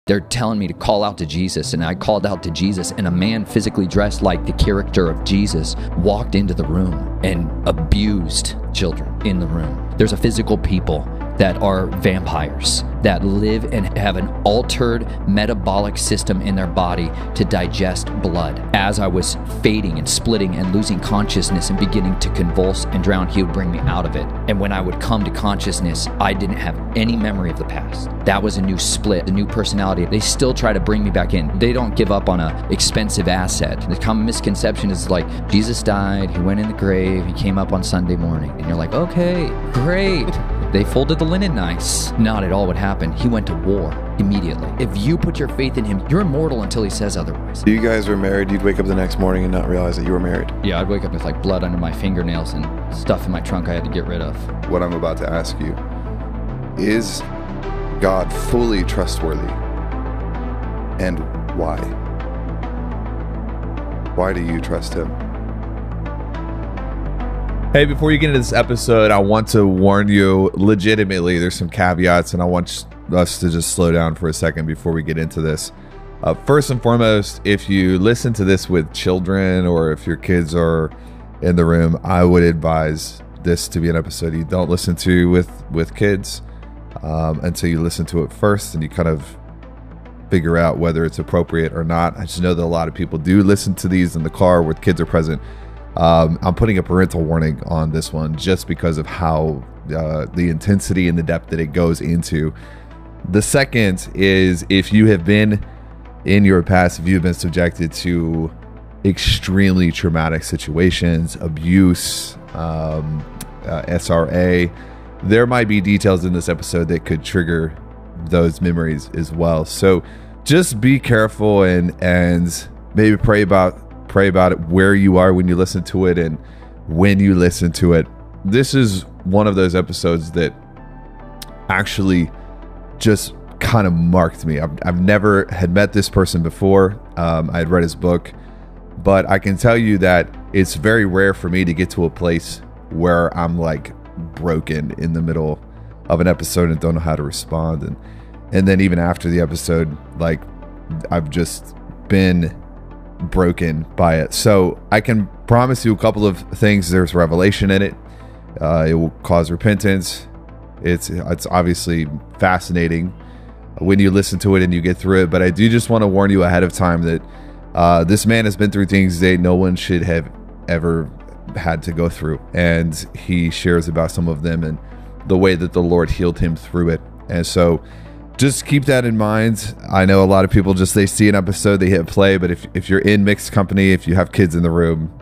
They're telling me to call out to Jesus, and I called out to Jesus, and a man physically dressed like the character of Jesus walked into the room and abused children in the room. There's a physical people that are vampires that live and have an altered metabolic system in their body to digest blood. As I was fading and splitting and losing consciousness and beginning to convulse and drown, he would bring me out of it. And when I would come to consciousness, I didn't have any memory of the past. That was a new split, a new personality. They still try to bring me back in. They don't give up on an expensive asset. The common misconception is like, Jesus died, he went in the grave, he came up on Sunday morning. And you're like, okay, great. They folded the linen nice. Not at all what happened. He went to war immediately. If you put your faith in him, you're immortal until he says otherwise. You guys were married, you'd wake up the next morning and not realize that you were married. Yeah, I'd wake up with like blood under my fingernails and stuff in my trunk I had to get rid of. What I'm about to ask you, is God fully trustworthy? And why? Why do you trust him? Hey, before you get into this episode, I want to warn you legitimately, there's some caveats, and I want us to just slow down for a second before we get into this. First and foremost, if you listen to this with children or if your kids are in the room, I would advise this to be an episode you don't listen to with kids until you listen to it first and you kind of figure out whether it's appropriate or not. I just know that a lot of people do listen to these in the car where kids are present. I'm putting a parental warning on this one just because of how the intensity and the depth that it goes into. The second is, if you have been in your past, if you've been subjected to extremely traumatic situations, abuse, SRA, there might be details in this episode that could trigger those memories as well. So just be careful and maybe pray about it where you are when you listen to it and when you listen to it. This is one of those episodes that actually just kind of marked me. I've never had met this person before. I had read his book, but I can tell you that it's very rare for me to get to a place where I'm like broken in the middle of an episode and don't know how to respond. And then even after the episode, like I've just been broken by it. So I can promise you a couple of things. There's revelation in it. It will cause repentance. It's obviously fascinating when you listen to it and you get through it. But I do just want to warn you ahead of time that this man has been through things that no one should have ever had to go through. And he shares about some of them and the way that the Lord healed him through it. And so just keep that in mind. I know a lot of people they see an episode, they hit play, but if you're in mixed company, if you have kids in the room,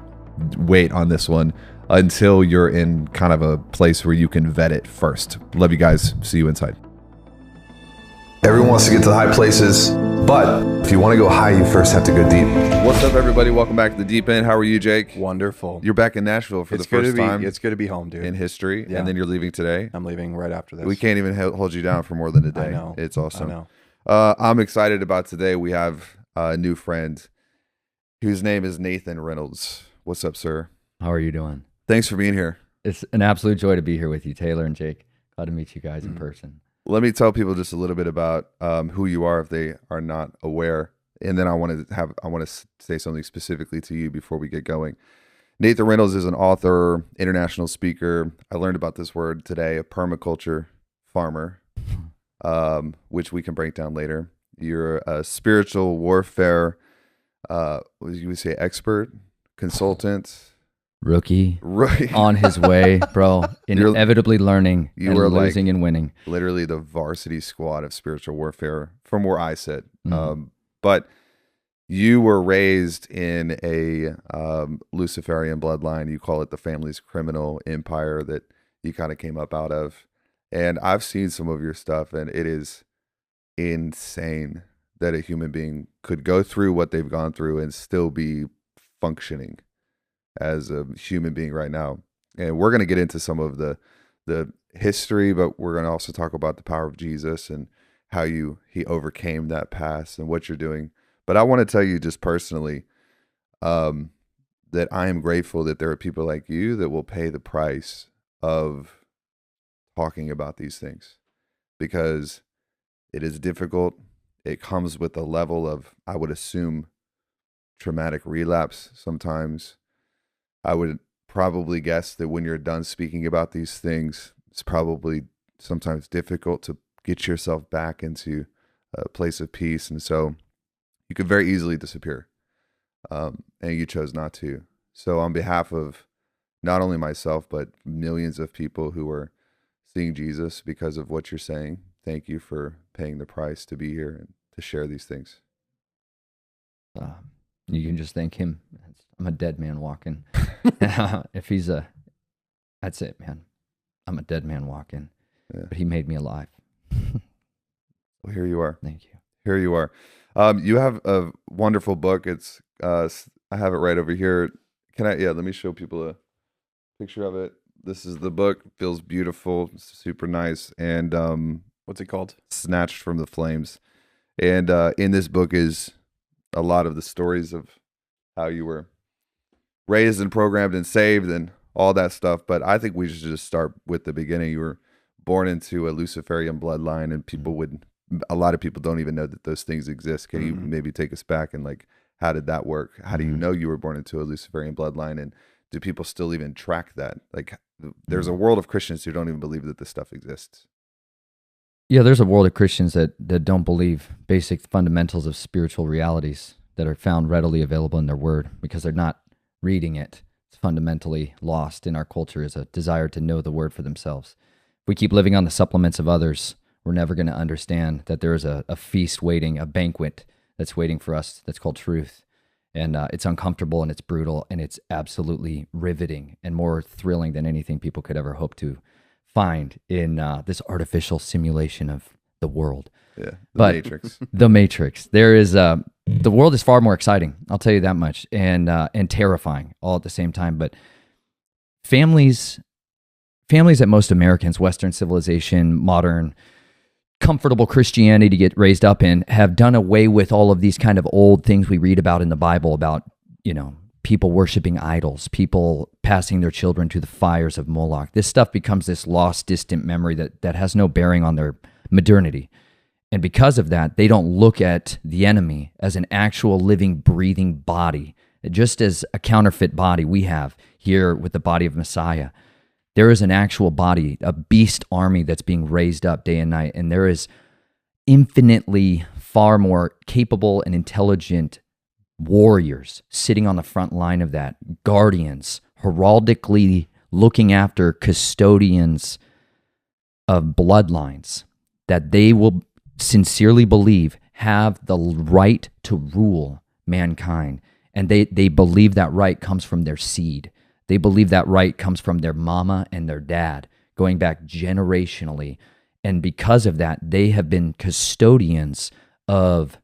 wait on this one until you're in kind of a place where you can vet it first. Love you guys. See you inside. Everyone wants to get to the high places, but if you want to go high, you first have to go deep. What's up, everybody? Welcome back to the Deep End. How are you, Jake? Wonderful. You're back in Nashville for the first time. It's good to be home, dude. In history, Yeah. And then you're leaving today. I'm leaving right after this. We can't even hold you down for more than a day. I know. It's awesome. I know. I'm excited about today. We have a new friend whose name is Nathan Reynolds. What's up, sir? How are you doing? Thanks for being here. It's an absolute joy to be here with you, Taylor and Jake. Glad to meet you guys in person. Let me tell people just a little bit about who you are if they are not aware, and then I want to say something specifically to you before we get going. Nathan Reynolds is an author, international speaker. I learned about this word today, a permaculture farmer, which we can break down later. You're a spiritual warfare, you would say expert, consultant. Rookie Right. on his way, bro. Inevitably learning and losing and winning. Literally the varsity squad of spiritual warfare from where I sit. But you were raised in a Luciferian bloodline. You call it the family's criminal empire that you kind of came up out of. And I've seen some of your stuff, and it is insane that a human being could go through what they've gone through and still be functioning as a human being right now. And we're going to get into some of the history, but we're going to also talk about the power of Jesus and how he overcame that past and what you're doing. But I want to tell you just personally that I am grateful that there are people like you that will pay the price of talking about these things, because it is difficult. it comes with a level of, I would assume, traumatic relapse sometimes. I would probably guess that when you're done speaking about these things, it's probably sometimes difficult to get yourself back into a place of peace. And so you could very easily disappear. And you chose not to. So on behalf of not only myself, but millions of people who are seeing Jesus because of what you're saying, thank you for paying the price to be here and to share these things. You can just thank him. I'm a dead man walking. If he's that's it, man. I'm a dead man walking. Yeah. But he made me alive. Well, here you are. Thank you. Here you are. You have a wonderful book. It's I have it right over here. Let me show people a picture of it. This is the book. Feels beautiful. It's super nice. And what's it called? Snatched from the Flames. And in this book is a lot of the stories of how you were raised and programmed and saved and all that stuff. But I think we should just start with the beginning. You were born into a Luciferian bloodline, and a lot of people don't even know that those things exist. Can you maybe take us back and like, how did that work? How do you know you were born into a Luciferian bloodline? And do people still even track that? Like, there's a world of Christians who don't even believe that this stuff exists. Yeah, there's a world of Christians that don't believe basic fundamentals of spiritual realities that are found readily available in their word because they're not reading it. It's fundamentally lost in our culture is a desire to know the word for themselves. If we keep living on the supplements of others, we're never going to understand that there is a feast waiting, a banquet that's waiting for us that's called truth. And it's uncomfortable and it's brutal and it's absolutely riveting and more thrilling than anything people could ever hope to find in this artificial simulation of the world. Yeah, Matrix. The Matrix. There is the world is far more exciting. I'll tell you that much, and terrifying all at the same time. But families that most Americans, Western civilization, modern, comfortable Christianity to get raised up in, have done away with all of these kind of old things we read about in the Bible about, people worshiping idols, people passing their children to the fires of Moloch. This stuff becomes this lost, distant memory that has no bearing on their modernity. And because of that, they don't look at the enemy as an actual living, breathing body, just as a counterfeit body we have here with the body of Messiah. There is an actual body, a beast army that's being raised up day and night, and there is infinitely far more capable and intelligent warriors sitting on the front line of that, guardians, heraldically looking after custodians of bloodlines that they will sincerely believe have the right to rule mankind. And they believe that right comes from their seed. They believe that right comes from their mama and their dad, going back generationally. And because of that, they have been custodians of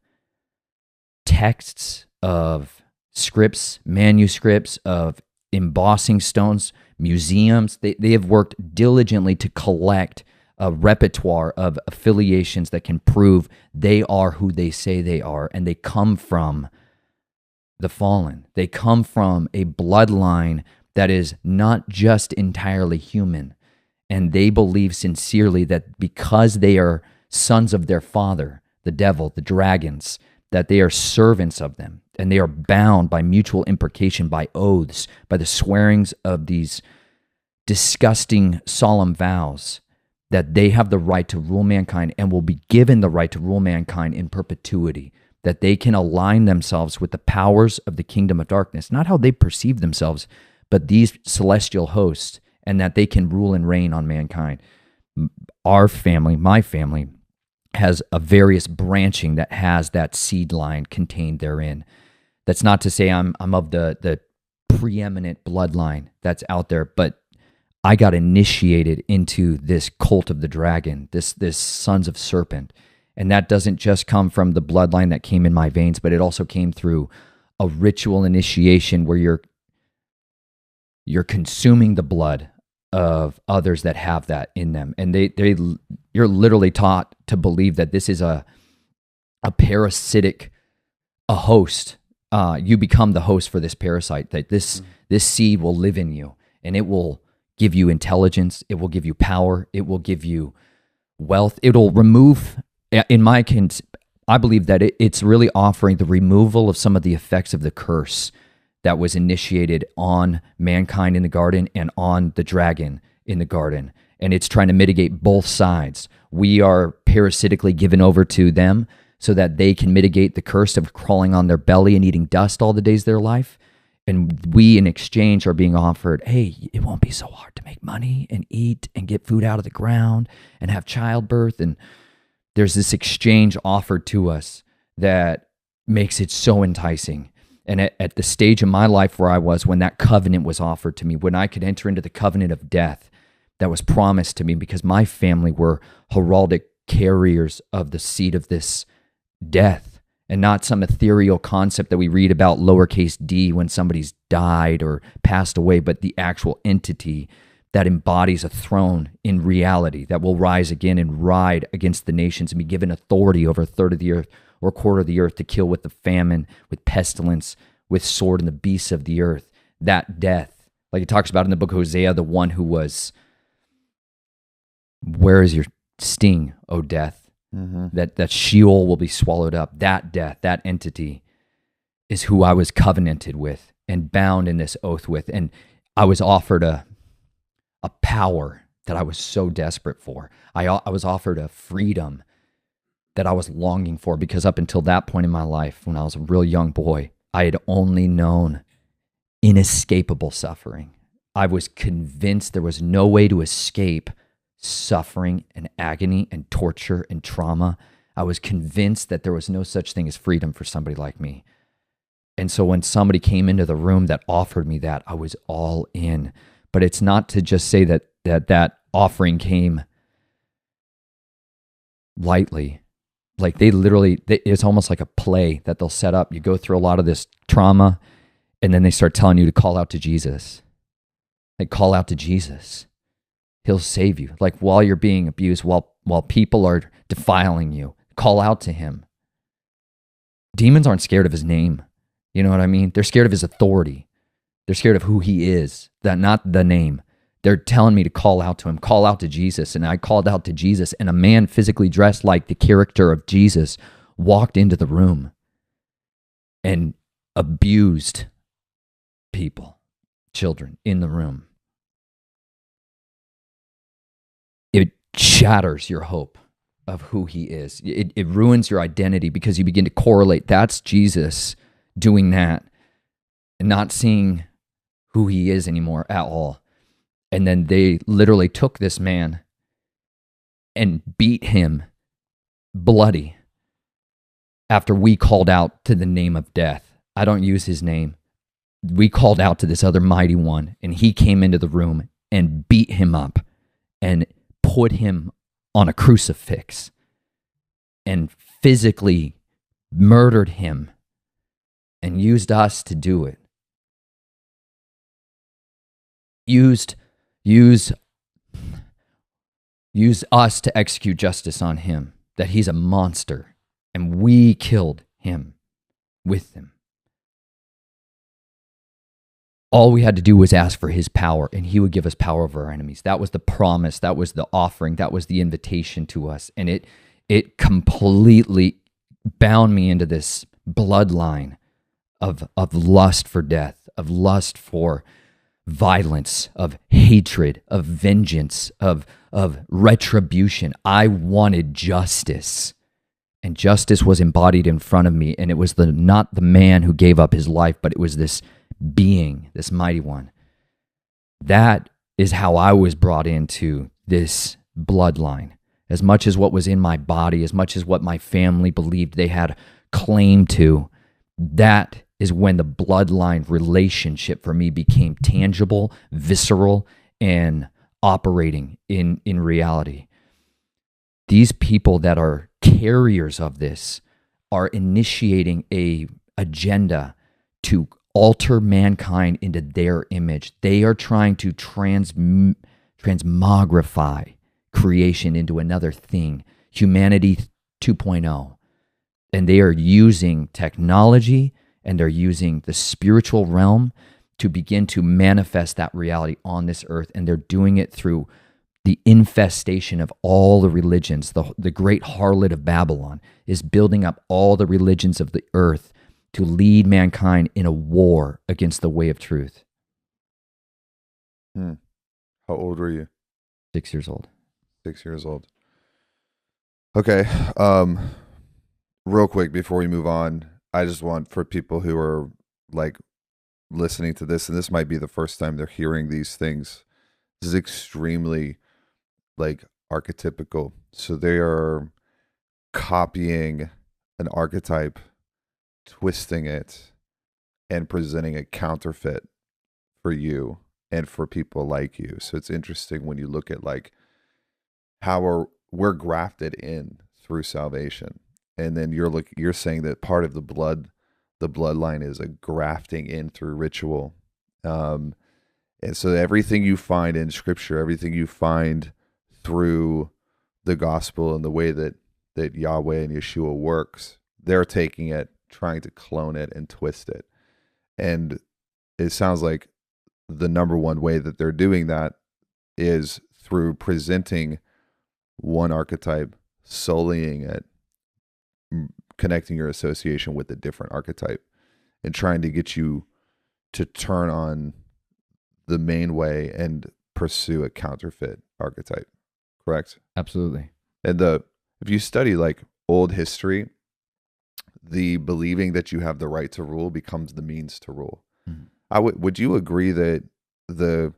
texts, of scripts, manuscripts, of embossing stones, museums. They have worked diligently to collect a repertoire of affiliations that can prove they are who they say they are, and they come from the fallen. They come from a bloodline that is not just entirely human, and they believe sincerely that because they are sons of their father, the devil, the dragons, that they are servants of them, and they are bound by mutual imprecation, by oaths, by the swearings of these disgusting solemn vows, that they have the right to rule mankind and will be given the right to rule mankind in perpetuity, that they can align themselves with the powers of the kingdom of darkness, not how they perceive themselves, but these celestial hosts, and that they can rule and reign on mankind. Our family, my family, has a various branching that has that seed line contained therein. That's not to say I'm of the preeminent bloodline that's out there, but I got initiated into this cult of the dragon, this sons of serpent. And that doesn't just come from the bloodline that came in my veins, but it also came through a ritual initiation where you're consuming the blood of others that have that in them. And you're literally taught to believe that this is a parasitic, a host. You become the host for this parasite, that this seed will live in you, and it will give you intelligence, it will give you power, it will give you wealth, it'll remove, I believe that it's really offering the removal of some of the effects of the curse that was initiated on mankind in the garden and on the dragon in the garden. And it's trying to mitigate both sides. We are parasitically given over to them so that they can mitigate the curse of crawling on their belly and eating dust all the days of their life. And we, in exchange, are being offered, hey, it won't be so hard to make money and eat and get food out of the ground and have childbirth. And there's this exchange offered to us that makes it so enticing. And at the stage in my life where I was, when that covenant was offered to me, when I could enter into the covenant of death that was promised to me, because my family were heraldic carriers of the seed of this death, and not some ethereal concept that we read about lowercase d when somebody's died or passed away, but the actual entity that embodies a throne in reality that will rise again and ride against the nations and be given authority over a third of the earth or a quarter of the earth to kill with the famine, with pestilence, with sword and the beasts of the earth. That death, like it talks about in the book of Hosea, the one who was, where is your sting, O death? That Sheol will be swallowed up. That death, that entity is who I was covenanted with and bound in this oath with. And I was offered a power that I was so desperate for. I was offered a freedom that I was longing for, because up until that point in my life, when I was a real young boy, I had only known inescapable suffering. I was convinced there was no way to escape suffering and agony and torture and trauma. I was convinced that there was no such thing as freedom for somebody like me. And so when somebody came into the room that offered me that, I was all in. But it's not to just say that offering came lightly. Like it's almost like a play that they'll set up. You go through a lot of this trauma, and then they start telling you to call out to Jesus. Like, call out to Jesus. He'll save you. Like, while you're being abused, while people are defiling you, call out to him. Demons aren't scared of his name. You know what I mean? They're scared of his authority. They're scared of who he is, not the name. They're telling me to call out to him, call out to Jesus. And I called out to Jesus, and a man physically dressed like the character of Jesus walked into the room and abused people, children in the room. It shatters your hope of who he is. It ruins your identity, because you begin to correlate. That's Jesus doing that and not seeing who he is anymore at all. And then they literally took this man and beat him bloody after we called out to the name of death. I don't use his name. We called out to this other mighty one, and he came into the room and beat him up and put him on a crucifix and physically murdered him and used us to do it. Use us to execute justice on him, that he's a monster, and we killed him with him. All we had to do was ask for his power, and he would give us power over our enemies. That was the promise. That was the offering. That was the invitation to us. And it completely bound me into this bloodline of lust for death, of lust for violence, of hatred, of vengeance, of retribution. I wanted justice, and justice was embodied in front of me, and it was not the man who gave up his life, but it was this being, this mighty one. That is how I was brought into this bloodline. As much as what was in my body, as much as what my family believed they had claim to, that is when the bloodline relationship for me became tangible, visceral, and operating in reality. These people that are carriers of this are initiating a agenda to alter mankind into their image. They are trying to transmogrify creation into another thing, humanity 2.0. And they are using technology, and they're using the spiritual realm to begin to manifest that reality on this earth. And they're doing it through the infestation of all the religions, the great harlot of Babylon, is building up all the religions of the earth to lead mankind in a war against the way of truth. How old were you? 6 years old. 6 years old. Okay. Real quick before we move on, I just want for people who are like listening to this, and this might be the first time they're hearing these things, this is extremely like archetypical. So they are copying an archetype, twisting it, and presenting a counterfeit for you and for people like you. So it's interesting when you look at like how we're grafted in through salvation, and then you're saying that part of the bloodline is a grafting in through ritual, and so everything you find in Scripture, everything you find through the gospel and the way that Yahweh and Yeshua works, they're taking it, trying to clone it and twist it. And it sounds like the number one way that they're doing that is through presenting one archetype, sullying it, connecting your association with a different archetype, and trying to get you to turn on the main way and pursue a counterfeit archetype. Correct? Absolutely. And if you study like old history, the believing that you have the right to rule becomes the means to rule. Would you agree that the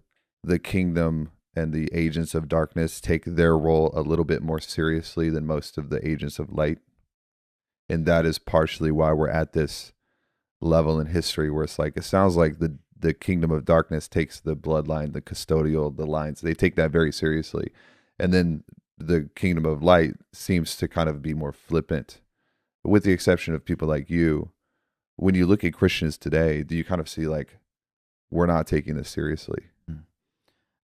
kingdom and the agents of darkness take their role a little bit more seriously than most of the agents of light? And that is partially why we're at this level in history where it's like, it sounds like the kingdom of darkness takes the bloodline, the custodial, the lines, they take that very seriously. And then the kingdom of light seems to kind of be more flippant, with the exception of people like you. When you look at Christians today, do you kind of see like, we're not taking this seriously?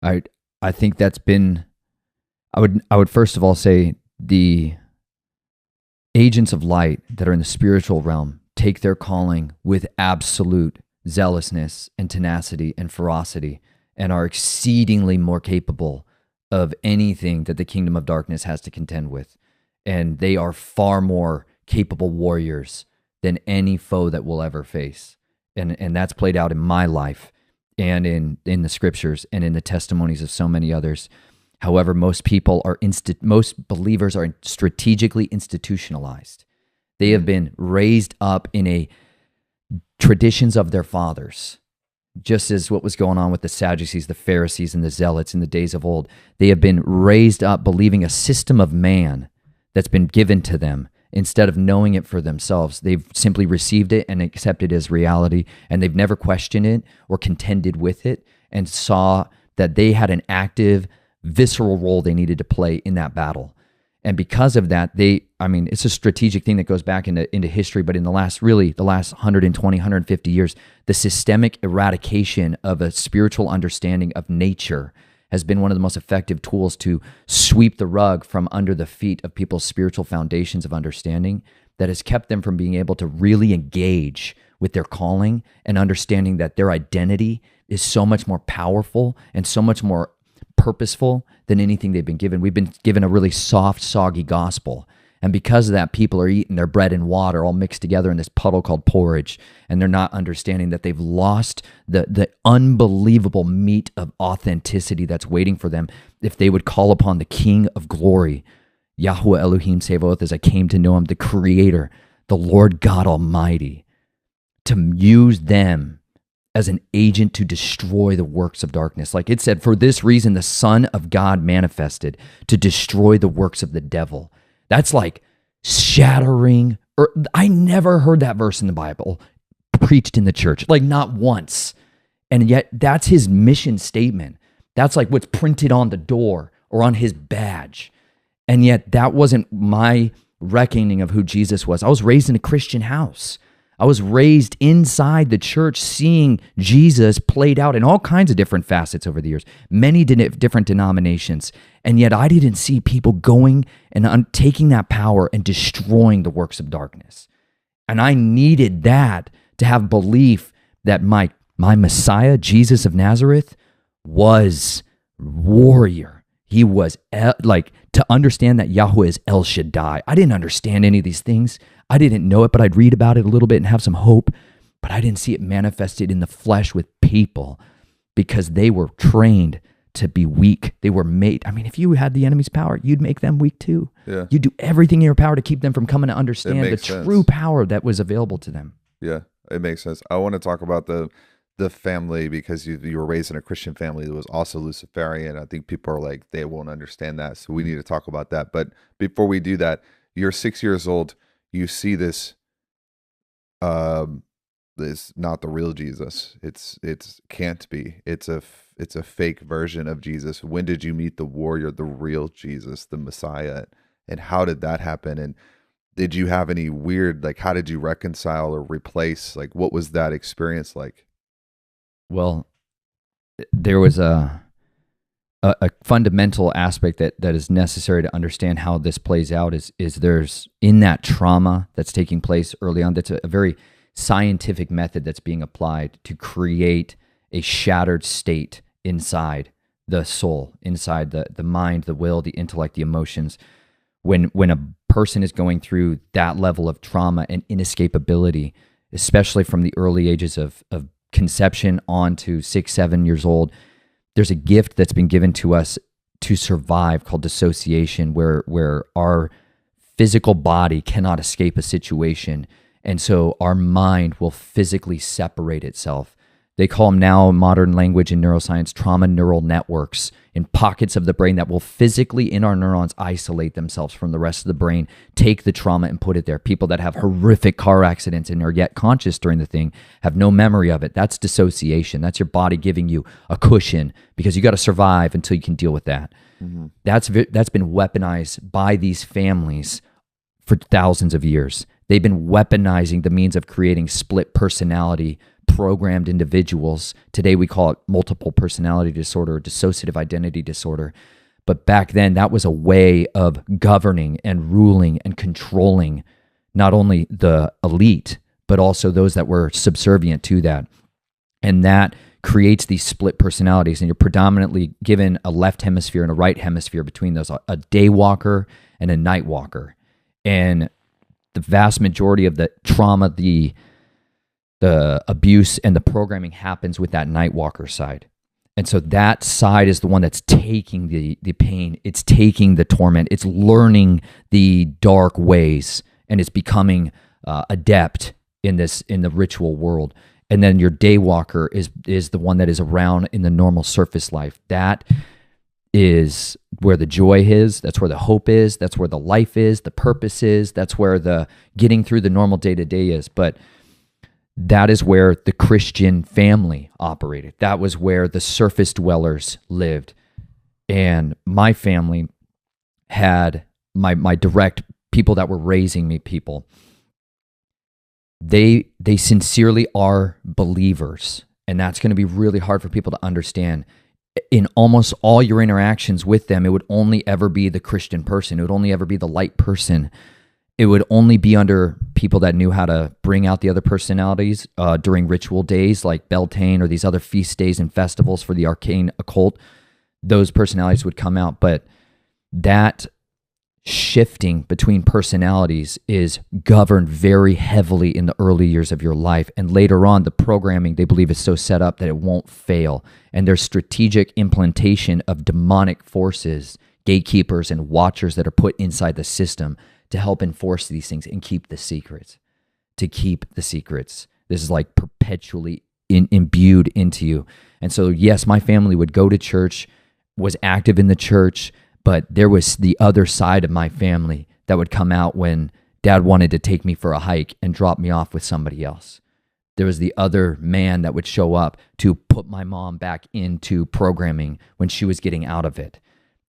I think that's been, I would first of all say the agents of light that are in the spiritual realm take their calling with absolute zealousness and tenacity and ferocity, and are exceedingly more capable of anything that the kingdom of darkness has to contend with. And they are far more capable warriors than any foe that we'll ever face. And that's played out in my life and in the scriptures and in the testimonies of so many others. However, most believers are strategically institutionalized. They have been raised up in a traditions of their fathers, just as what was going on with the Sadducees, the Pharisees, and the Zealots in the days of old. They have been raised up believing a system of man that's been given to them instead of knowing it for themselves. They've simply received it and accepted it as reality, and they've never questioned it or contended with it, and saw that they had an active, visceral role they needed to play in that battle. And because of that, it's a strategic thing that goes back into history, but in the last 120, 150 years, the systemic eradication of a spiritual understanding of nature has been one of the most effective tools to sweep the rug from under the feet of people's spiritual foundations of understanding, that has kept them from being able to really engage with their calling and understanding that their identity is so much more powerful and so much more purposeful than anything they've been given. We've been given a really soft, soggy gospel. And because of that, people are eating their bread and water all mixed together in this puddle called porridge. And they're not understanding that they've lost the unbelievable meat of authenticity that's waiting for them if they would call upon the King of Glory, Yahuwah Elohim Sevaoth, as I came to know him, the Creator, the Lord God Almighty, to use them as an agent to destroy the works of darkness. Like it said, for this reason, the Son of God manifested to destroy the works of the devil. That's like shattering. I never heard that verse in the Bible preached in the church, like not once. And yet that's his mission statement. That's like what's printed on the door or on his badge. And yet that wasn't my reckoning of who Jesus was. I was raised in a Christian house. I was raised inside the church, seeing Jesus played out in all kinds of different facets over the years, many different denominations. And yet I didn't see people going and taking that power and destroying the works of darkness. And I needed that to have belief that my Messiah, Jesus of Nazareth, was warrior. He was like, to understand that Yahweh is El Shaddai. I didn't understand any of these things. I didn't know it, but I'd read about it a little bit and have some hope. But I didn't see it manifested in the flesh with people because they were trained to be weak. They were made. I mean, if you had the enemy's power, you'd make them weak too. Yeah. You'd do everything in your power to keep them from coming to understand the true power that was available to them. Yeah, it makes sense. I want to talk about the family because you were raised in a Christian family that was also Luciferian. I think people are like, they won't understand that. So we need to talk about that. But before we do that, you're 6 years old. You see this, this not the real Jesus. It's can't be. It's a fake version of Jesus. When did you meet the warrior, the real Jesus, the Messiah? And how did that happen? And did you have any weird, like, how did you reconcile or replace? Like, what was that experience like? Well, there was a fundamental aspect that is necessary to understand how this plays out is there's, in that trauma that's taking place early on, that's a very scientific method that's being applied to create a shattered state inside the soul, inside the mind, the will, the intellect, the emotions. When a person is going through that level of trauma and inescapability, especially from the early ages of conception on to 6, 7 years old, there's a gift that's been given to us to survive called dissociation, where our physical body cannot escape a situation. And so our mind will physically separate itself. They call them now, in modern language in neuroscience, trauma neural networks, in pockets of the brain that will physically, in our neurons, isolate themselves from the rest of the brain, take the trauma and put it there. People that have horrific car accidents and are yet conscious during the thing have no memory of it. That's dissociation. That's your body giving you a cushion because you got to survive until you can deal with that. Mm-hmm. That's been weaponized by these families for thousands of years. They've been weaponizing the means of creating split personality programmed individuals. Today we call it multiple personality disorder or dissociative identity disorder. But back then that was a way of governing and ruling and controlling not only the elite, but also those that were subservient to that. And that creates these split personalities. And you're predominantly given a left hemisphere and a right hemisphere between those, a day walker and a night walker. And the vast majority of the trauma, the abuse, and the programming happens with that night walker side. And so that side is the one that's taking the pain. It's taking the torment. It's learning the dark ways, and it's becoming adept in the ritual world. And then your day walker is the one that is around in the normal surface life. That is where the joy is. That's where the hope is. That's where the life is, the purpose is. That's where the getting through the normal day-to-day is. But that is where the Christian family operated. That was where the surface dwellers lived. And my family had my direct people that were raising me, people. They sincerely are believers. And that's going to be really hard for people to understand. In almost all your interactions with them, it would only ever be the Christian person. It would only ever be the light person. It would only be under people that knew how to bring out the other personalities during ritual days like Beltane or these other feast days and festivals for the arcane occult. Those personalities would come out. But that shifting between personalities is governed very heavily in the early years of your life. And later on, the programming, they believe, is so set up that it won't fail. And there's strategic implantation of demonic forces, gatekeepers and watchers that are put inside the system to help enforce these things and keep the secrets, This is like perpetually imbued into you. And so, yes, my family would go to church, was active in the church, but there was the other side of my family that would come out when Dad wanted to take me for a hike and drop me off with somebody else. There was the other man that would show up to put my mom back into programming when she was getting out of it.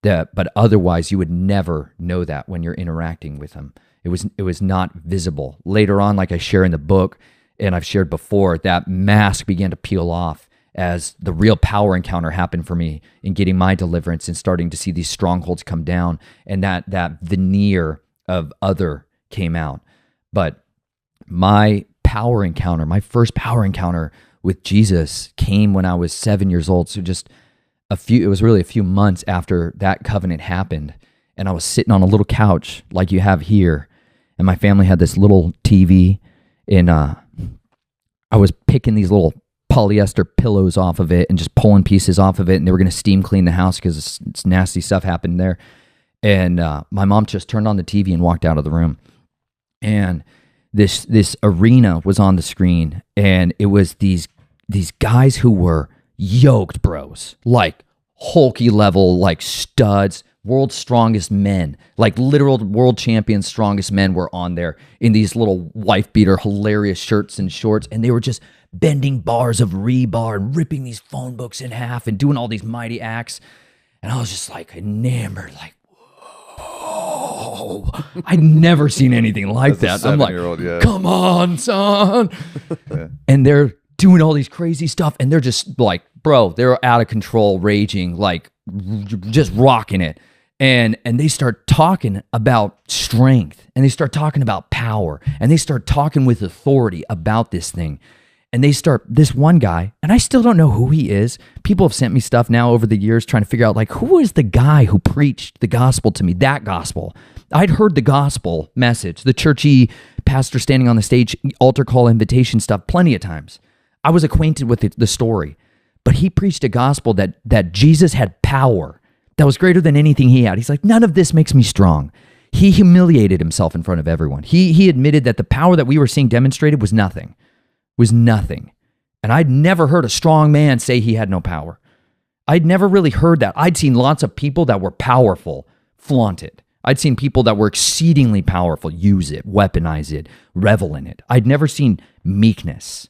But otherwise, you would never know that when you're interacting with him. It was not visible. Later on, like I share in the book, and I've shared before, that mask began to peel off as the real power encounter happened for me in getting my deliverance and starting to see these strongholds come down, and that veneer of other came out. But my first power encounter with Jesus came when I was 7 years old. So just it was really a few months after that covenant happened. And I was sitting on a little couch like you have here. And my family had this little TV, and I was picking these little polyester pillows off of it and just pulling pieces off of it. And they were going to steam clean the house because it's nasty stuff happened there. And my mom just turned on the TV and walked out of the room. And this arena was on the screen, and it was these guys who were yoked bros, like Hulky level, like studs, world's strongest men, like literal world champions, strongest men were on there in these little wife beater, hilarious shirts and shorts. And they were just bending bars of rebar and ripping these phone books in half and doing all these mighty acts. And I was just like enamored, like, whoa, I'd never seen anything like that. I'm like, come on, son. Yeah. And they're doing all these crazy stuff. And they're just like, bro, they're out of control, raging, like just rocking it. And they start talking about strength, and they start talking about power, and they start talking with authority about this thing. And this one guy, and I still don't know who he is. People have sent me stuff now over the years trying to figure out, like, who is the guy who preached the gospel to me, that gospel. I'd heard the gospel message, the churchy pastor standing on the stage, altar call, invitation stuff plenty of times. I was acquainted with the story, but he preached a gospel that Jesus had power that was greater than anything he had. He's like, none of this makes me strong. He humiliated himself in front of everyone. He admitted that the power that we were seeing demonstrated was nothing. And I'd never heard a strong man say he had no power. I'd never really heard that. I'd seen lots of people that were powerful flaunt it. I'd seen people that were exceedingly powerful use it, weaponize it, revel in it. I'd never seen meekness.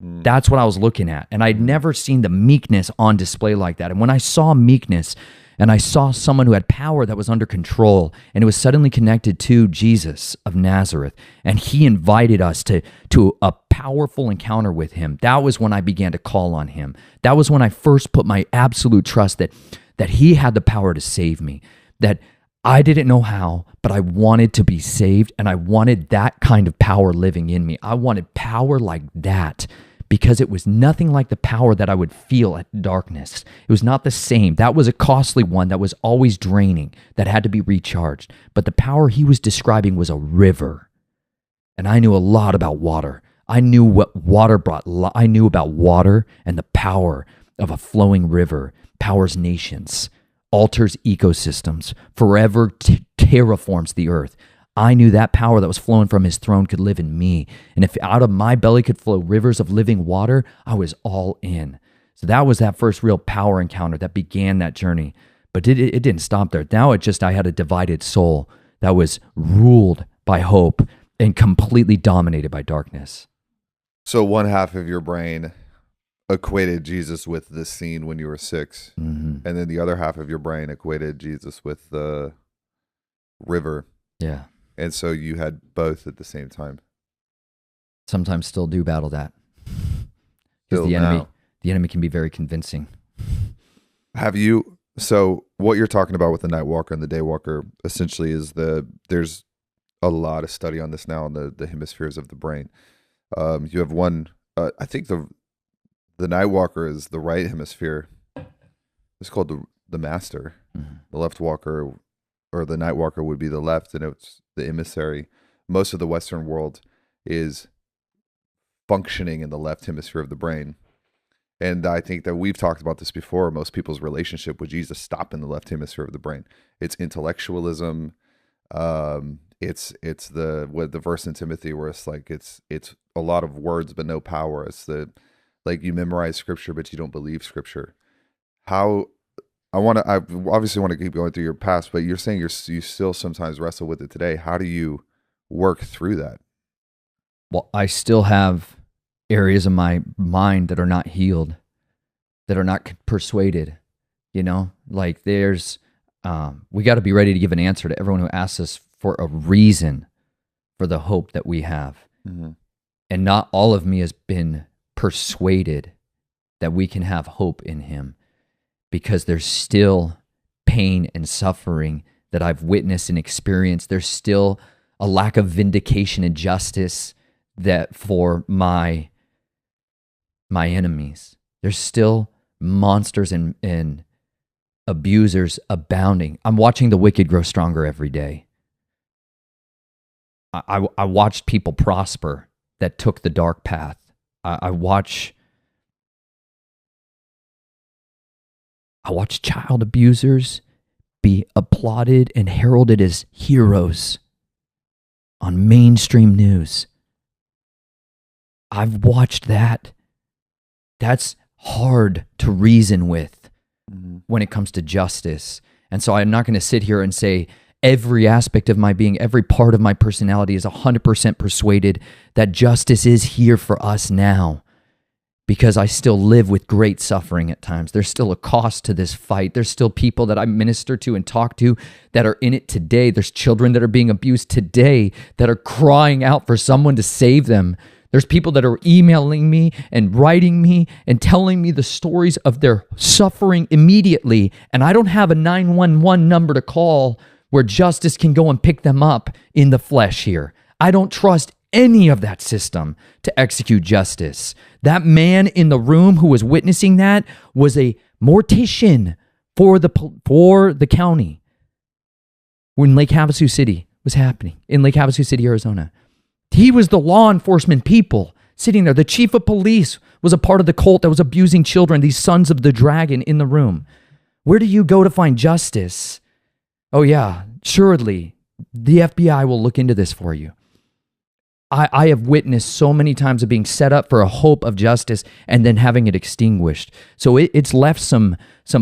That's what I was looking at. And I'd never seen the meekness on display like that. And when I saw meekness, and I saw someone who had power that was under control, and it was suddenly connected to Jesus of Nazareth, and he invited us to a powerful encounter with him. That was when I began to call on him. That was when I first put my absolute trust that he had the power to save me, that I didn't know how, but I wanted to be saved, and I wanted that kind of power living in me. I wanted power like that, because it was nothing like the power that I would feel at darkness. It was not the same. That was a costly one that was always draining, that had to be recharged. But the power he was describing was a river. And I knew a lot about water. I knew what water brought. I knew about water and the power of a flowing river, powers nations, alters ecosystems, forever terraforms the earth. I knew that power that was flowing from his throne could live in me. And if out of my belly could flow rivers of living water, I was all in. So that was that first real power encounter that began that journey. But it didn't stop there. Now I had a divided soul that was ruled by hope and completely dominated by darkness. So one half of your brain equated Jesus with this scene when you were 6. Mm-hmm. And then the other half of your brain equated Jesus with the river. Yeah. And so you had both at the same time. Sometimes still do battle that. Still Because the enemy can be very convincing. So what you're talking about with the night walker and the day walker essentially is there's a lot of study on this now in the hemispheres of the brain. You have one, I think the night walker is the right hemisphere. It's called the master. Mm-hmm. The left walker, or the night walker, would be the left, and it's the emissary. Most of the Western world is functioning in the left hemisphere of the brain. And I think that we've talked about this before. Most people's relationship with Jesus stop in the left hemisphere of the brain. It's intellectualism. It's the verse in Timothy where it's like it's a lot of words but no power. It's like you memorize scripture but you don't believe scripture. I obviously want to keep going through your past, but you're saying you still sometimes wrestle with it today. How do you work through that? Well, I still have areas of my mind that are not healed, that are not persuaded. Like there's, we got to be ready to give an answer to everyone who asks us for a reason for the hope that we have. Mm-hmm. And not all of me has been persuaded that we can have hope in him, because there's still pain and suffering that I've witnessed and experienced. There's still a lack of vindication and justice that for my enemies. There's still monsters and abusers abounding. I'm watching the wicked grow stronger every day. I watched people prosper that took the dark path. I watch child abusers be applauded and heralded as heroes on mainstream news. I've watched that. That's hard to reason with when it comes to justice. And so I'm not going to sit here and say every aspect of my being, every part of my personality is 100% persuaded that justice is here for us now, because I still live with great suffering at times. There's still a cost to this fight. There's still people that I minister to and talk to that are in it today. There's children that are being abused today that are crying out for someone to save them. There's people that are emailing me and writing me and telling me the stories of their suffering immediately, and I don't have a 911 number to call where justice can go and pick them up in the flesh here. I don't trust any of that system to execute justice. That man in the room who was witnessing that was a mortician for the county when Lake Havasu City was happening, in Lake Havasu City, Arizona. He was the law enforcement people sitting there. The chief of police was a part of the cult that was abusing children, these sons of the dragon in the room. Where do you go to find justice? Oh yeah, assuredly, the FBI will look into this for you. I have witnessed so many times of being set up for a hope of justice and then having it extinguished. So it's left some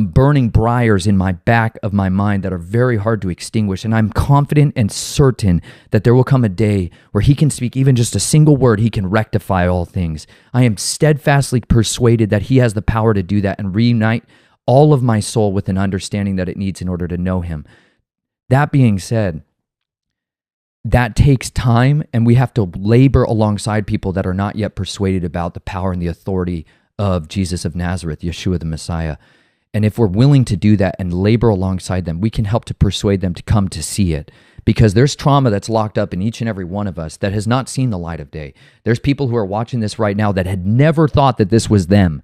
burning briars in my back of my mind that are very hard to extinguish. And I'm confident and certain that there will come a day where he can speak even just a single word. He can rectify all things. I am steadfastly persuaded that he has the power to do that and reunite all of my soul with an understanding that it needs in order to know him. That being said, that takes time, and we have to labor alongside people that are not yet persuaded about the power and the authority of Jesus of Nazareth, Yeshua the Messiah. And if we're willing to do that and labor alongside them, we can help to persuade them to come to see it. Because there's trauma that's locked up in each and every one of us that has not seen the light of day. There's people who are watching this right now that had never thought that this was them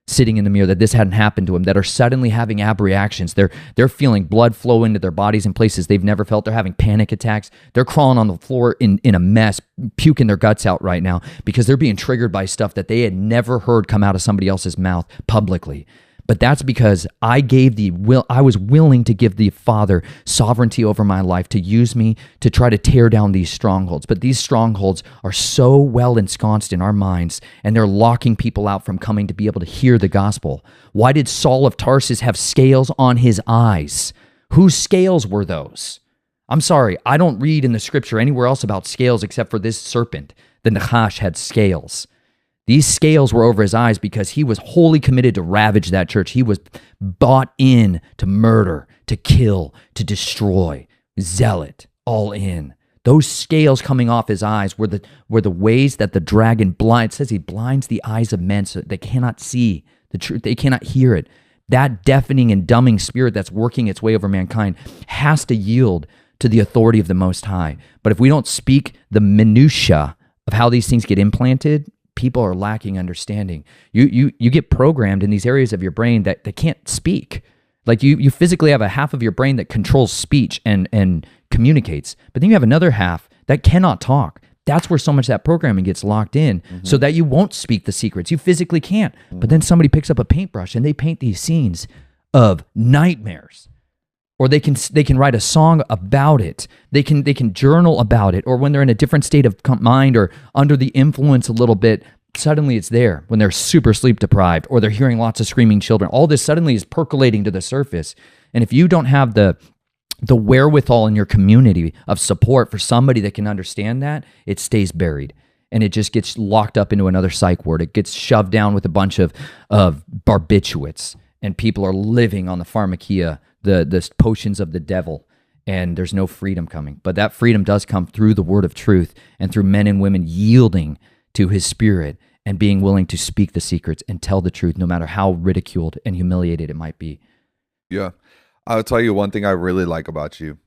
sitting in the mirror, that this hadn't happened to them, that are suddenly having abreactions. They're feeling blood flow into their bodies in places they've never felt. They're having panic attacks. They're crawling on the floor in a mess, puking their guts out right now because they're being triggered by stuff that they had never heard come out of somebody else's mouth publicly. But that's because I was willing to give the Father sovereignty over my life to use me to try to tear down these strongholds. But these strongholds are so well ensconced in our minds, and they're locking people out from coming to be able to hear the gospel. Why did Saul of Tarsus have scales on his eyes? Whose scales were those? I'm sorry, I don't read in the scripture anywhere else about scales except for this serpent. The Nachash had scales. These scales were over his eyes because he was wholly committed to ravage that church. He was bought in to murder, to kill, to destroy, zealot, all in. Those scales coming off his eyes were the ways that the dragon blinds. It says he blinds the eyes of men so that they cannot see the truth. They cannot hear it. That deafening and dumbing spirit that's working its way over mankind has to yield to the authority of the Most High. But if we don't speak the minutia of how these things get implanted, people are lacking understanding. You get programmed in these areas of your brain that can't speak. Like you physically have a half of your brain that controls speech and communicates, but then you have another half that cannot talk. That's where so much of that programming gets locked in, so that you won't speak the secrets. You physically can't. But then somebody picks up a paintbrush and they paint these scenes of nightmares. Or they can write a song about it. They can journal about it. Or when they're in a different state of mind or under the influence a little bit, suddenly it's there. When they're super sleep deprived or they're hearing lots of screaming children, all this suddenly is percolating to the surface. And if you don't have the wherewithal in your community of support for somebody that can understand that, it stays buried. And it just gets locked up into another psych ward. It gets shoved down with a bunch of barbiturates. And people are living on the pharmakia, the potions of the devil, and there's no freedom coming. But that freedom does come through the word of truth and through men and women yielding to his spirit and being willing to speak the secrets and tell the truth, no matter how ridiculed and humiliated it might be. Yeah. I'll tell you one thing I really like about you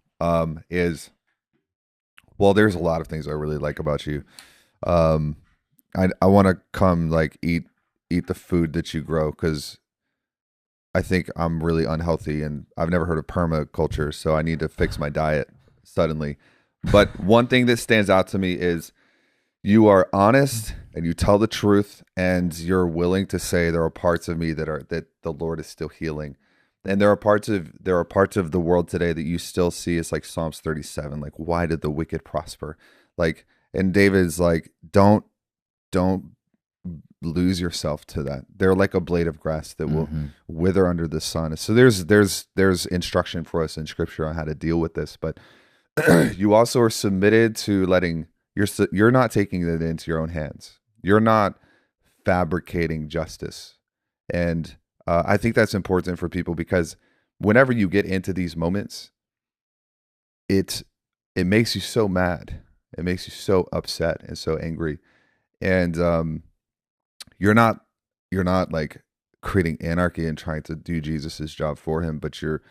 is, well, there's a lot of things I really like about you. I want to come like eat the food that you grow, because I think I'm really unhealthy, and I've never heard of permaculture, so I need to fix my diet suddenly. But one thing that stands out to me is you are honest and you tell the truth, and you're willing to say there are parts of me that the Lord is still healing. And there are parts of the world today that you still see. It's like Psalms 37, like, why did the wicked prosper? Like, and David's like, don't lose yourself to that. They're like a blade of grass that will wither under the sun. So there's instruction for us in Scripture on how to deal with this, but you also are submitted to letting you're not taking it into your own hands. You're not fabricating justice. And I think that's important for people, because whenever you get into these moments, it makes you so mad. It makes you so upset and so angry. And you're not like creating anarchy and trying to do Jesus's job for him, but you're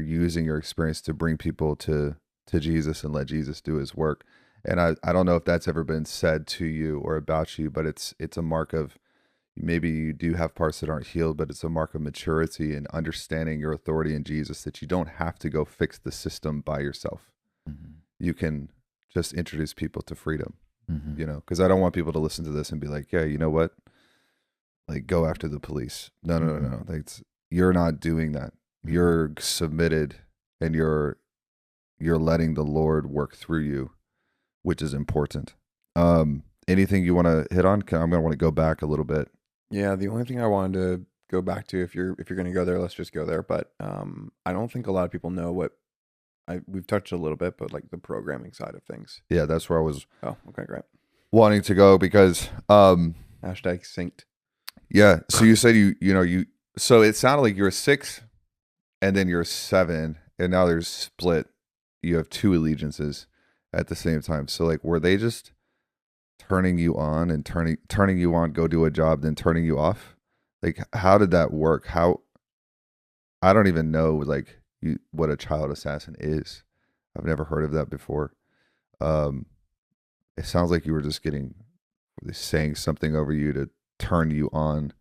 using your experience to bring people to Jesus and let Jesus do his work. And I don't know if that's ever been said to you or about you, but it's a mark of, maybe you do have parts that aren't healed, but it's a mark of maturity and understanding your authority in Jesus, that you don't have to go fix the system by yourself. You can just introduce people to freedom, you know, because I don't want people to listen to this and be like, yeah, you know what? Like, go after the police. No. Like, you're not doing that. You're submitted, and you're letting the Lord work through you, which is important. Anything you want to hit on? I'm going to want to go back a little bit. Yeah, the only thing I wanted to go back to, if you're going to go there, let's just go there. But I don't think a lot of people know what we've touched a little bit, but like the programming side of things. Yeah, that's where I was. Oh, okay, great. Wanting to go, because hashtag synced. Yeah. So you said so it sounded like you're 6, and then you're 7, and now there's split. You have 2 allegiances at the same time. So like, were they just turning you on and turning you on, go do a job, then turning you off? Like, how did that work? I don't even know like what a child assassin is. I've never heard of that before. It sounds like you were just saying something over you to turn you on,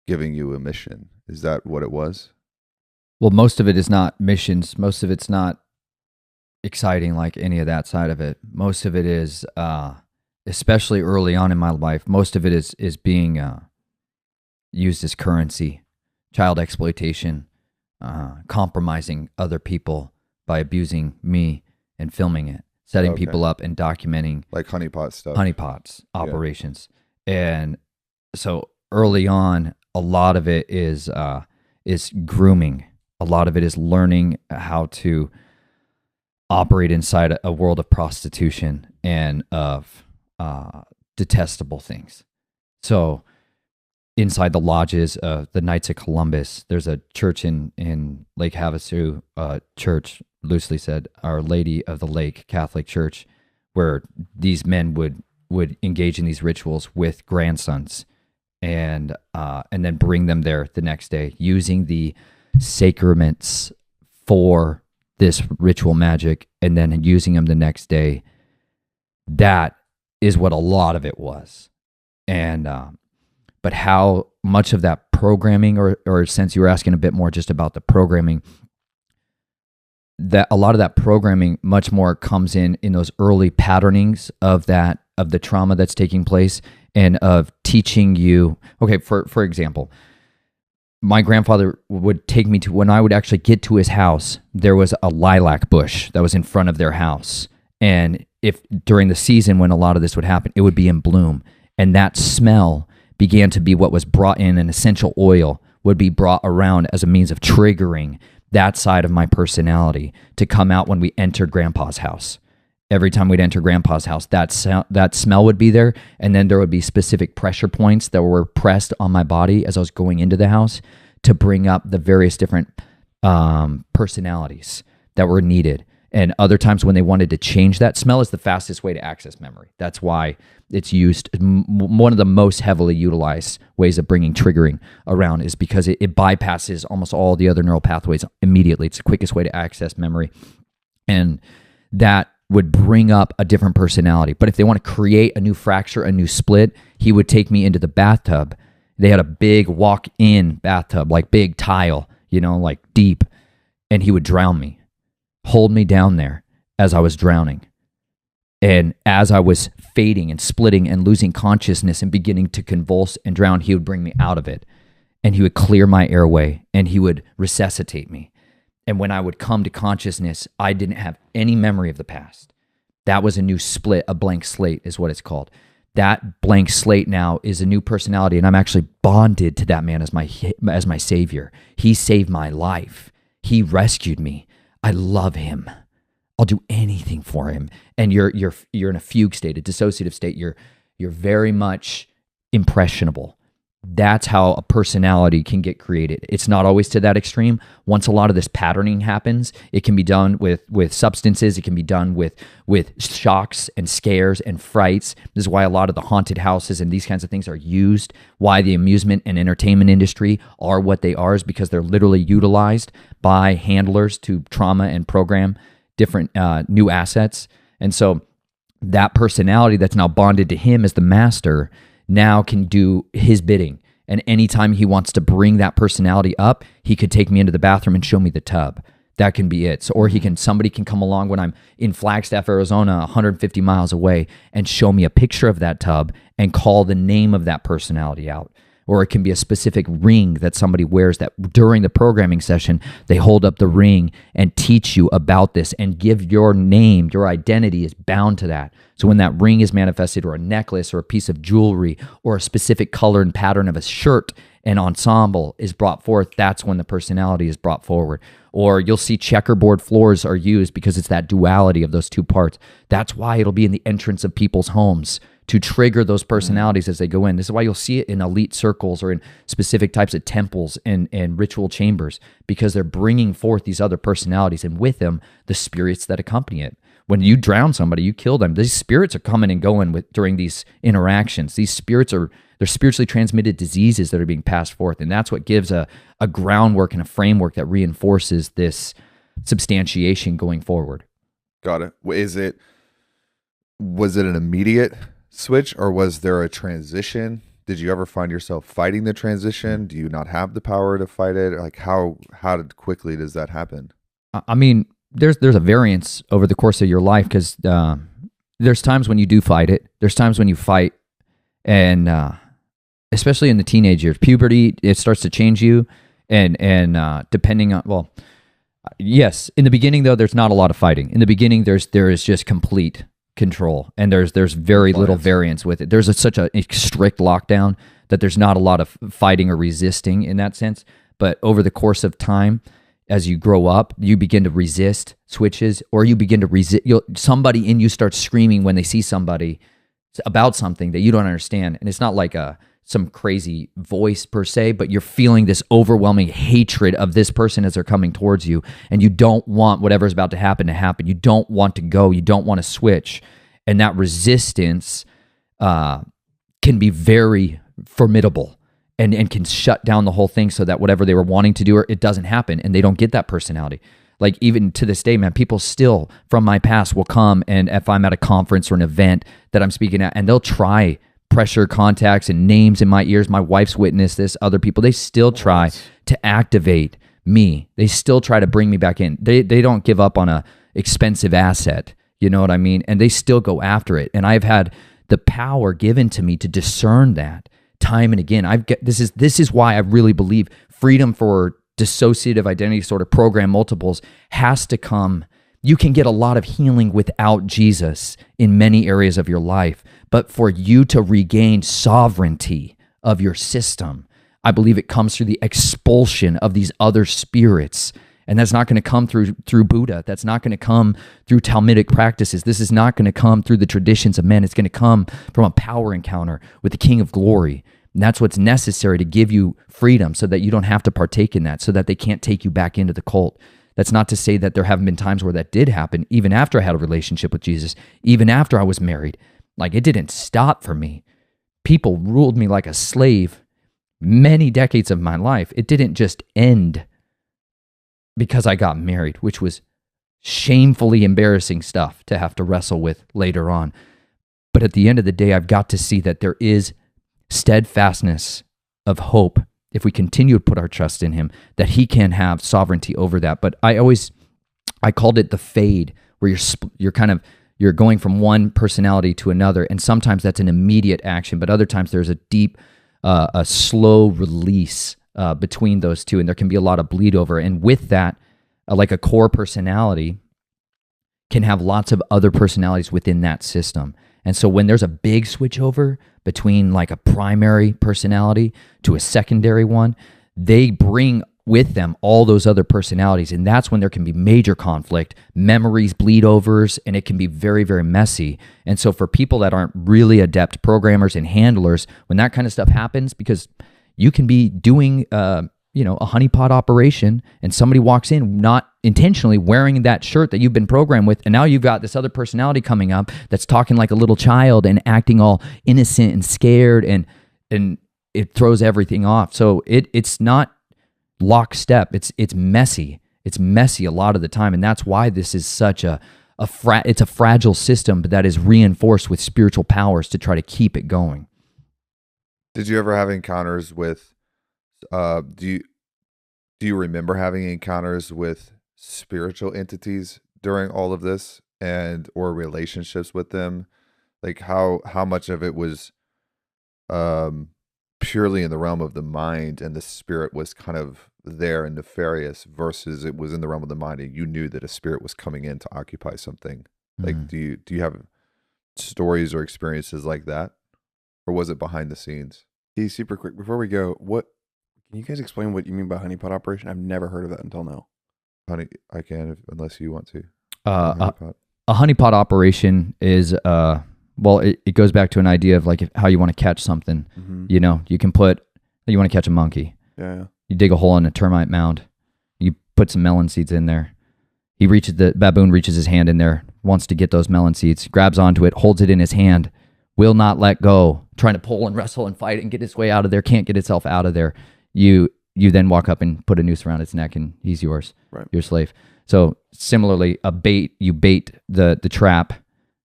giving you a mission. Is that what it was? Well, most of it is not missions. Most of it's not exciting like any of that side of it. Most of it is, especially early on in my life, most of it is being used as currency, child exploitation, compromising other people by abusing me and filming it, setting people up and documenting, like honeypot stuff, honeypots operations. And so early on, a lot of it is grooming. A lot of it is learning how to operate inside a world of prostitution and of detestable things. So inside the lodges of the Knights of Columbus, there's a church in Lake Havasu, church, loosely said, Our Lady of the Lake Catholic Church, where these men would engage in these rituals with grandsons, and then bring them there the next day, using the sacraments for this ritual magic, and then using them the next day. That is what a lot of it was. And but how much of that programming, or since you were asking a bit more just about the programming, that a lot of that programming much more comes in those early patternings of the trauma that's taking place, and of teaching you. Okay, for example, my grandfather would take me to, when I would actually get to his house, there was a lilac bush that was in front of their house. And if during the season when a lot of this would happen, it would be in bloom. And that smell began to be what was brought in, an essential oil would be brought around as a means of triggering that side of my personality to come out when we entered Grandpa's house. Every time we'd enter Grandpa's house, that smell would be there, and then there would be specific pressure points that were pressed on my body as I was going into the house to bring up the various different personalities that were needed. And other times when they wanted to change that, smell is the fastest way to access memory. That's why it's used. One of the most heavily utilized ways of bringing triggering around is because it bypasses almost all the other neural pathways immediately. It's the quickest way to access memory. And that would bring up a different personality. But if they want to create a new fracture, a new split, he would take me into the bathtub They had a big walk-in bathtub, like big tile, like deep. And he would drown me, hold me down there as I was drowning. And as I was fading and splitting and losing consciousness and beginning to convulse and drown, he would bring me out of it. And he would clear my airway and he would resuscitate me. And when I would come to consciousness, I didn't have any memory of the past. That was a new split, a blank slate is what it's called. That blank slate now is a new personality, and I'm actually bonded to that man as my savior. He saved my life. He rescued me. I love him. I'll do anything for him. And you're in a fugue state, a dissociative state. You're very much impressionable. That's how a personality can get created. It's not always to that extreme. Once a lot of this patterning happens, it can be done with substances. It can be done with shocks and scares and frights. This is why a lot of the haunted houses and these kinds of things are used. Why the amusement and entertainment industry are what they are is because they're literally utilized by handlers to trauma and program different new assets. And so that personality that's now bonded to him as the master now can do his bidding. And anytime he wants to bring that personality up, he could take me into the bathroom and show me the tub. That can be it. So, or somebody can come along when I'm in Flagstaff, Arizona, 150 miles away, and show me a picture of that tub and call the name of that personality out. Or it can be a specific ring that somebody wears that during the programming session, they hold up the ring and teach you about this and give your name, your identity is bound to that. So when that ring is manifested, or a necklace or a piece of jewelry or a specific color and pattern of a shirt and ensemble is brought forth, that's when the personality is brought forward. Or you'll see checkerboard floors are used because it's that duality of those two parts. That's why it'll be in the entrance of people's homes to trigger those personalities as they go in. This is why you'll see it in elite circles or in specific types of temples and ritual chambers, because they're bringing forth these other personalities, and with them, the spirits that accompany it. When you drown somebody, you kill them. These spirits are coming and going during these interactions. These spirits they're spiritually transmitted diseases that are being passed forth, and that's what gives a groundwork and a framework that reinforces this substantiation going forward. Got it. Was it an immediate switch, or was there a transition? Did you ever find yourself fighting the transition? Do you not have the power to fight it? Like how quickly does that happen? I mean, there's a variance over the course of your life, because there's times when you do fight it. There's times when you fight, and especially in the teenage years, puberty, it starts to change you, and depending on, yes, in the beginning though, there's not a lot of fighting. In the beginning, there is just complete control, and there's very little variance with it. There's such a strict lockdown that there's not a lot of fighting or resisting in that sense. But over the course of time, as you grow up, you begin to resist switches, or you begin to resist. Somebody in you starts screaming when they see somebody about something that you don't understand, and it's not like some crazy voice per se, but you're feeling this overwhelming hatred of this person as they're coming towards you, and you don't want whatever's about to happen to happen. You don't want to go. You don't want to switch, and that resistance can be very formidable and can shut down the whole thing, so that whatever they were wanting to do, it doesn't happen, and they don't get that personality. Like even to this day, man, people still from my past will come, and if I'm at a conference or an event that I'm speaking at, and they'll try pressure contacts and names in my ears. My wife's witnessed this, other people, they still try to activate me. They still try to bring me back in. They don't give up on a expensive asset, you know what I mean? And they still go after it. And I've had the power given to me to discern that time and again. This is why I really believe freedom for dissociative identity disorder program multiples has to come. You can get a lot of healing without Jesus in many areas of your life, but for you to regain sovereignty of your system, I believe it comes through the expulsion of these other spirits. And that's not going to come through Buddha. That's not going to come through Talmudic practices. This is not going to come through the traditions of men. It's going to come from a power encounter with the King of Glory. And that's what's necessary to give you freedom, so that you don't have to partake in that, so that they can't take you back into the cult. That's not to say that there haven't been times where that did happen, even after I had a relationship with Jesus, even after I was married. Like, it didn't stop for me. People ruled me like a slave many decades of my life. It didn't just end because I got married, which was shamefully embarrassing stuff to have to wrestle with later on. But at the end of the day, I've got to see that there is steadfastness of hope, if we continue to put our trust in him, that he can have sovereignty over that. But I called it the fade, where you're going from one personality to another, and sometimes that's an immediate action, but other times there's a deep, a slow release between those two, and there can be a lot of bleed over. And with that, like a core personality can have lots of other personalities within that system. And so when there's a big switch over between like a primary personality to a secondary one, they bring with them all those other personalities. And that's when there can be major conflict, memories bleed overs, and it can be very, very messy. And so for people that aren't really adept programmers and handlers, when that kind of stuff happens, because you can be doing a honeypot operation and somebody walks in not intentionally wearing that shirt that you've been programmed with, and now you've got this other personality coming up that's talking like a little child and acting all innocent and scared, and it throws everything off. So it's not lockstep. It's messy. It's messy a lot of the time, and that's why this is such it's a fragile system, but that is reinforced with spiritual powers to try to keep it going. Did you ever have encounters with do you remember having encounters with spiritual entities during all of this, and or relationships with them? Like how much of it was purely in the realm of the mind and the spirit was kind of there and nefarious, versus it was in the realm of the mind and you knew that a spirit was coming in to occupy something? Like do you have stories or experiences like that, or was it behind the scenes? Super quick before we go, can you guys explain what you mean by honeypot operation? I've never heard of that until now. I can, unless you want to. A honeypot operation is it goes back to an idea of like how you want to catch something. Mm-hmm. You want to catch a monkey. Yeah. You dig a hole in a termite mound. You put some melon seeds in there. The baboon reaches his hand in there, wants to get those melon seeds, grabs onto it, holds it in his hand, will not let go, trying to pull and wrestle and fight and get its way out of there, can't get itself out of there. You then walk up and put a noose around its neck, and he's yours, right. Your slave. So similarly, you bait the trap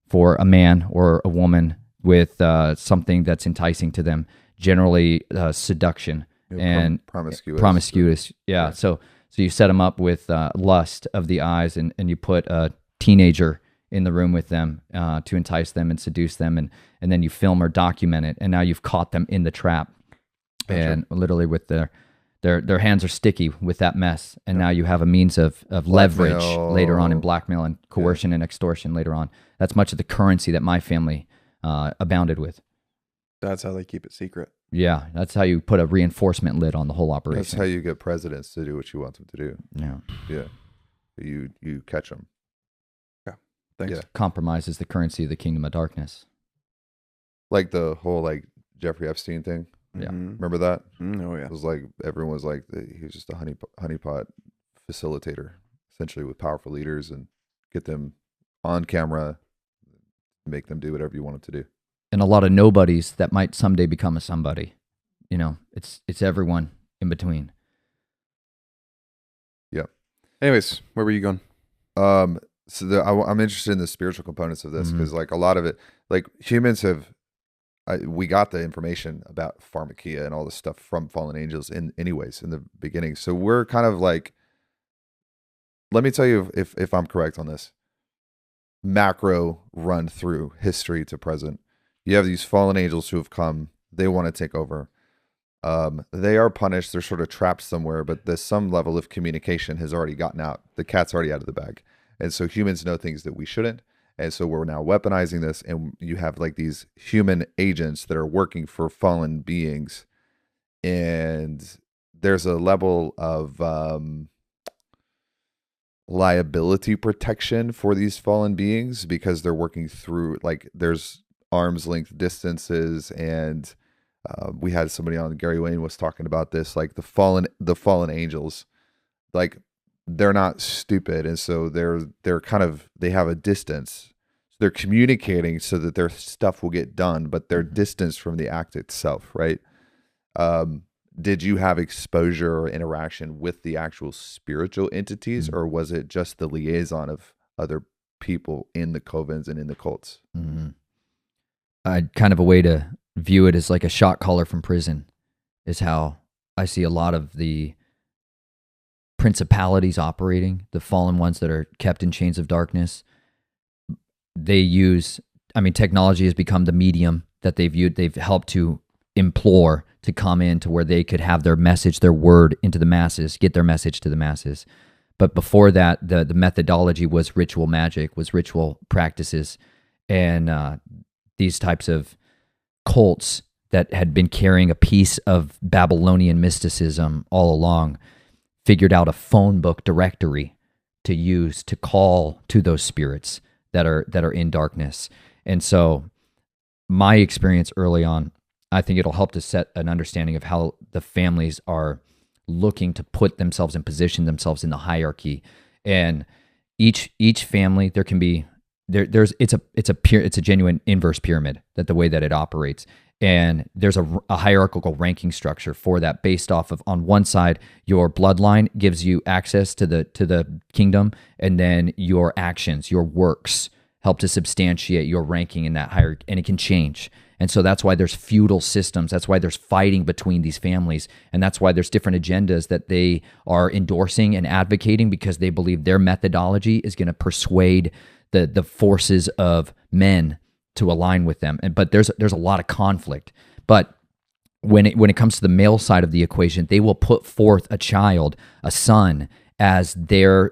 for a man or a woman with something that's enticing to them, generally seduction and promiscuous. Yeah. So you set them up with lust of the eyes, and you put a teenager in the room with them to entice them and seduce them, and then you film or document it, and now you've caught them in the trap. Gotcha. And literally with their hands are sticky with that mess, and now you have a means of leverage later on in blackmail and coercion and extortion later on. That's much of the currency that my family abounded with. That's how they keep it secret. Yeah, that's how you put a reinforcement lid on the whole operation. That's how you get presidents to do what you want them to do. Yeah. You catch them. Yeah. Thanks. Yeah. Compromise is the currency of the kingdom of darkness. Like the whole like Jeffrey Epstein thing. Yeah. Remember that? Oh yeah. It was like everyone was like he was just a honeypot facilitator, essentially, with powerful leaders, and get them on camera, make them do whatever you want them to do. And a lot of nobodies that might someday become a somebody. It's everyone in between. Yeah. Anyways, where were you going? So I'm interested in the spiritual components of this, because like a lot of it, like humans have. We got the information about pharmakia and all this stuff from fallen angels in the beginning. So we're kind of like, let me tell you if I'm correct on this. Macro run through history to present. You have these fallen angels who have come. They want to take over. They are punished. They're sort of trapped somewhere, but there's some level of communication has already gotten out. The cat's already out of the bag. And so humans know things that we shouldn't. And so we're now weaponizing this, and you have like these human agents that are working for fallen beings. And there's a level of liability protection for these fallen beings, because they're working through, like, there's arm's length distances. And we had somebody on, Gary Wayne was talking about this, like the fallen angels, like, they're not stupid, and so they're kind of, they have a distance. So they're communicating so that their stuff will get done, but they're distanced from the act itself, right? Did you have exposure or interaction with the actual spiritual entities, or was it just the liaison of other people in the covens and in the cults? Kind of a way to view it as like a shot caller from prison. is how I see a lot of the principalities operating, the fallen ones that are kept in chains of darkness. They use, technology has become the medium that they've helped to implore to come in to where they could have their message, their word into the masses, get their message to the masses. But before that, the methodology was ritual magic, was ritual practices, and these types of cults that had been carrying a piece of Babylonian mysticism all along figured out a phone book directory to use to call to those spirits that are in darkness. And so my experience early on, I think it'll help to set an understanding of how the families are looking to put themselves and position themselves in the hierarchy. And each family, there can be it's a genuine inverse pyramid, that the way that it operates. And there's a hierarchical ranking structure for that, based off of, on one side, your bloodline gives you access to the kingdom, and then your actions, your works, help to substantiate your ranking in that hierarchy, and it can change. And so that's why there's feudal systems. That's why there's fighting between these families, and that's why there's different agendas that they are endorsing and advocating, because they believe their methodology is going to persuade the forces of men to align with them. But there's a lot of conflict. But when it comes to the male side of the equation, they will put forth a child, a son, as their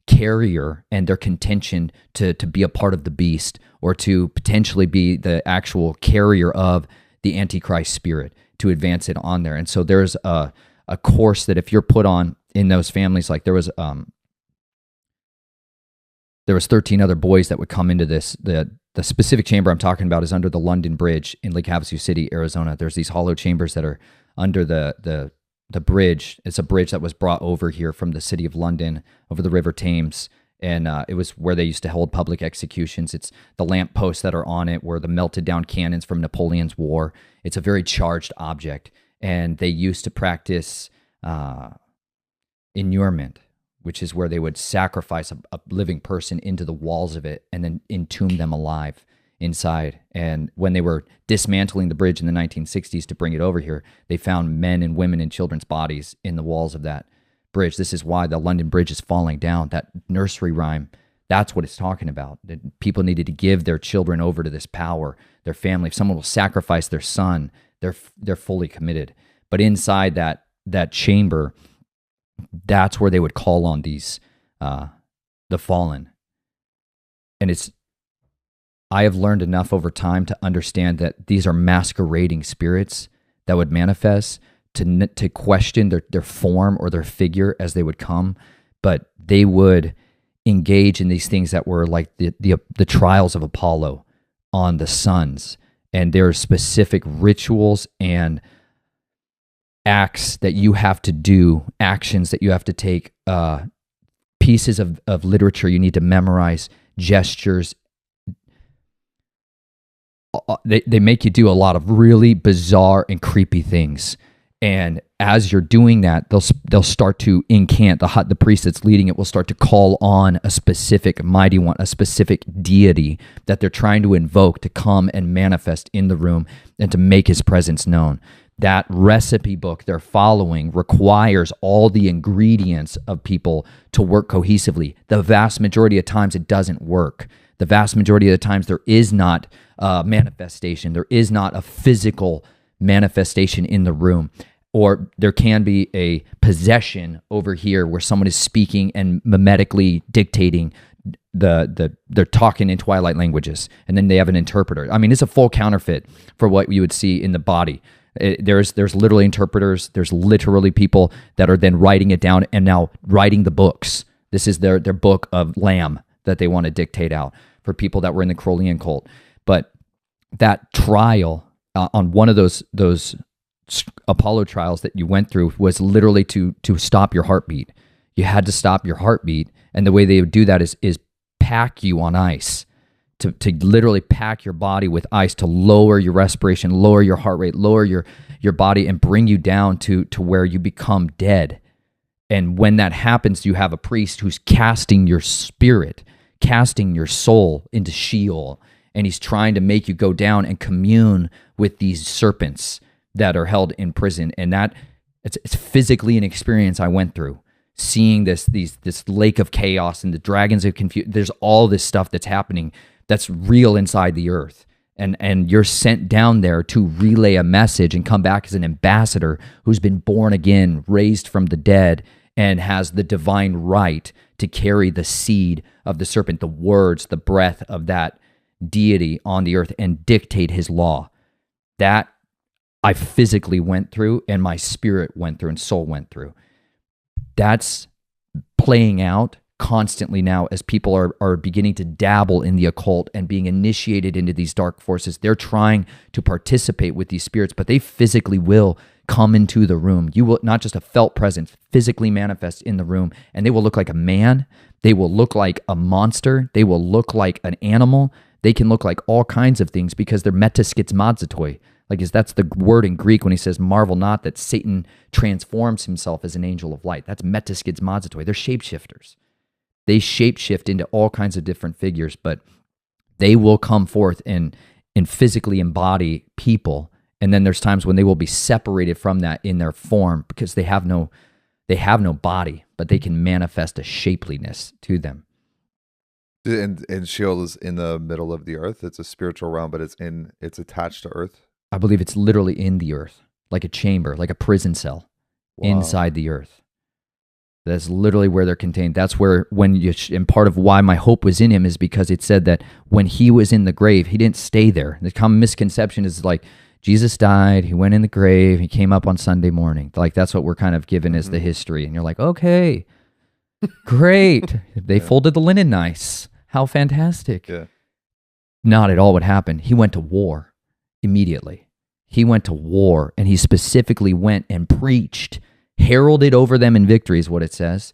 carrier and their contention to be a part of the beast, or to potentially be the actual carrier of the Antichrist spirit, to advance it on there. And so there's a course that if you're put on in those families, like there was 13 other boys that would come into this. The specific chamber I'm talking about is under the London Bridge in Lake Havasu City, Arizona. There's these hollow chambers that are under the bridge. It's a bridge that was brought over here from the city of London over the River Thames, and it was where they used to hold public executions. It's the lampposts that are on it were the melted down cannons from Napoleon's War. It's a very charged object, and they used to practice inurement, which is where they would sacrifice a living person into the walls of it and then entomb them alive inside. And when they were dismantling the bridge in the 1960s to bring it over here, they found men and women and children's bodies in the walls of that bridge. This is why the London Bridge is falling down. That nursery rhyme, that's what it's talking about. That people needed to give their children over to this power, their family. If someone will sacrifice their son, they're fully committed. But inside that chamber, that's where they would call on these the fallen. And I have learned enough over time to understand that these are masquerading spirits that would manifest to question their form or their figure as they would come, but they would engage in these things that were like the trials of Apollo on the sons. And there are specific rituals and acts that you have to do, actions that you have to take, pieces of literature you need to memorize, gestures. They make you do a lot of really bizarre and creepy things. And as you're doing that, they'll start to incant, the priest that's leading it will start to call on a specific mighty one, a specific deity that they're trying to invoke to come and manifest in the room and to make his presence known. That recipe book they're following requires all the ingredients of people to work cohesively. The vast majority of times it doesn't work. The vast majority of the times there is not a manifestation. There is not a physical manifestation in the room. Or there can be a possession over here where someone is speaking and mimetically dictating they're talking in twilight languages, and then they have an interpreter. I mean, it's a full counterfeit for what you would see in the body. There's literally interpreters. There's literally people that are then writing it down and now writing the books. This is their book of Lamb that they want to dictate out for people that were in the Crowleyan cult. But that trial on one of those Apollo trials that you went through was literally to stop your heartbeat. You had to stop your heartbeat, and the way they would do that is pack you on ice. To literally pack your body with ice to lower your respiration, lower your heart rate, lower your body, and bring you down to where you become dead. And when that happens, you have a priest who's casting your spirit, casting your soul into Sheol, and he's trying to make you go down and commune with these serpents, that are held in prison, and that it's physically an experience I went through, seeing this lake of chaos and the dragons of confusion. There's all this stuff that's happening that's real inside the earth. And you're sent down there to relay a message and come back as an ambassador who's been born again, raised from the dead, and has the divine right to carry the seed of the serpent, the words, the breath of that deity on the earth, and dictate his law. That I physically went through, and my spirit went through, and soul went through. That's playing out constantly now as people are beginning to dabble in the occult and being initiated into these dark forces. They're trying to participate with these spirits, but they physically will come into the room. You will not just a felt presence, physically manifest in the room, and they will look like a man. They will look like a monster. They will look like an animal. They can look like all kinds of things because they're metaskizmazotoi. That's the word in Greek when he says, marvel not that Satan transforms himself as an angel of light. That's metaskizmazotoi. They're shapeshifters. They shapeshift into all kinds of different figures, but they will come forth and physically embody people. And then there's times when they will be separated from that in their form because they have no body, but they can manifest a shapeliness to them. And Sheol is in the middle of the earth. It's a spiritual realm, but it's attached to earth. I believe it's literally in the earth, like a chamber, like a prison cell inside the earth. That's literally where they're contained. That's where, and part of why my hope was in him is because it said that when he was in the grave, he didn't stay there. The common misconception is like, Jesus died, he went in the grave, he came up on Sunday morning. Like, that's what we're kind of given as the history. And you're like, okay, great. They folded the linen nice. How fantastic. Yeah. Not at all what happened. He went to war immediately. He went to war, and he specifically went and preached, heralded over them in victory is what it says.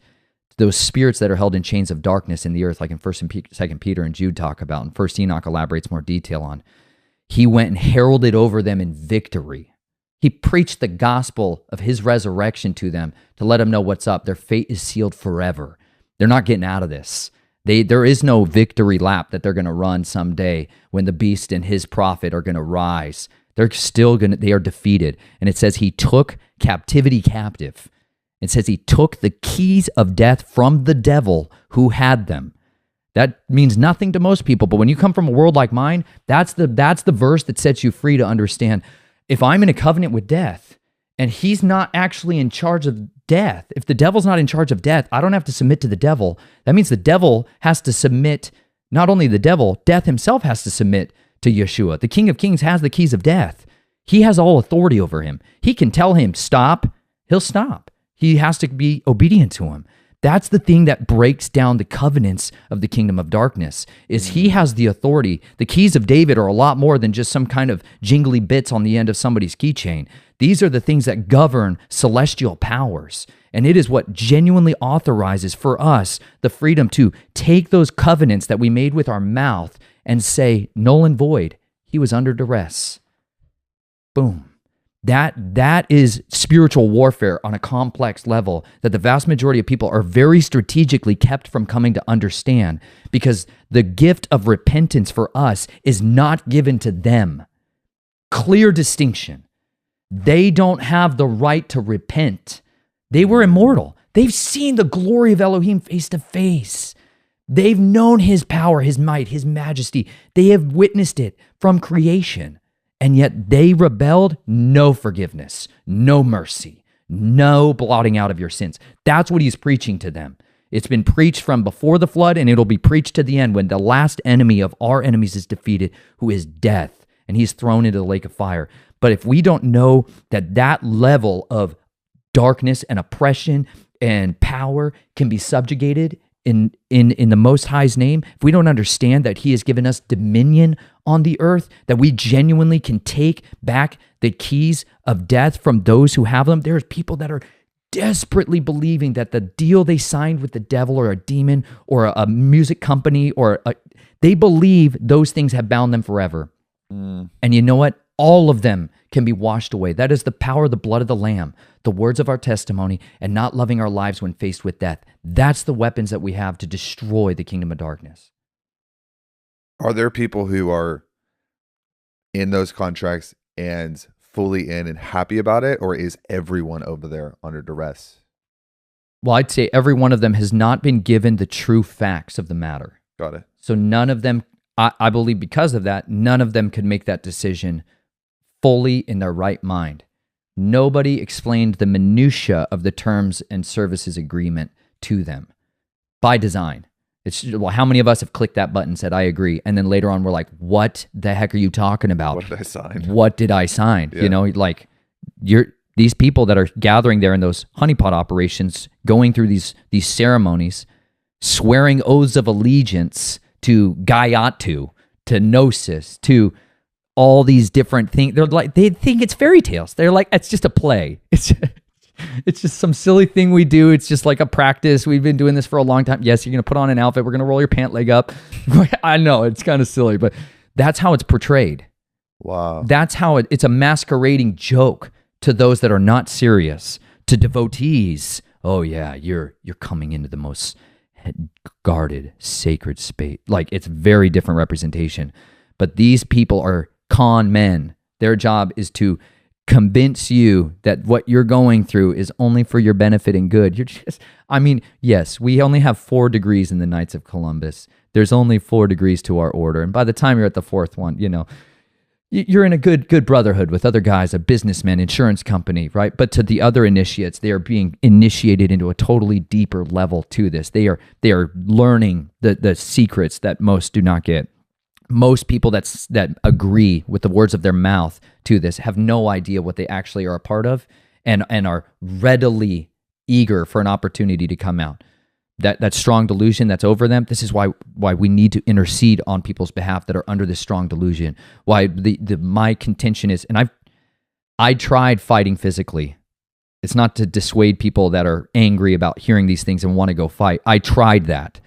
Those spirits that are held in chains of darkness in the earth, like in 1st and 2nd Peter and Jude talk about, and 1st Enoch elaborates more detail on. He went and heralded over them in victory. He preached the gospel of his resurrection to them to let them know what's up. Their fate is sealed forever. They're not getting out of this. There is no victory lap that they're going to run someday when the beast and his prophet are going to rise. They are defeated. And it says he took captivity captive. It says he took the keys of death from the devil who had them. That means nothing to most people, but when you come from a world like mine, that's the verse that sets you free to understand. If I'm in a covenant with death and he's not actually in charge of death, if the devil's not in charge of death, I don't have to submit to the devil. That means the devil has to submit, not only the devil, death himself has to submit to YAHSHUAH. The King of Kings has the keys of death. He has all authority over him. He can tell him, stop, he'll stop. He has to be obedient to him. That's the thing that breaks down the covenants of the kingdom of darkness, is he has the authority. The keys of David are a lot more than just some kind of jingly bits on the end of somebody's keychain. These are the things that govern celestial powers. And it is what genuinely authorizes for us the freedom to take those covenants that we made with our mouth and say, null and void, he was under duress. Boom. That is spiritual warfare on a complex level that the vast majority of people are very strategically kept from coming to understand, because the gift of repentance for us is not given to them. Clear distinction. They don't have the right to repent. They were immortal. They've seen the glory of Elohim face to face. They've known his power, his might, his majesty. They have witnessed it from creation. And yet they rebelled. No forgiveness, no mercy, no blotting out of your sins. That's what he's preaching to them. It's been preached from before the flood, and it'll be preached to the end when the last enemy of our enemies is defeated, who is death, and he's thrown into the lake of fire. But if we don't know that that level of darkness and oppression and power can be subjugated in the Most High's name, if we don't understand that he has given us dominion on the earth, that we genuinely can take back the keys of death from those who have them. There's people that are desperately believing that the deal they signed with the devil or a demon or a music company they believe those things have bound them forever. And you know what? All of them can be washed away. That is the power of the blood of the Lamb, the words of our testimony, and not loving our lives when faced with death. That's the weapons that we have to destroy the kingdom of darkness. Are there people who are in those contracts and fully in and happy about it, or is everyone over there under duress? Well, I'd say every one of them has not been given the true facts of the matter. Got it. So none of them, I believe because of that, none of them could make that decision fully in their right mind. Nobody explained the minutia of the terms and services agreement to them by design. It's, well, how many of us have clicked that button and said, I agree, and then later on we're like, what the heck are you talking about? What did I sign? What did I sign? Yeah. You know, like these people that are gathering there in those honeypot operations, going through these ceremonies, swearing oaths of allegiance to YAHSHUAH, to Gnosis, to all these different things. They're like, they think it's fairy tales. They're like, it's just a play. It's just some silly thing we do. It's just like a practice. We've been doing this for a long time. Yes, you're going to put on an outfit. We're going to roll your pant leg up. I know, it's kind of silly, but that's how it's portrayed. Wow. That's how it's a masquerading joke to those that are not serious, to devotees. Oh yeah, you're coming into the most guarded, sacred space. Like, it's very different representation. But these people are con men. Their job is to convince you that what you're going through is only for your benefit and good. You're just, I mean, yes, we only have 4 degrees in the Knights of Columbus. There's only 4 degrees to our order. And by the time you're at the 4th one, you know, you're in a good brotherhood with other guys, a businessman, insurance company, right? But to the other initiates, they are being initiated into a totally deeper level to this. They are learning the secrets that most do not get. Most people that agree with the words of their mouth to this have no idea what they actually are a part of, and are readily eager for an opportunity to come out. That strong delusion that's over them, this is why we need to intercede on people's behalf that are under this strong delusion. Why my contention is, and I tried fighting physically. It's not to dissuade people that are angry about hearing these things and want to go fight. I tried that.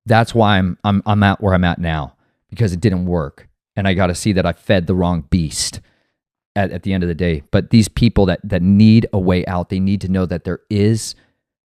That's why I'm at where I'm at now, because it didn't work. And I got to see that I fed the wrong beast at the end of the day. But these people that need a way out, they need to know that there is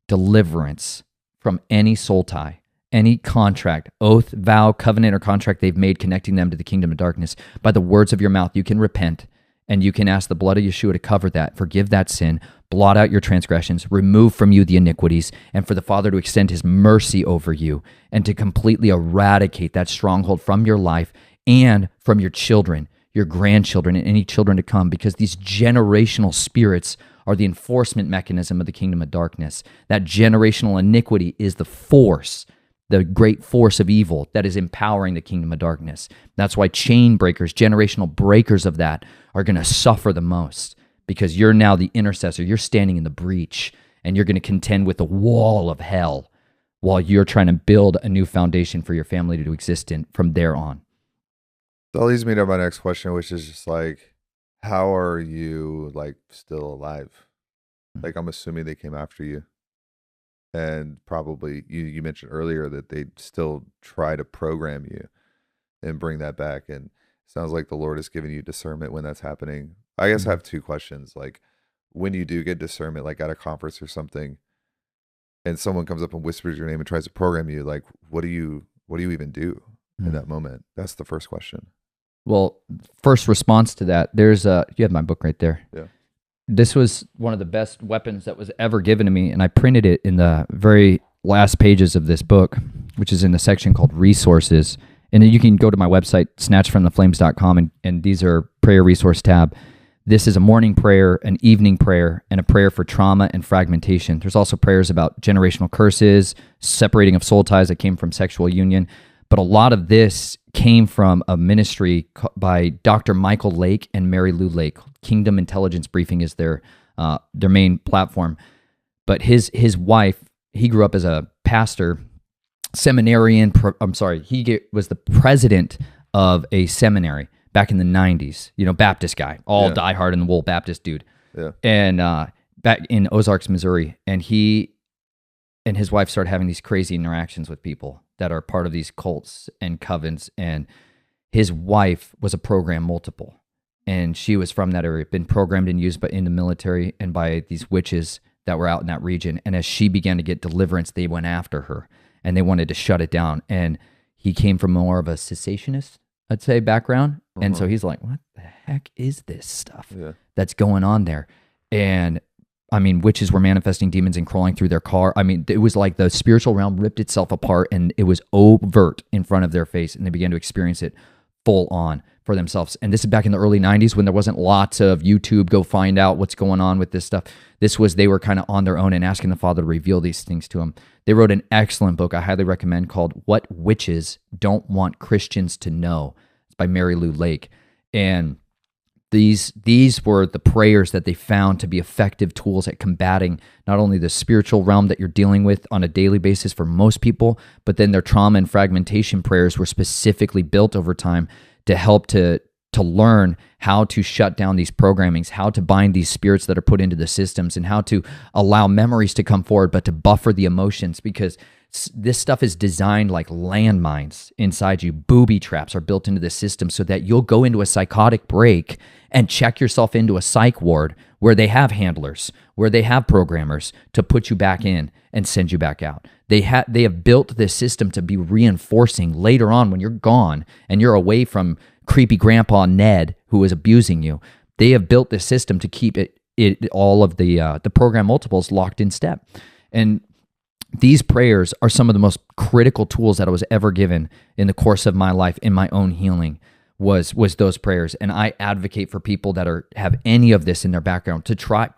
deliverance from any soul tie, any contract, oath, vow, covenant, or contract they've made connecting them to the kingdom of darkness. By the words of your mouth, you can repent, and you can ask the blood of Yeshua to cover that, forgive that sin, blot out your transgressions, remove from you the iniquities, and for the Father to extend his mercy over you, and to completely eradicate that stronghold from your life and from your children, your grandchildren, and any children to come, because these generational spirits are the enforcement mechanism of the kingdom of darkness. That generational iniquity is the force, the great force of evil that is empowering the kingdom of darkness. That's why chain breakers, generational breakers of that, are going to suffer the most, because you're now the intercessor. You're standing in the breach, and you're going to contend with the wall of hell while you're trying to build a new foundation for your family to exist in from there on. That leads me to my next question, which is just like, how are you like still alive? Like, I'm assuming they came after you, and probably you mentioned earlier that they still try to program you and bring that back. And it sounds like the Lord is giving you discernment when that's happening. I guess I have 2 questions. Like, when you do get discernment, like at a conference or something, and someone comes up and whispers your name and tries to program you, like, what do you even do in that moment? That's the first question. Well, first response to that, there's you have my book right there. Yeah. This was one of the best weapons that was ever given to me, and I printed it in the very last pages of this book, which is in the section called Resources. And then you can go to my website, snatchedfromtheflames.com, and these are prayer resource tab. This is a morning prayer, an evening prayer, and a prayer for trauma and fragmentation. There's also prayers about generational curses, separating of soul ties that came from sexual union. But a lot of this came from a ministry by Dr. Michael Lake and Mary Lou Lake. Kingdom Intelligence Briefing is their main platform. But his wife, he grew up as a pastor, seminarian. He was the president of a seminary back in the 90s. You know, Baptist guy, all diehard in the wool Baptist dude. Yeah. And back in Ozarks, Missouri, and he and his wife started having these crazy interactions with people that are part of these cults and covens. And his wife was a program multiple, and she was from that area, been programmed and used in the military and by these witches that were out in that region. And as she began to get deliverance, they went after her and they wanted to shut it down. And he came from more of a cessationist let's say, background. And so Uh-huh. he's like, what the heck is this stuff Yeah. that's going on there? And I mean, witches were manifesting demons and crawling through their car. I mean, it was like the spiritual realm ripped itself apart, and it was overt in front of their face, and they began to experience it full on for themselves. And this is back in the early 90s when there wasn't lots of YouTube, go find out what's going on with this stuff. They were kind of on their own and asking the Father to reveal these things to them. They wrote an excellent book I highly recommend called What Witches Don't Want Christians to Know. It's by Mary Lou Lake. And these were the prayers that they found to be effective tools at combating not only the spiritual realm that you're dealing with on a daily basis for most people, but then their trauma and fragmentation prayers were specifically built over time to help to learn how to shut down these programmings, how to bind these spirits that are put into the systems, and how to allow memories to come forward, but to buffer the emotions, because this stuff is designed like landmines inside you. Booby traps are built into the system so that you'll go into a psychotic break and check yourself into a psych ward where they have handlers, where they have programmers to put you back in and send you back out. They have built this system to be reinforcing later on when you're gone and you're away from creepy grandpa Ned who is abusing you. They have built this system to keep all of the program multiples locked in step. And these prayers are some of the most critical tools that I was ever given in the course of my life in my own healing was those prayers. And I advocate for people that have any of this in their background to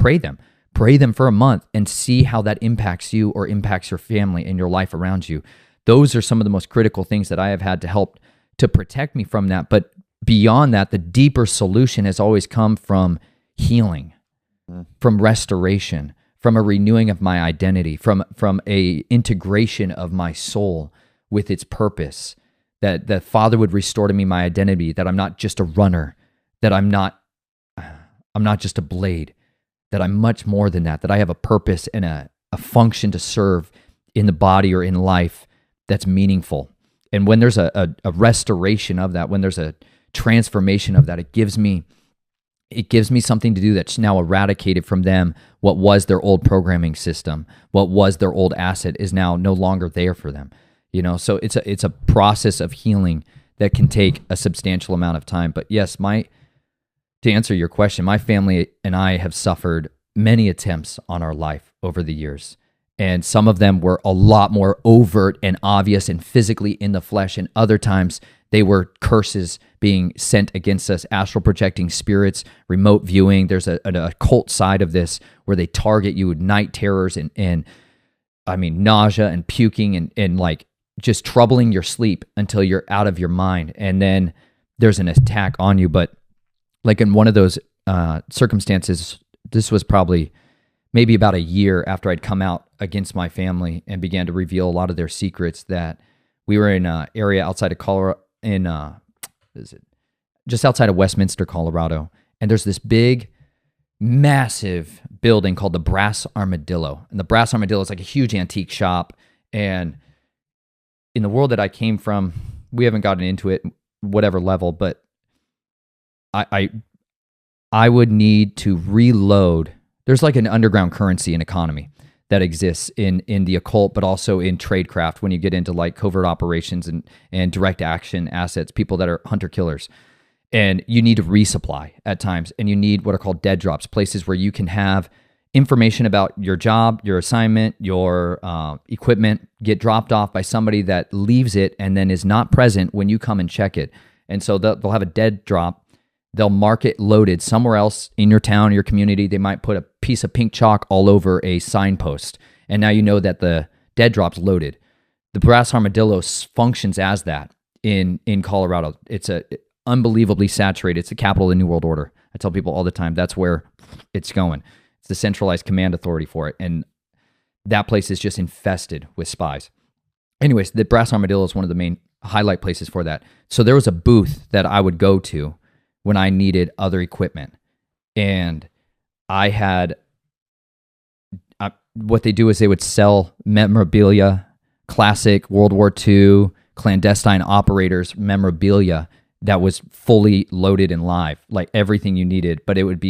pray them for a month and see how that impacts you or impacts your family and your life around you. Those are some of the most critical things that I have had to help to protect me from that. But beyond that, the deeper solution has always come from healing, from restoration, from a renewing of my identity, from a integration of my soul with its purpose, that the Father would restore to me my identity, that I'm not just a runner, that I'm not just a blade, that I'm much more than that I have a purpose and a function to serve in the body or in life that's meaningful. And when there's a restoration of that, when there's a transformation of that, it gives me something to do that's now eradicated from them. What was their old programming system, what was their old asset, is now no longer there for them. So it's a process of healing that can take a substantial amount of time. But yes, to answer your question, my family and I have suffered many attempts on our life over the years. And some of them were a lot more overt and obvious and physically in the flesh. And other times they were curses being sent against us, astral projecting spirits, remote viewing. There's an occult side of this where they target you with night terrors and I mean, nausea and puking and like just troubling your sleep until you're out of your mind. And then there's an attack on you. But like in one of those circumstances, this was probably maybe about a year after I'd come out against my family and began to reveal a lot of their secrets, that we were in an area outside of Colorado, just outside of Westminster, Colorado. And there's this big, massive building called the Brass Armadillo. And the Brass Armadillo is like a huge antique shop. And in the world that I came from, we haven't gotten into it, whatever level, but I would need to reload. There's like an underground currency and economy that exists in the occult, but also in tradecraft when you get into like covert operations and direct action assets, people that are hunter-killers. And you need to resupply at times, and you need what are called dead drops, places where you can have information about your job, your assignment, your equipment get dropped off by somebody that leaves it and then is not present when you come and check it. And so they'll have a dead drop. They'll mark it loaded somewhere else in your town, your community. They might put a piece of pink chalk all over a signpost, and now you know that the dead drop's loaded. The Brass Armadillo functions as that in Colorado. It's unbelievably saturated. It's the capital of the New World Order. I tell people all the time, that's where it's going. It's the centralized command authority for it, and that place is just infested with spies. Anyways, the Brass Armadillo is one of the main highlight places for that. So there was a booth that I would go to when I needed other equipment. And I had, what they do is they would sell memorabilia, classic World War II, clandestine operators memorabilia that was fully loaded and live, like everything you needed, but it would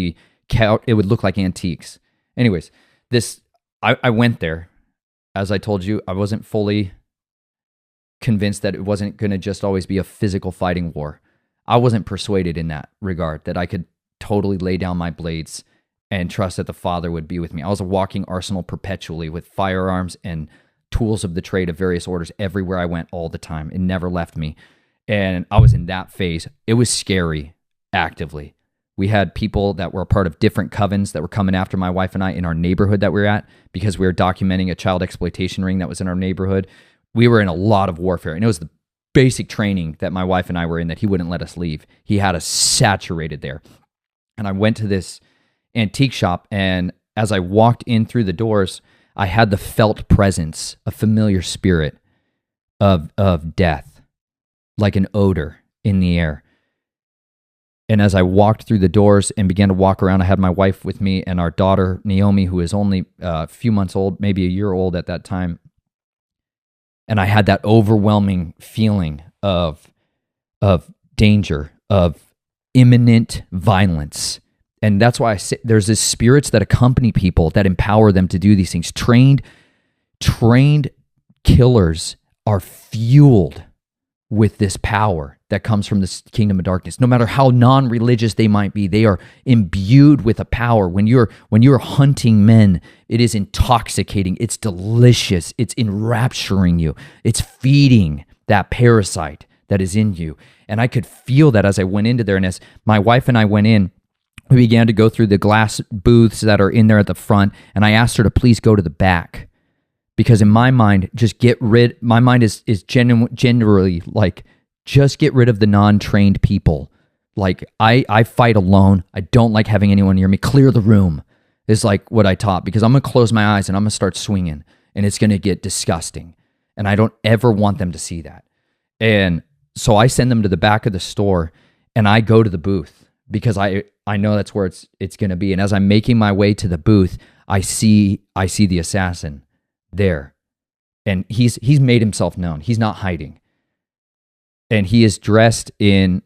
look like antiques. Anyways, I went there. As I told you, I wasn't fully convinced that it wasn't going to just always be a physical fighting war. I wasn't persuaded in that regard that I could totally lay down my blades and trust that the Father would be with me. I was a walking arsenal perpetually with firearms and tools of the trade of various orders everywhere I went all the time. It never left me. And I was in that phase. It was scary, actively. We had people that were a part of different covens that were coming after my wife and I in our neighborhood that we were at because we were documenting a child exploitation ring that was in our neighborhood. We were in a lot of warfare, and it was the basic training that my wife and I were in that he wouldn't let us leave. He had us saturated there. And I went to this antique shop, and as I walked in through the doors, I had the felt presence, a familiar spirit of death, like an odor in the air. And as I walked through the doors and began to walk around, I had my wife with me and our daughter, Naomi, who is only a few months old, maybe a year old at that time. And I had that overwhelming feeling of danger, of imminent violence. And that's why I say there's these spirits that accompany people that empower them to do these things. Trained killers are fueled with this power that comes from this kingdom of darkness. No matter how non-religious they might be, they are imbued with a power. When you're hunting men, it is intoxicating. It's delicious. It's enrapturing you. It's feeding that parasite that is in you. And I could feel that as I went into there. And as my wife and I went in, we began to go through the glass booths that are in there at the front. And I asked her to please go to the back. Because in my mind, my mind is generally like, just get rid of the non-trained people. Like, I fight alone. I don't like having anyone near me. Clear the room is like what I taught, because I'm going to close my eyes and I'm going to start swinging, and it's going to get disgusting. And I don't ever want them to see that. And so I send them to the back of the store, and I go to the booth because I know that's where it's going to be. And as I'm making my way to the booth, I see the assassin there, and he's made himself known. He's not hiding, and he is dressed in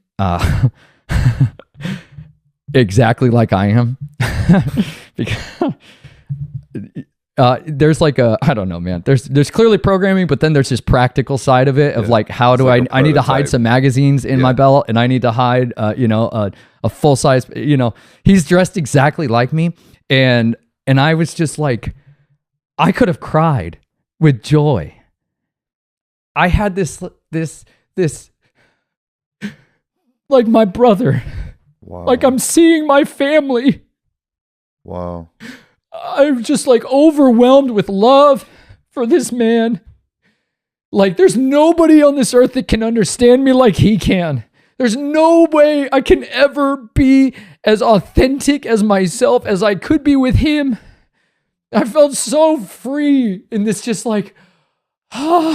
exactly like I am. Because there's like I don't know, man. There's clearly programming, but then there's this practical side of it of like, how do I need to hide some magazines in my belt, and I need to hide a full size. He's dressed exactly like me, and I was just like, I could have cried with joy. I had this like my brother. Wow. Like I'm seeing my family. Wow. I'm just like overwhelmed with love for this man. Like there's nobody on this earth that can understand me like he can. There's no way I can ever be as authentic as myself as I could be with him. I felt so free in this, just like, finally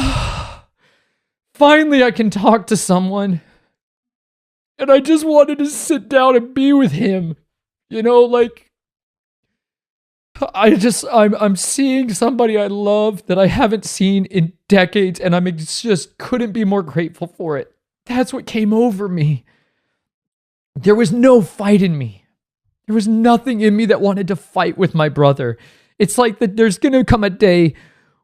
I can talk to someone. And I just wanted to sit down and be with him. Like, I'm seeing somebody I love that I haven't seen in decades, and I just couldn't be more grateful for it. That's what came over me. There was no fight in me. There was nothing in me that wanted to fight with my brother. It's like that there's going to come a day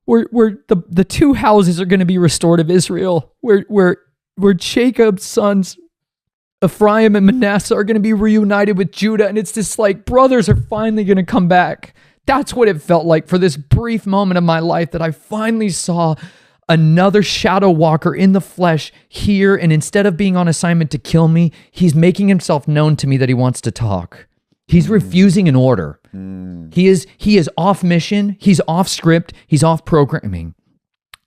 where the two houses are going to be restored of Israel, where Jacob's sons, Ephraim and Manasseh, are going to be reunited with Judah. And it's just like brothers are finally going to come back. That's what it felt like for this brief moment of my life, that I finally saw another shadow walker in the flesh here. And instead of being on assignment to kill me, he's making himself known to me that he wants to talk. He's refusing an order. He is off mission. He's off script. He's off programming.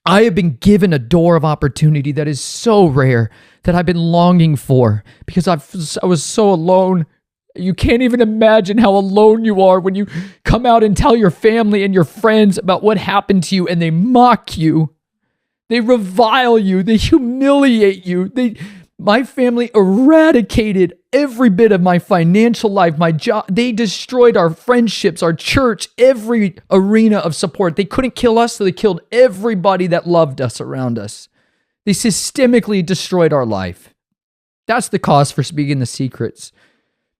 I have been given a door of opportunity that is so rare, that I've been longing for, because I was so alone. You can't even imagine how alone you are when you come out and tell your family and your friends about what happened to you, and they mock you. They revile you. They humiliate you. My family eradicated every bit of my financial life, my job. They destroyed our friendships, our church, every arena of support. They couldn't kill us, so they killed everybody that loved us around us. They systemically destroyed our life. That's the cause for speaking the secrets.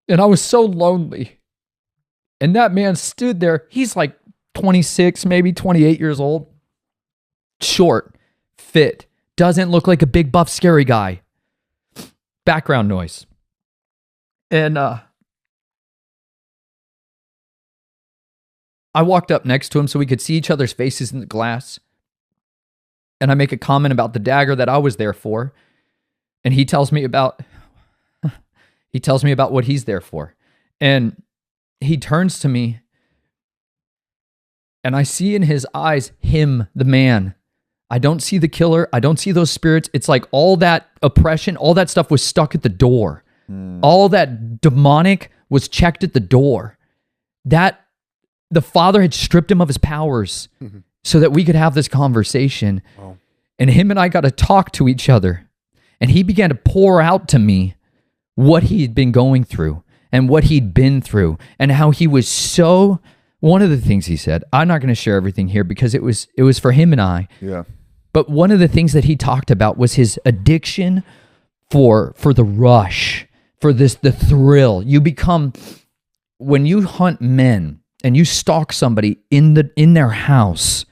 And I was so lonely. And that man stood there. He's like 26, maybe 28 years old. Short, fit, doesn't look like a big buff scary guy. background noise. And I walked up next to him so we could see each other's faces in the glass. And I make a comment about the dagger that I was there for. And he tells me about what he's there for. And he turns to me, and I see in his eyes him, the man. I don't see the killer. I don't see those spirits. It's like all that oppression, all that stuff was stuck at the door. All that demonic was checked at the door. That the Father had stripped him of his powers so that we could have this conversation. Wow. And him and I got to talk to each other. And he began to pour out to me what he had been going through and what he'd been through and how he was so... One of the things he said, I'm not going to share everything here because it was for him and I. Yeah. But one of the things that he talked about was his addiction for the rush, for the thrill. You become, when you hunt men and you stalk somebody in their house,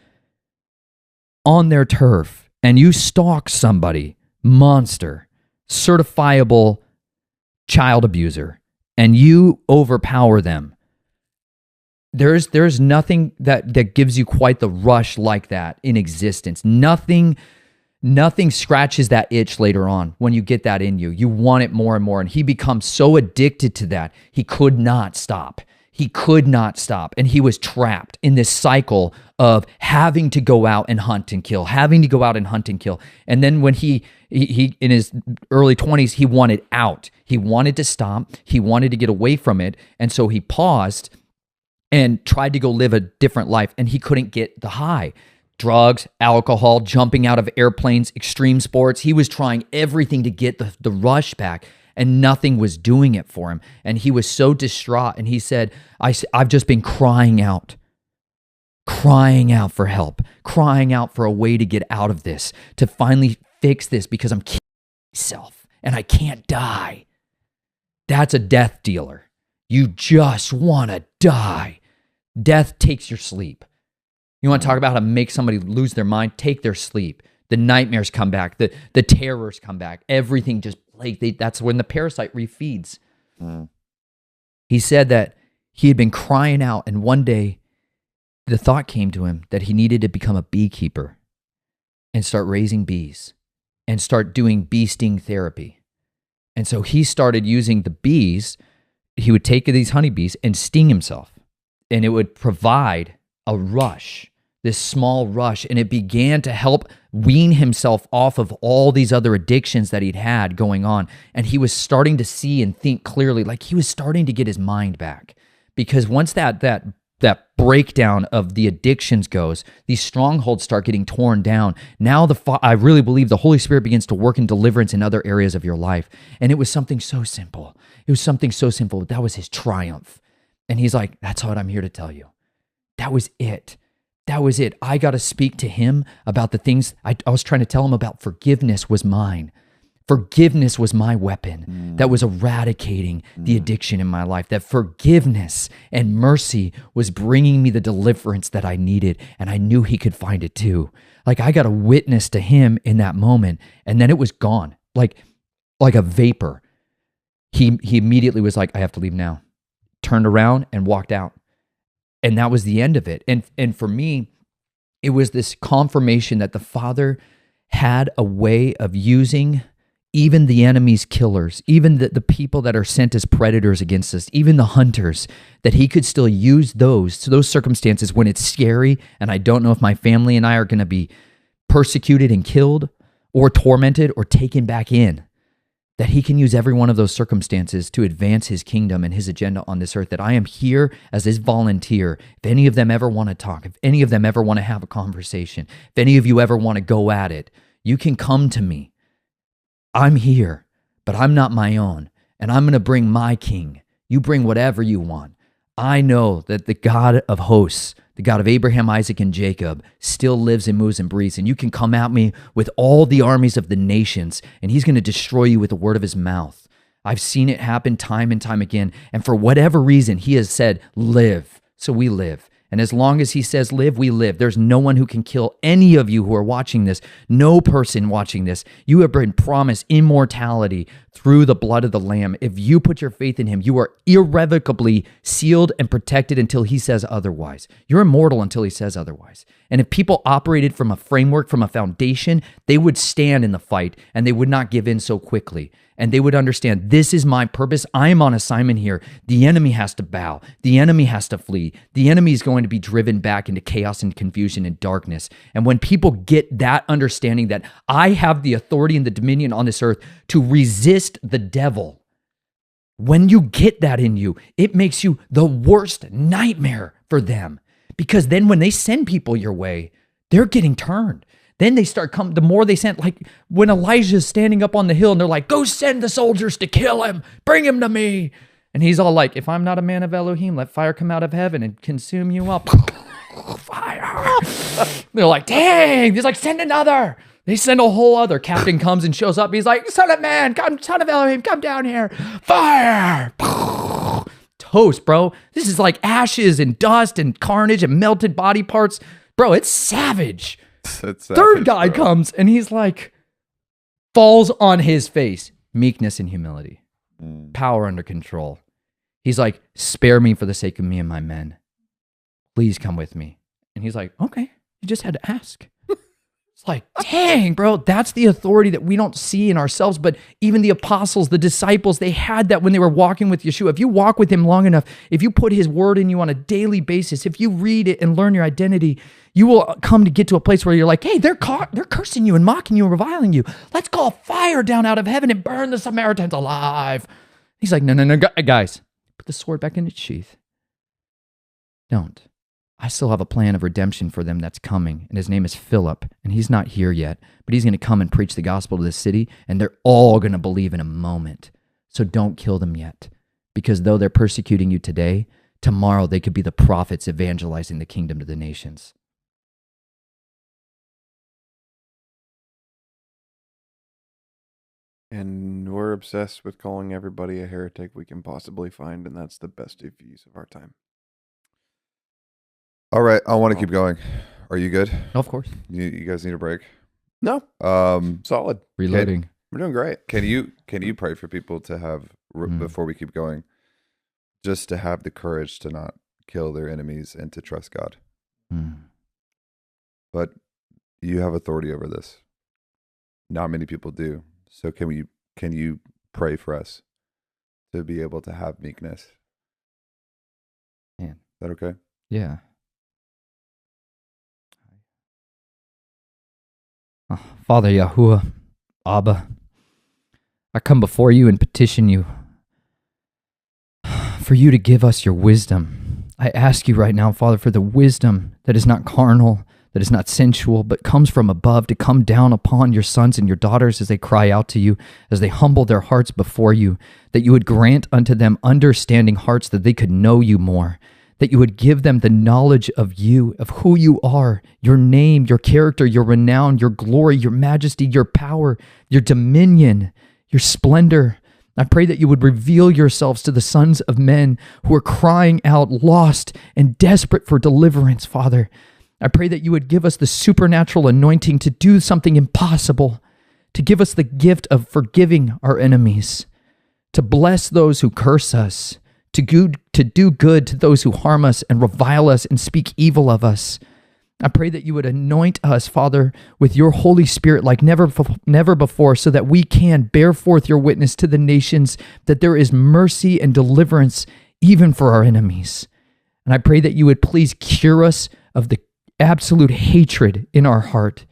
on their turf, and you stalk somebody, monster, certifiable child abuser, and you overpower them. There's nothing that gives you quite the rush like that in existence. Nothing scratches that itch later on when you get that in you. You want it more and more. And he becomes so addicted to that, he could not stop. He could not stop. And he was trapped in this cycle of having to go out and hunt and kill, having to go out and hunt and kill. And then when he in his early 20s, he wanted out. He wanted to stop. He wanted to get away from it. And so he paused and tried to go live a different life, and he couldn't get the high. Drugs, alcohol, jumping out of airplanes, extreme sports. He was trying everything to get the rush back, and nothing was doing it for him. And he was so distraught, and he said, I've just been crying out for help, crying out for a way to get out of this, to finally fix this because I'm killing myself, and I can't die. That's a death dealer. You just want to die. Death takes your sleep. You want to talk about how to make somebody lose their mind? Take their sleep. The nightmares come back. The terrors come back. Everything just that's when the parasite refeeds. He said that he had been crying out, and one day the thought came to him that he needed to become a beekeeper and start raising bees and start doing bee sting therapy. And so he started using the bees. He would take these honeybees and sting himself, and it would provide a rush, this small rush, and it began to help wean himself off of all these other addictions that he'd had going on. And he was starting to see and think clearly, like he was starting to get his mind back. Because once that breakdown of the addictions goes, these strongholds start getting torn down. Now I really believe the Holy Spirit begins to work in deliverance in other areas of your life. And it was something so simple. It was something so simple. That was his triumph. And he's like, that's what I'm here to tell you. That was it. That was it. I got to speak to him about the things I was trying to tell him about. Forgiveness was mine. Forgiveness was my weapon that was eradicating the addiction in my life. That forgiveness and mercy was bringing me the deliverance that I needed, and I knew he could find it too. Like I got a witness to him in that moment, and then it was gone, like a vapor. He immediately was like, I have to leave now. Turned around and walked out. And that was the end of it. And for me, it was this confirmation that the Father had a way of using even the enemy's killers, even the people that are sent as predators against us, even the hunters, that he could still use those circumstances when it's scary and I don't know if my family and I are going to be persecuted and killed or tormented or taken back in, that he can use every one of those circumstances to advance his kingdom and his agenda on this earth, that I am here as his volunteer. If any of them ever want to talk, if any of them ever want to have a conversation, if any of you ever want to go at it, you can come to me. I'm here, but I'm not my own, and I'm going to bring my king. You bring whatever you want. I know that the God of hosts, the God of Abraham, Isaac, and Jacob, still lives and moves and breathes, and you can come at me with all the armies of the nations, and he's going to destroy you with the word of his mouth. I've seen it happen time and time again, and for whatever reason, he has said, live, so we live. And as long as he says live, we live. There's no one who can kill any of you who are watching this. No person watching this. You have been promised immortality through the blood of the Lamb. If you put your faith in him, you are irrevocably sealed and protected until he says otherwise. You're immortal until he says otherwise. And if people operated from a framework, from a foundation, they would stand in the fight and they would not give in so quickly. And they would understand, this is my purpose. I am on assignment here. The enemy has to bow. The enemy has to flee. The enemy is going to be driven back into chaos and confusion and darkness. And when people get that understanding that I have the authority and the dominion on this earth to resist the devil, when you get that in you, it makes you the worst nightmare for them. Because then when they send people your way, they're getting turned. Then they start coming, the more they send, like when Elijah's standing up on the hill and they're like, go send the soldiers to kill him, bring him to me. And he's all like, if I'm not a man of Elohim, let fire come out of heaven and consume you up. Fire. They're like, dang, he's like, send another. They send a whole other. Captain comes and shows up. He's like, son of man, come, son of Elohim, come down here. Fire. Toast, bro. This is like ashes and dust and carnage and melted body parts. Bro, it's savage. Third guy comes and he's like, falls on his face. Meekness and humility. Power under control. He's like, spare me for the sake of me and my men. Please come with me. And he's like, okay, you just had to ask. It's like, dang, bro, that's the authority that we don't see in ourselves. But even the apostles, the disciples, they had that when they were walking with Yeshua. If you walk with him long enough, if you put his word in you on a daily basis, if you read it and learn your identity, you will come to get to a place where you're like, hey, they're cursing you and mocking you and reviling you. Let's call fire down out of heaven and burn the Samaritans alive. He's like, no, guys, put the sword back in its sheath. Don't. I still have a plan of redemption for them that's coming, and his name is Philip, and he's not here yet, but he's going to come and preach the gospel to this city, and they're all going to believe in a moment. So don't kill them yet, because though they're persecuting you today, tomorrow they could be the prophets evangelizing the kingdom to the nations. And we're obsessed with calling everybody a heretic we can possibly find, and that's the best use of our time. All right, I want to keep going. Are you good? Of course. You guys need a break? No. Solid. Reloading. We're doing great. Can you pray for people to have before we keep going, just to have the courage to not kill their enemies and to trust God? But you have authority over this. Not many people do. So can you pray for us to be able to have meekness? Man. Is that okay? Yeah. Oh, Father Yahuwah, Abba, I come before you and petition you for you to give us your wisdom. I ask you right now, Father, for the wisdom that is not carnal, that is not sensual, but comes from above, to come down upon your sons and your daughters as they cry out to you, as they humble their hearts before you, that you would grant unto them understanding hearts that they could know you more, that you would give them the knowledge of you, of who you are, your name, your character, your renown, your glory, your majesty, your power, your dominion, your splendor. I pray that you would reveal yourselves to the sons of men who are crying out, lost and desperate for deliverance, Father. I pray that you would give us the supernatural anointing to do something impossible, to give us the gift of forgiving our enemies, to bless those who curse us, to do good to those who harm us and revile us and speak evil of us. I pray that you would anoint us, Father, with your Holy Spirit like never before, so that we can bear forth your witness to the nations, that there is mercy and deliverance even for our enemies. And I pray that you would please cure us of the absolute hatred in our heart.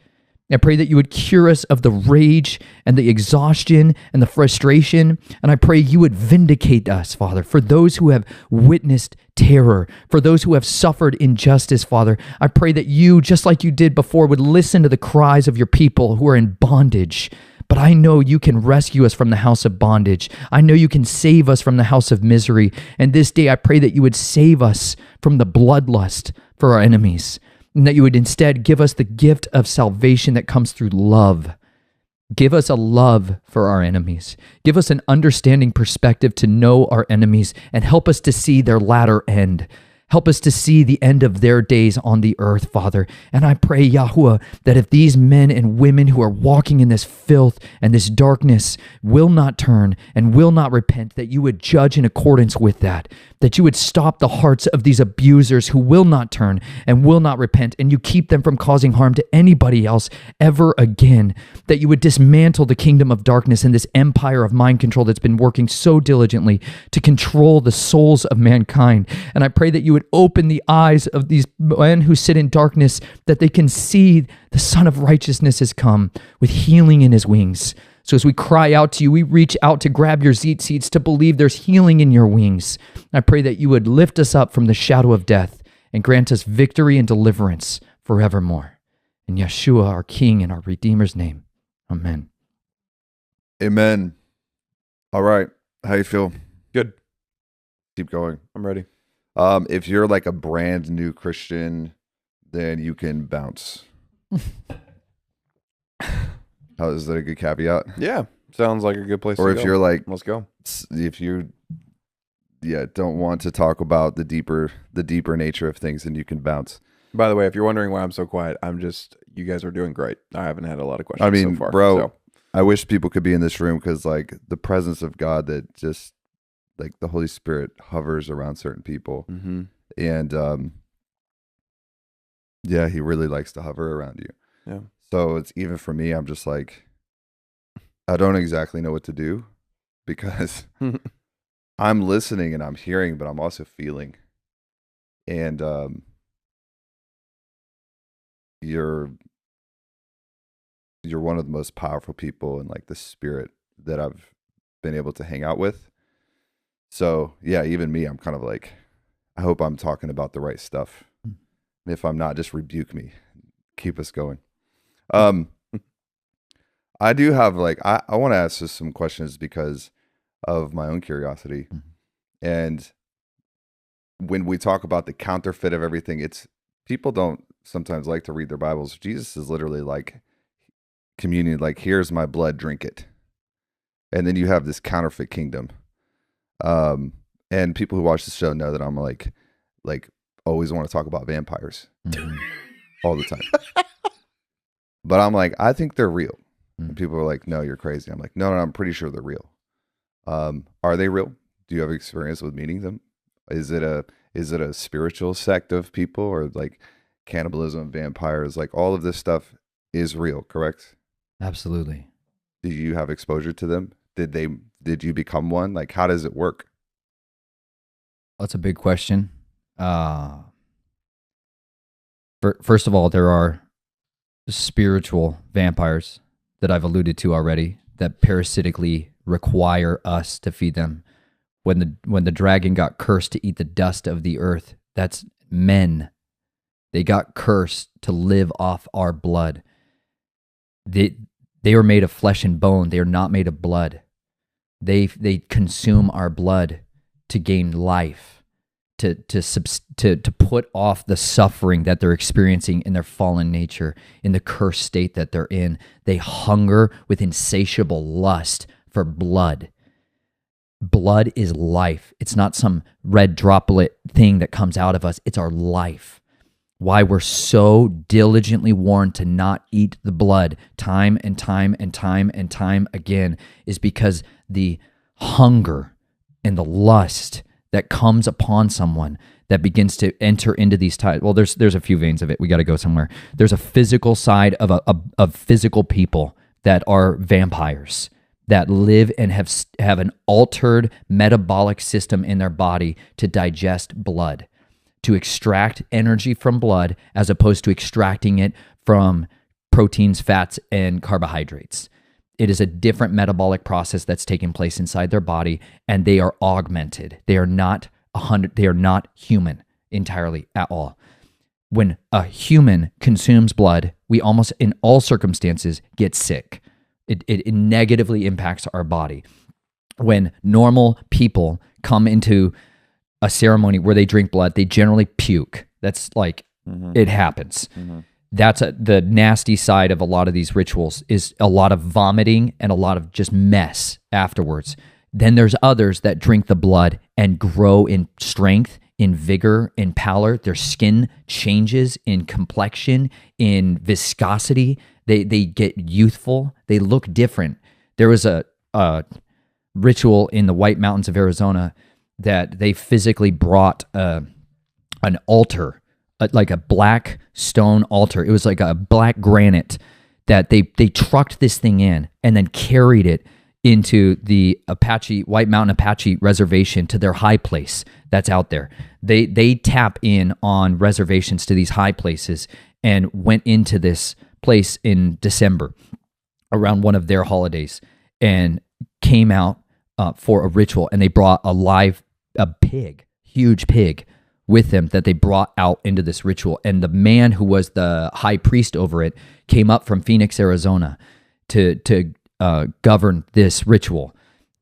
I pray that you would cure us of the rage and the exhaustion and the frustration. And I pray you would vindicate us, Father, for those who have witnessed terror, for those who have suffered injustice, Father. I pray that you, just like you did before, would listen to the cries of your people who are in bondage. But I know you can rescue us from the house of bondage. I know you can save us from the house of misery. And this day I pray that you would save us from the bloodlust for our enemies, and that you would instead give us the gift of salvation that comes through love. Give us a love for our enemies. Give us an understanding perspective to know our enemies and help us to see their latter end. Help us to see the end of their days on the earth, Father. And I pray, Yahuwah, that if these men and women who are walking in this filth and this darkness will not turn and will not repent, that you would judge in accordance with that you would stop the hearts of these abusers who will not turn and will not repent, and you keep them from causing harm to anybody else ever again, that you would dismantle the kingdom of darkness and this empire of mind control that's been working so diligently to control the souls of mankind. And I pray that you would open the eyes of these men who sit in darkness, that they can see the Son of Righteousness has come with healing in his wings. So as we cry out to you, we reach out to grab your seats to believe there's healing in your wings. I pray that you would lift us up from the shadow of death and grant us victory and deliverance forevermore. In Yahshua, our King and our Redeemer's name. Amen. Amen. All right. How you feel? Good. Keep going. I'm ready. If you're like a brand new Christian, then you can bounce. How is that a good caveat? Yeah. Sounds like a good place Or to if go. you're like, Let's go. if you don't want to talk about the deeper nature of things, then you can bounce. By the way, if you're wondering why I'm so quiet, you guys are doing great. I haven't had a lot of questions I mean, so far. bro, So, I wish people could be in this room because like the presence of God that just like the Holy Spirit hovers around certain people. mhm. And yeah, he really likes to hover around you. Yeah. So it's even for me, I'm just like, I don't exactly know what to do because I'm listening and I'm hearing, but I'm also feeling. And you're one of the most powerful people in like the spirit that I've been able to hang out with. So yeah, even me, I'm kind of like, I hope I'm talking about the right stuff. And if I'm not, just rebuke me. Keep us going. I do have like, I want to ask just some questions because of my own curiosity. And when we talk about the counterfeit of everything, it's people don't sometimes like to read their Bibles. Jesus is literally like communion, like, here's my blood, drink it. And then you have this counterfeit kingdom. And people who watch the show know that I'm like always want to talk about vampires all the time. But I'm like, I think they're real. And people are like, no, you're crazy. I'm like, no, I'm pretty sure they're real. Are they real? Do you have experience with meeting them? Is it a spiritual sect of people, or like cannibalism, vampires, like all of this stuff is real, correct? Absolutely. Did you have exposure to them? Did you become one? Like, how does it work? That's a big question. First of all, there are spiritual vampires that I've alluded to already that parasitically require us to feed them. When the dragon got cursed to eat the dust of the earth, that's men. They got cursed to live off our blood. They are made of flesh and bone. They are not made of blood. They consume our blood to gain life, to put off the suffering that they're experiencing in their fallen nature, in the cursed state that they're in. They hunger with insatiable lust for blood. Blood is life. It's not some red droplet thing that comes out of us. It's our life. Why we're so diligently warned to not eat the blood time and time and time and time again is because the hunger and the lust that comes upon someone that begins to enter into these ties. Well, there's a few veins of it. We got to go somewhere. There's a physical side of physical people that are vampires, that live and have an altered metabolic system in their body to digest blood, to extract energy from blood as opposed to extracting it from proteins, fats, and carbohydrates. It is a different metabolic process that's taking place inside their body, and they are augmented. They are not they are not human entirely at all. When a human consumes blood, we almost in all circumstances get sick. It negatively impacts our body. When normal people come into a ceremony where they drink blood, they generally puke. That's like, it happens. That's the nasty side of a lot of these rituals, is a lot of vomiting and a lot of just mess afterwards. Then there's others that drink the blood and grow in strength, in vigor, in pallor. Their skin changes in complexion, in viscosity. They get youthful. They look different. There was a ritual in the White Mountains of Arizona that they physically brought an altar, like a black stone altar. It was like a black granite that they trucked this thing in and then carried it into the White Mountain Apache reservation, to their high place that's out there. They tap in on reservations to these high places and went into this place in December around one of their holidays and came out for a ritual, and they brought a pig, huge pig, with them that they brought out into this ritual. And the man who was the high priest over it came up from Phoenix, Arizona to govern this ritual.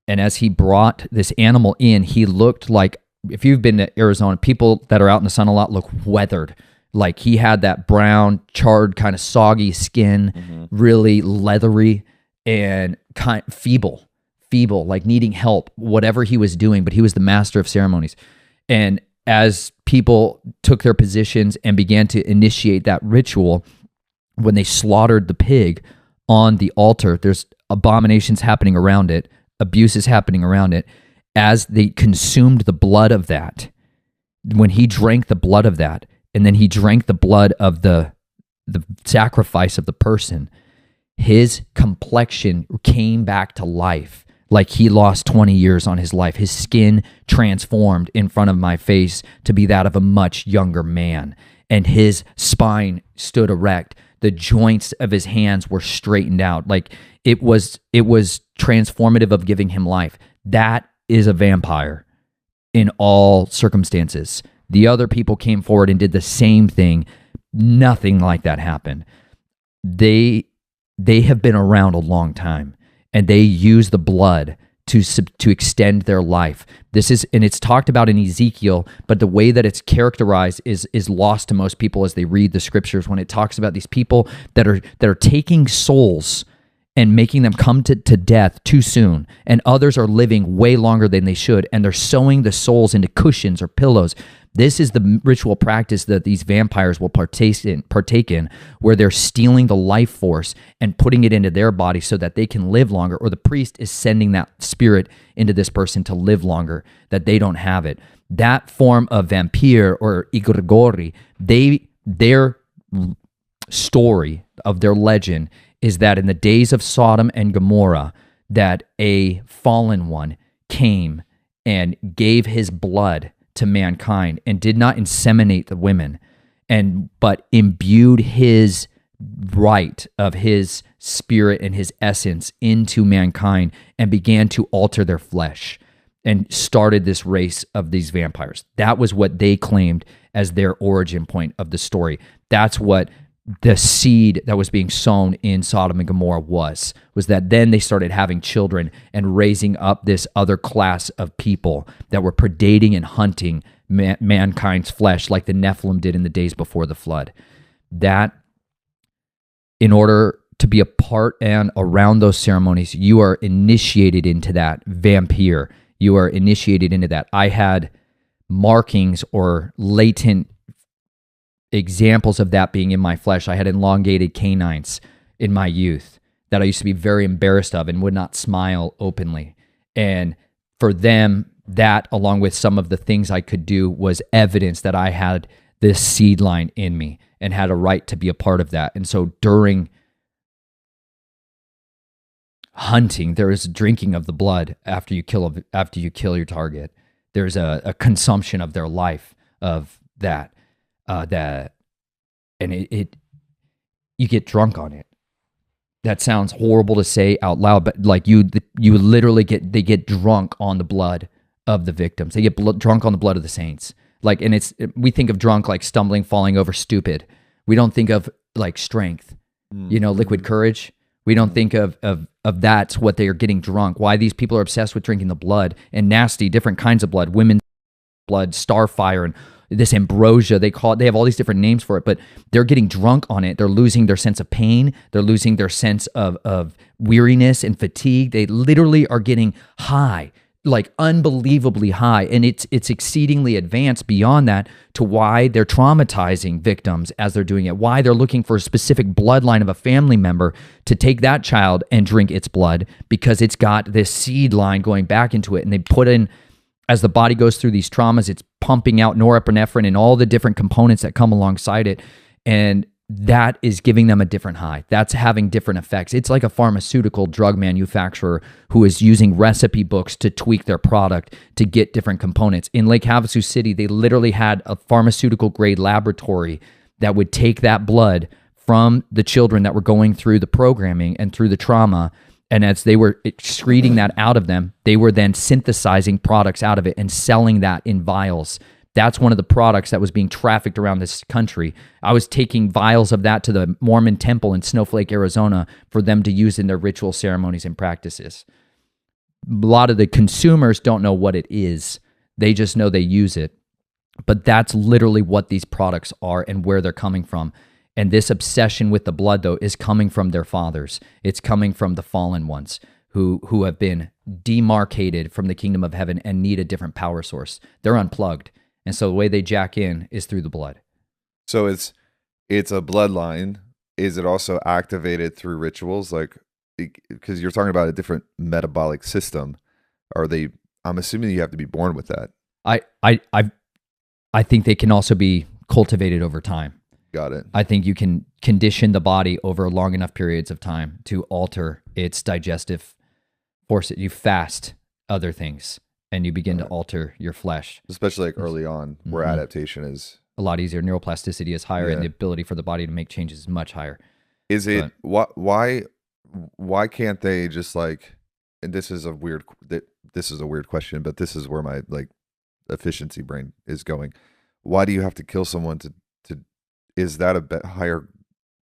And as he brought this animal in, he looked like, if you've been to Arizona, people that are out in the sun a lot look weathered. Like, he had that brown, charred, kind of soggy skin, really leathery and kind feeble, like needing help, whatever he was doing, but he was the master of ceremonies. And as people took their positions and began to initiate that ritual, when they slaughtered the pig on the altar, there's abominations happening around it, abuses happening around it. As they consumed the blood of that, when he drank the blood of that, and then he drank the blood of the sacrifice of the person, his complexion came back to life. Like he lost 20 years on his life. His skin transformed in front of my face to be that of a much younger man. And his spine stood erect. The joints of his hands were straightened out. Like it was transformative of giving him life. That is a vampire in all circumstances. The other people came forward and did the same thing. Nothing like that happened. They have been around a long time, and they use the blood to extend their life. And it's talked about in Ezekiel, but the way that it's characterized is lost to most people as they read the scriptures, when it talks about these people that are taking souls and making them come to death too soon, and others are living way longer than they should, and they're sewing the souls into cushions or pillows. This is the ritual practice that these vampires will partake in, where they're stealing the life force and putting it into their body so that they can live longer, or the priest is sending that spirit into this person to live longer, that they don't have it. That form of vampire or igorgori, their story of their legend is that in the days of Sodom and Gomorrah, that a fallen one came and gave his blood to mankind and did not inseminate the women, but imbued his right of his spirit and his essence into mankind and began to alter their flesh and started this race of these vampires. That was what they claimed as their origin point of the story. That's what the seed that was being sown in Sodom and Gomorrah was that then they started having children and raising up this other class of people that were predating and hunting mankind's flesh like the Nephilim did in the days before the flood. That, in order to be a part and around those ceremonies, you are initiated into that vampire. You are initiated into that. I had markings or latent examples of that being in my flesh. I had elongated canines in my youth that I used to be very embarrassed of and would not smile openly. And for them, that, along with some of the things I could do, was evidence that I had this seed line in me and had a right to be a part of that. And so during hunting, there is drinking of the blood after you kill your target. There's a consumption of their life of that. You get drunk on it. That sounds horrible to say out loud, but like you literally they get drunk on the blood of the victims. They get drunk on the blood of the saints. Like, and we think of drunk like stumbling, falling over, stupid. We don't think of like strength, liquid courage. We don't think of that's what they are getting drunk. Why these people are obsessed with drinking the blood and nasty, different kinds of blood, women's blood, starfire, and this ambrosia, they have all these different names for it, but they're getting drunk on it. They're losing their sense of pain. They're losing their sense of weariness and fatigue. They literally are getting high like unbelievably high, and it's exceedingly advanced beyond that to why they're traumatizing victims as they're doing it, why they're looking for a specific bloodline of a family member to take that child and drink its blood, because it's got this seed line going back into it. And they put in, as the body goes through these traumas, it's pumping out norepinephrine and all the different components that come alongside it, and that is giving them a different high. That's having different effects. It's like a pharmaceutical drug manufacturer who is using recipe books to tweak their product to get different components. In Lake Havasu City, they literally had a pharmaceutical grade laboratory that would take that blood from the children that were going through the programming and through the trauma, and as they were excreting that out of them, they were then synthesizing products out of it and selling that in vials. That's one of the products that was being trafficked around this country. I was taking vials of that to the Mormon temple in Snowflake, Arizona, for them to use in their ritual ceremonies and practices. A lot of the consumers don't know what it is. They just know they use it. But that's literally what these products are and where they're coming from. And this obsession with the blood, though, is coming from their fathers. It's coming from the fallen ones who have been demarcated from the kingdom of heaven and need a different power source. They're unplugged. And so the way they jack in is through the blood. So it's a bloodline. Is it also activated through rituals? Like, because you're talking about a different metabolic system. I'm assuming you have to be born with that. I think they can also be cultivated over time. Got it. I think you can condition the body over long enough periods of time to alter its digestive force. You fast other things, and you begin to alter your flesh. Especially like early on, where adaptation is a lot easier. Neuroplasticity is higher, and the ability for the body to make changes is much higher. Is it why can't they just like? And this is a weird question, but this is where my like efficiency brain is going. Why do you have to kill someone to? Is that a higher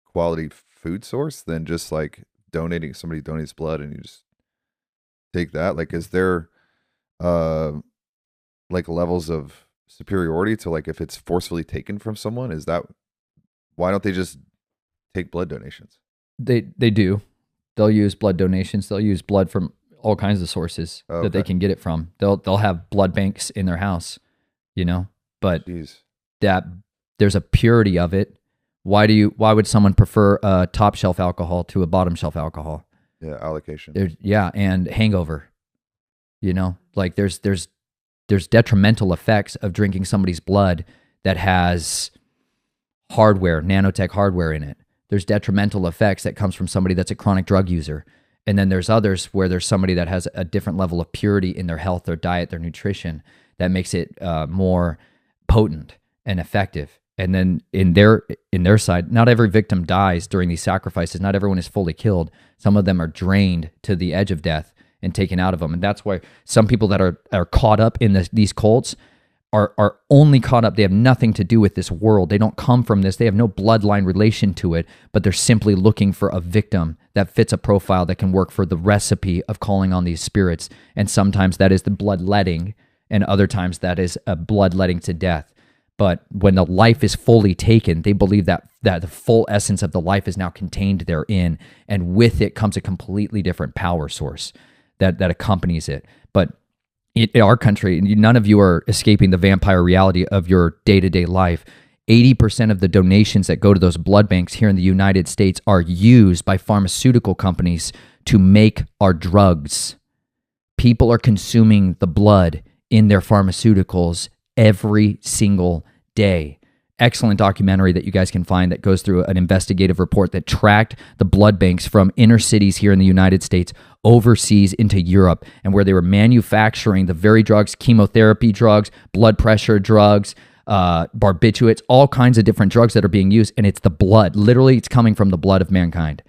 quality food source than just like donating? Somebody donates blood and you just take that. Like, is there like levels of superiority to like if it's forcefully taken from someone? Is that why don't they just take blood donations? They do. They'll use blood donations. They'll use blood from all kinds of sources that they can get it from. They'll have blood banks in their house, you know. But that there's a purity of it. Why would someone prefer a top shelf alcohol to a bottom shelf alcohol? Yeah, allocation. And hangover. You know, like there's detrimental effects of drinking somebody's blood that has hardware, nanotech hardware in it. There's detrimental effects that comes from somebody that's a chronic drug user. And then there's others where there's somebody that has a different level of purity in their health, their diet, their nutrition that makes it more potent and effective. And then in their side, not every victim dies during these sacrifices. Not everyone is fully killed. Some of them are drained to the edge of death and taken out of them. And that's why some people that are caught up in these cults are only caught up. They have nothing to do with this world. They don't come from this. They have no bloodline relation to it, but they're simply looking for a victim that fits a profile that can work for the recipe of calling on these spirits. And sometimes that is the bloodletting, and other times that is a bloodletting to death. But when the life is fully taken, they believe that the full essence of the life is now contained therein, and with it comes a completely different power source that accompanies it. But in our country, none of you are escaping the vampire reality of your day-to-day life. 80% of the donations that go to those blood banks here in the United States are used by pharmaceutical companies to make our drugs. People are consuming the blood in their pharmaceuticals every single day. Excellent documentary that you guys can find that goes through an investigative report that tracked the blood banks from inner cities here in the United States overseas into Europe, and where they were manufacturing the very drugs, chemotherapy drugs, blood pressure drugs, barbiturates, all kinds of different drugs that are being used, and it's the blood. Literally, it's coming from the blood of mankind.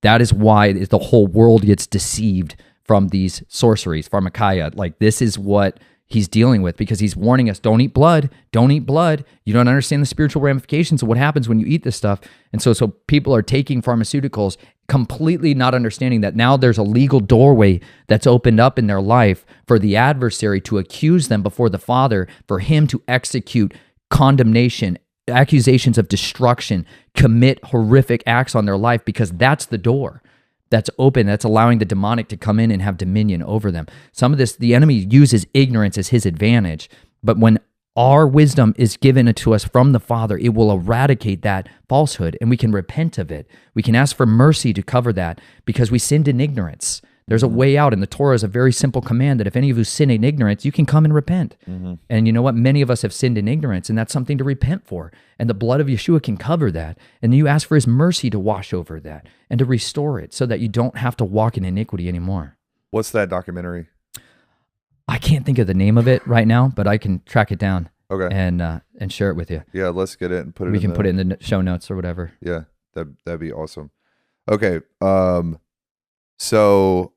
That is why the whole world gets deceived from these sorceries, pharmakeia. Like, this is what he's dealing with, because he's warning us, don't eat blood, don't eat blood. You don't understand the spiritual ramifications of what happens when you eat this stuff. And so people are taking pharmaceuticals, completely not understanding that now there's a legal doorway that's opened up in their life for the adversary to accuse them before the Father, for him to execute condemnation, accusations of destruction, commit horrific acts on their life, because that's the door. that's open, that's allowing the demonic to come in and have dominion over them. Some of this, the enemy uses ignorance as his advantage, but when our wisdom is given to us from the Father, it will eradicate that falsehood, and we can repent of it. We can ask for mercy to cover that because we sinned in ignorance. There's a way out, and the Torah is a very simple command that if any of you sin in ignorance, you can come and repent. And you know what? Many of us have sinned in ignorance, and that's something to repent for. And the blood of Yeshua can cover that. And you ask for his mercy to wash over that and to restore it so that you don't have to walk in iniquity anymore. What's that documentary? I can't think of the name of it right now, but I can track it down. Okay. And share it with you. Yeah, let's get it and put it. We can put it in the show notes or whatever. Yeah, that'd be awesome. Okay. So,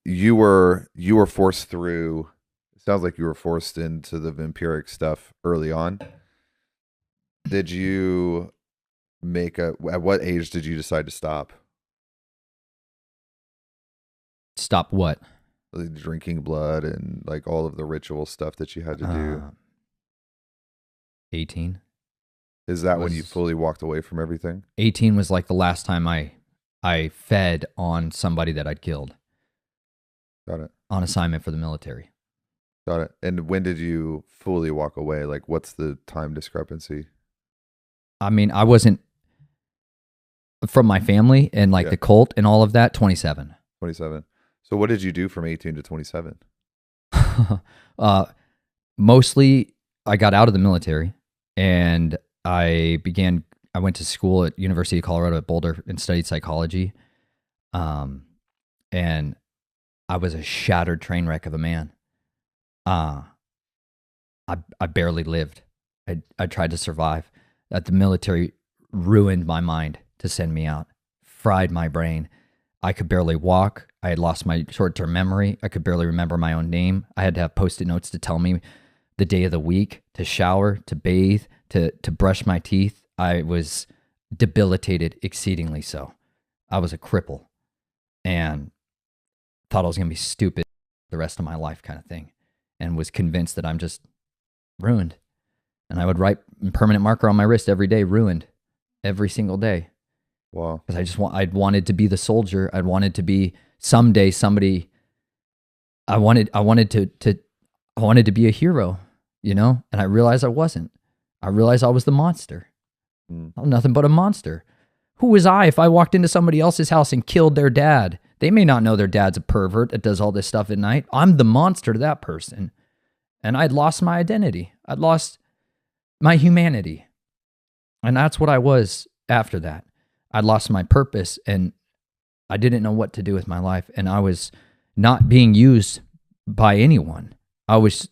you were forced through. It sounds like you were forced into the vampiric stuff early on. Did you at what age did you decide to stop? Stop what? Like drinking blood and like all of the ritual stuff that you had to do. 18. Is that when you fully walked away from everything? 18 was like the last time I fed on somebody that I'd killed. Got it. On assignment for the military. Got it. And when did you fully walk away? Like, what's the time discrepancy? I mean, I wasn't from my family and like the cult and all of that, 27. 27. So what did you do from 18 to 27? Mostly I got out of the military and I went to school at University of Colorado at Boulder and studied psychology. And I was a shattered train wreck of a man. I barely lived. I tried to survive. The military ruined my mind to send me out, fried my brain. I could barely walk. I had lost my short-term memory. I could barely remember my own name. I had to have Post-it notes to tell me the day of the week, to shower, to bathe, to brush my teeth. I was debilitated exceedingly so. I was a cripple and thought I was going to be stupid the rest of my life kind of thing, and was convinced that I'm just ruined. And I would write permanent marker on my wrist every day, ruined, every single day. Wow. Because I'd wanted to be the soldier. I'd wanted to be someday somebody. I wanted to be a hero, you know? And I realized I wasn't. I realized I was the monster. I'm nothing but a monster. Who was I if I walked into somebody else's house and killed their dad? They may not know their dad's a pervert that does all this stuff at night. I'm the monster to that person. And I'd lost my identity. I'd lost my humanity. And that's what I was after that. I'd lost my purpose and I didn't know what to do with my life. And I was not being used by anyone. I was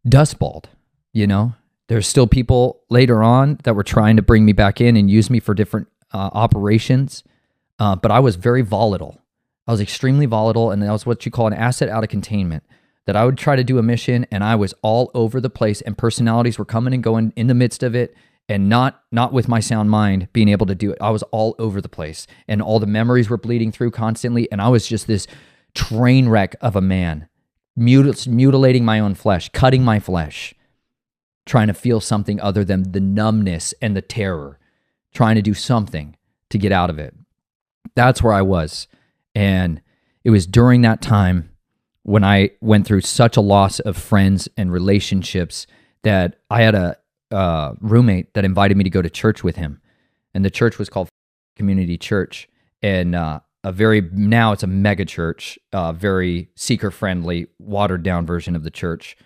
dustballed, you know? There's still people later on that were trying to bring me back in and use me for different operations. But I was very volatile. I was extremely volatile, and that was what you call an asset out of containment. That I would try to do a mission, and I was all over the place, and personalities were coming and going in the midst of it, and not with my sound mind being able to do it. I was all over the place, and all the memories were bleeding through constantly, and I was just this train wreck of a man, mutilating my own flesh, cutting my flesh, trying to feel something other than the numbness and the terror, trying to do something to get out of it. That's where I was. And it was during that time when I went through such a loss of friends and relationships that I had a roommate that invited me to go to church with him. And the church was called Community Church. And now it's a mega church, very seeker-friendly, watered-down version of the church.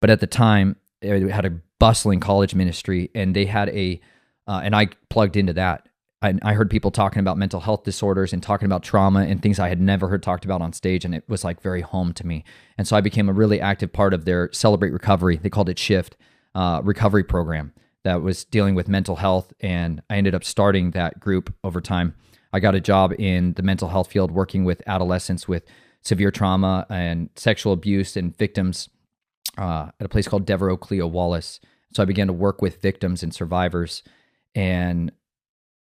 But at the time, it had a bustling college ministry, and they had and I plugged into that. I heard people talking about mental health disorders and talking about trauma and things I had never heard talked about on stage, and it was like very home to me. And so I became a really active part of their Celebrate Recovery. They called it Shift recovery program that was dealing with mental health, and I ended up starting that group over time. I got a job in the mental health field working with adolescents with severe trauma and sexual abuse and victims at a place called Devereux Cleo Wallace. So I began to work with victims and survivors and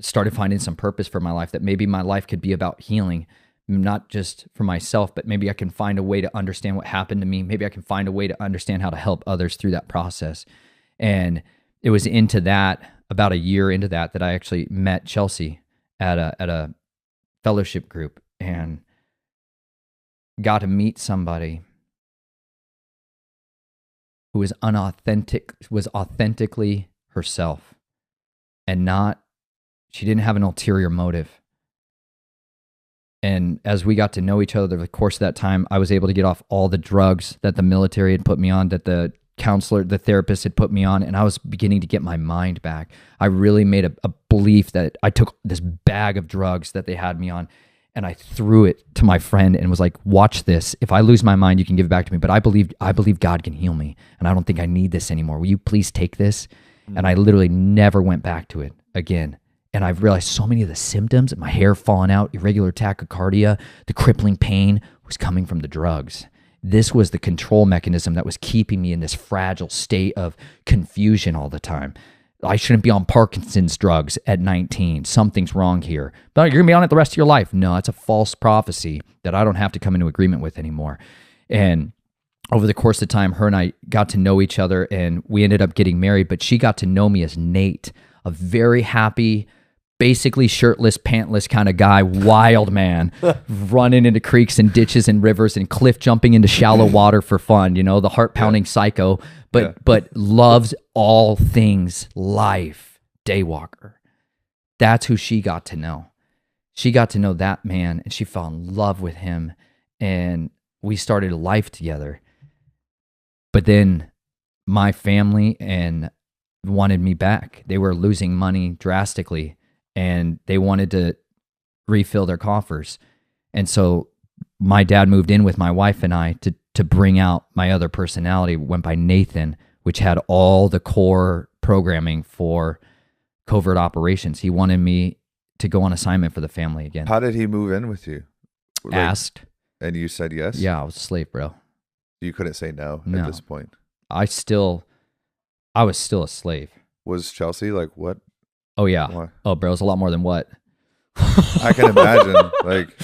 started finding some purpose for my life, that maybe my life could be about healing, not just for myself, but maybe I can find a way to understand what happened to me. Maybe I can find a way to understand how to help others through that process. And it was into that, about a year into that I actually met Chelsea. at a fellowship group and got to meet somebody who was authentically herself and she didn't have an ulterior motive. And as we got to know each other over the course of that time, I was able to get off all the drugs that the military had put me on, that the counselor, the therapist had put me on, and I was beginning to get my mind back. I really made a belief that I took this bag of drugs that they had me on, and I threw it to my friend and was like, watch this. If I lose my mind, you can give it back to me. But I believe God can heal me, and I don't think I need this anymore. Will you please take this? Mm-hmm. And I literally never went back to it again. And I've realized so many of the symptoms, my hair falling out, irregular tachycardia, the crippling pain was coming from the drugs. This was the control mechanism that was keeping me in this fragile state of confusion all the time. I shouldn't be on Parkinson's drugs at 19. Something's wrong here. But you're going to be on it the rest of your life. No, it's a false prophecy that I don't have to come into agreement with anymore. And over the course of time, her and I got to know each other, and we ended up getting married, but she got to know me as Nate, a very happy, basically shirtless, pantless kind of guy, wild man, running into creeks and ditches and rivers and cliff jumping into shallow water for fun, the heart-pounding psycho, but loves all things life, daywalker. That's who she got to know. She got to know that man, and she fell in love with him, and we started a life together. But then my family wanted me back. They were losing money drastically, and they wanted to refill their coffers. And so my dad moved in with my wife and I to bring out my other personality, went by Nathan, which had all the core programming for covert operations. He wanted me to go on assignment for the family again. How did he move in with you? Asked. And you said yes? Yeah, I was a slave, bro. You couldn't say no at this point. I was still a slave. Was Chelsea like, what? Oh, yeah. Why? Oh, bro, it was a lot more than what? I can imagine. Like,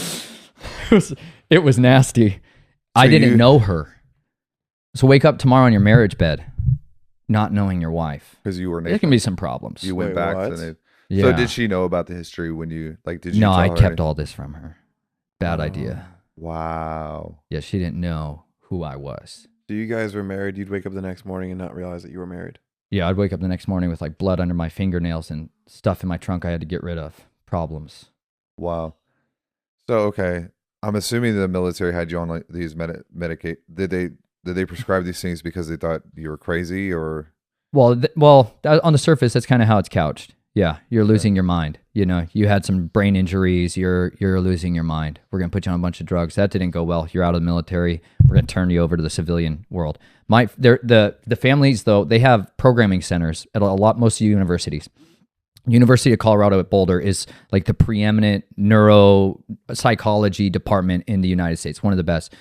it was nasty. So I didn't know her. So wake up tomorrow on your marriage bed, not knowing your wife. Because you were Nathan. There can be some problems. You went back to Nathan. Yeah. So did she know about the history when you, did you No, tell I her kept all this from her. Bad idea. Wow. Yeah, she didn't know who I was. So you guys were married, you'd wake up the next morning and not realize that you were married? Yeah, I'd wake up the next morning with blood under my fingernails and stuff in my trunk I had to get rid of. Problems. Wow. So, okay. I'm assuming the military had you on these medicate. Did they prescribe these things because they thought you were crazy or? Well, on the surface, that's kind of how it's couched. Yeah, you're losing your mind. You had some brain injuries. You're losing your mind. We're gonna put you on a bunch of drugs. That didn't go well. You're out of the military. We're gonna turn you over to the civilian world. The families though, they have programming centers at most universities. University of Colorado at Boulder is like the preeminent neuropsychology department in the United States, one of the best.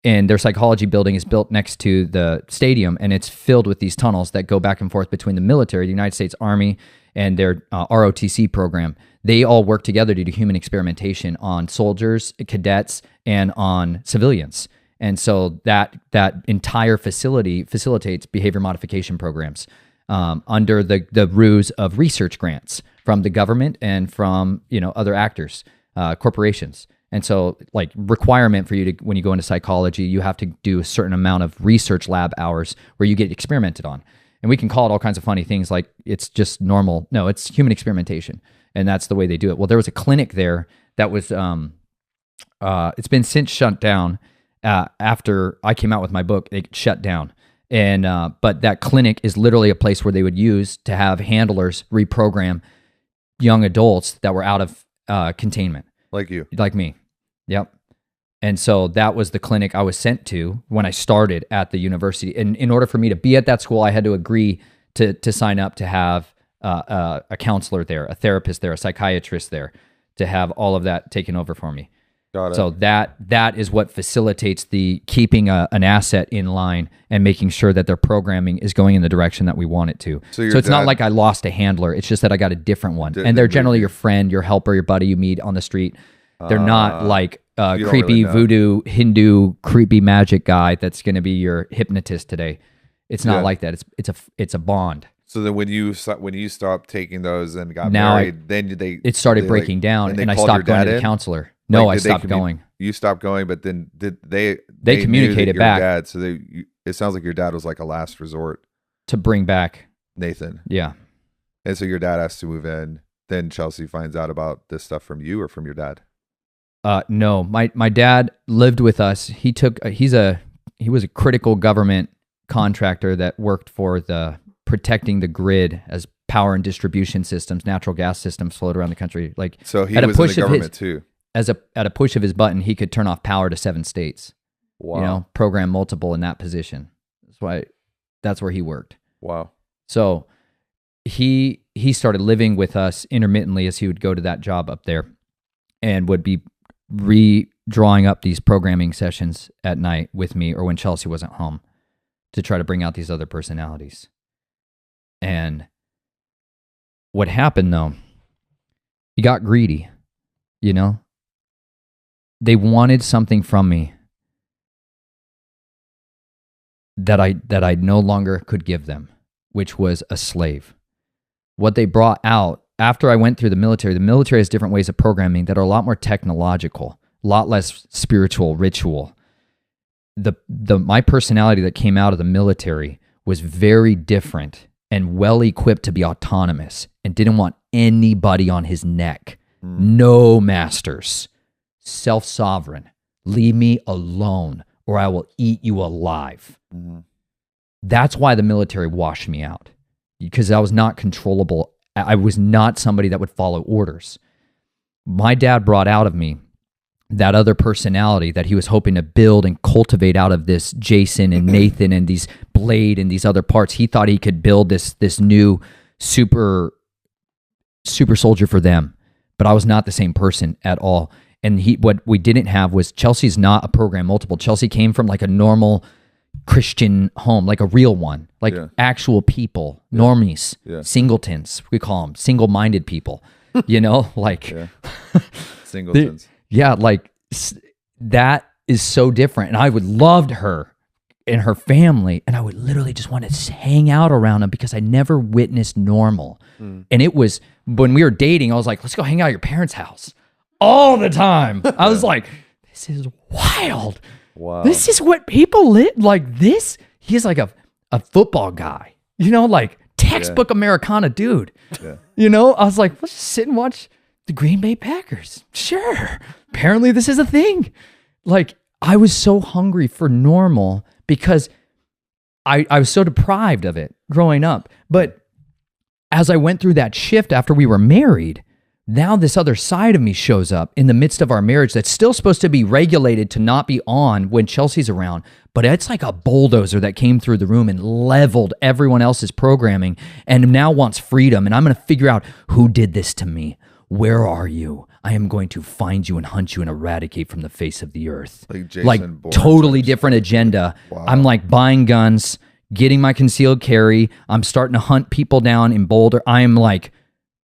And their psychology building is built next to the stadium, and it's filled with these tunnels that go back and forth between the military, the United States Army, and their ROTC program. They all work together to do human experimentation on soldiers, cadets, and on civilians. And so that entire facility facilitates behavior modification programs under the ruse of research grants from the government and from other actors, corporations. And so, requirement for you to, when you go into psychology, you have to do a certain amount of research lab hours where you get experimented on. And we can call it all kinds of funny things, like it's just normal. No, it's human experimentation, and that's the way they do it. Well, there was a clinic there that was, it's been since shut down. After I came out with my book, it shut down. And but that clinic is literally a place where they would use to have handlers reprogram young adults that were out of containment. Like you. Like me. Yep. And so that was the clinic I was sent to when I started at the university. And in order for me to be at that school, I had to agree to sign up to have a counselor there, a therapist there, a psychiatrist there, to have all of that taken over for me. Got it. So that is what facilitates the keeping an asset in line and making sure that their programming is going in the direction that we want it to. So it's not like I lost a handler. It's just that I got a different one. And they're generally your friend, your helper, your buddy you meet on the street. They're not like creepy voodoo, Hindu, creepy magic guy that's going to be your hypnotist today. It's not like that. It's a bond. So then when you stopped taking those and got Now married, then it started they, breaking down, they and I called your stopped going dad to the in? counselor. No, I Did they stopped going. You stopped going, but then did they They knew communicated that your back. Dad, so it sounds like your dad was like a last resort, To bring back. Nathan. Yeah. And so your dad has to move in. Then Chelsea finds out about this stuff from you or from your dad. No, my dad lived with us. He was a critical government contractor that worked for protecting the grid as power and distribution systems, natural gas systems flowed around the country. Like, So he at a was in push the of government his- too. at a push of his button, he could turn off power to 7 states. Wow. You know, program multiple in that position. That's where he worked. Wow. So he started living with us intermittently as he would go to that job up there, and would be redrawing up these programming sessions at night with me or when Chelsea wasn't home to try to bring out these other personalities. And what happened though, he got greedy, you know? They wanted something from me that I no longer could give them, which was a slave. What they brought out after I went through the military has different ways of programming that are a lot more technological, a lot less spiritual, ritual. My personality that came out of the military was very different and well equipped to be autonomous and didn't want anybody on his neck. No masters. Self-sovereign. Leave me alone or I will eat you alive. That's why the military washed me out, because I was not controllable. I was not somebody that would follow orders. My dad brought out of me that other personality that he was hoping to build and cultivate out of this Jason and Nathan and these Blade and these other parts. He thought he could build this new super soldier for them, but I was not the same person at all. And what we didn't have was, Chelsea's not a program multiple. Chelsea came from like a normal Christian home, like a real one, like actual people, normies, singletons, we call them single-minded people, you know, like Singletons. like that is so different. And I would loved her and her family, and I would literally just want to hang out around them because I never witnessed normal. And it was when we were dating, I was like, let's go hang out at your parents' house all the time. I was like, this is wild. Wow. This is what people live like this. He's like a football guy, you know, like textbook Americana dude. Yeah. You know, I was like, let's just sit and watch the Green Bay Packers. Sure. Apparently this is a thing. Like, I was so hungry for normal because I was so deprived of it growing up. But as I went through that shift after we were married, now this other side of me shows up in the midst of our marriage that's still supposed to be regulated to not be on when Chelsea's around. But it's like a bulldozer that came through the room and leveled everyone else's programming and now wants freedom. And I'm going to figure out who did this to me. Where are you? I am going to find you and hunt you and eradicate from the face of the earth. Like Jason like Bourne totally type different agenda. Wow. I'm like buying guns, getting my concealed carry. I'm starting to hunt people down in Boulder. I am like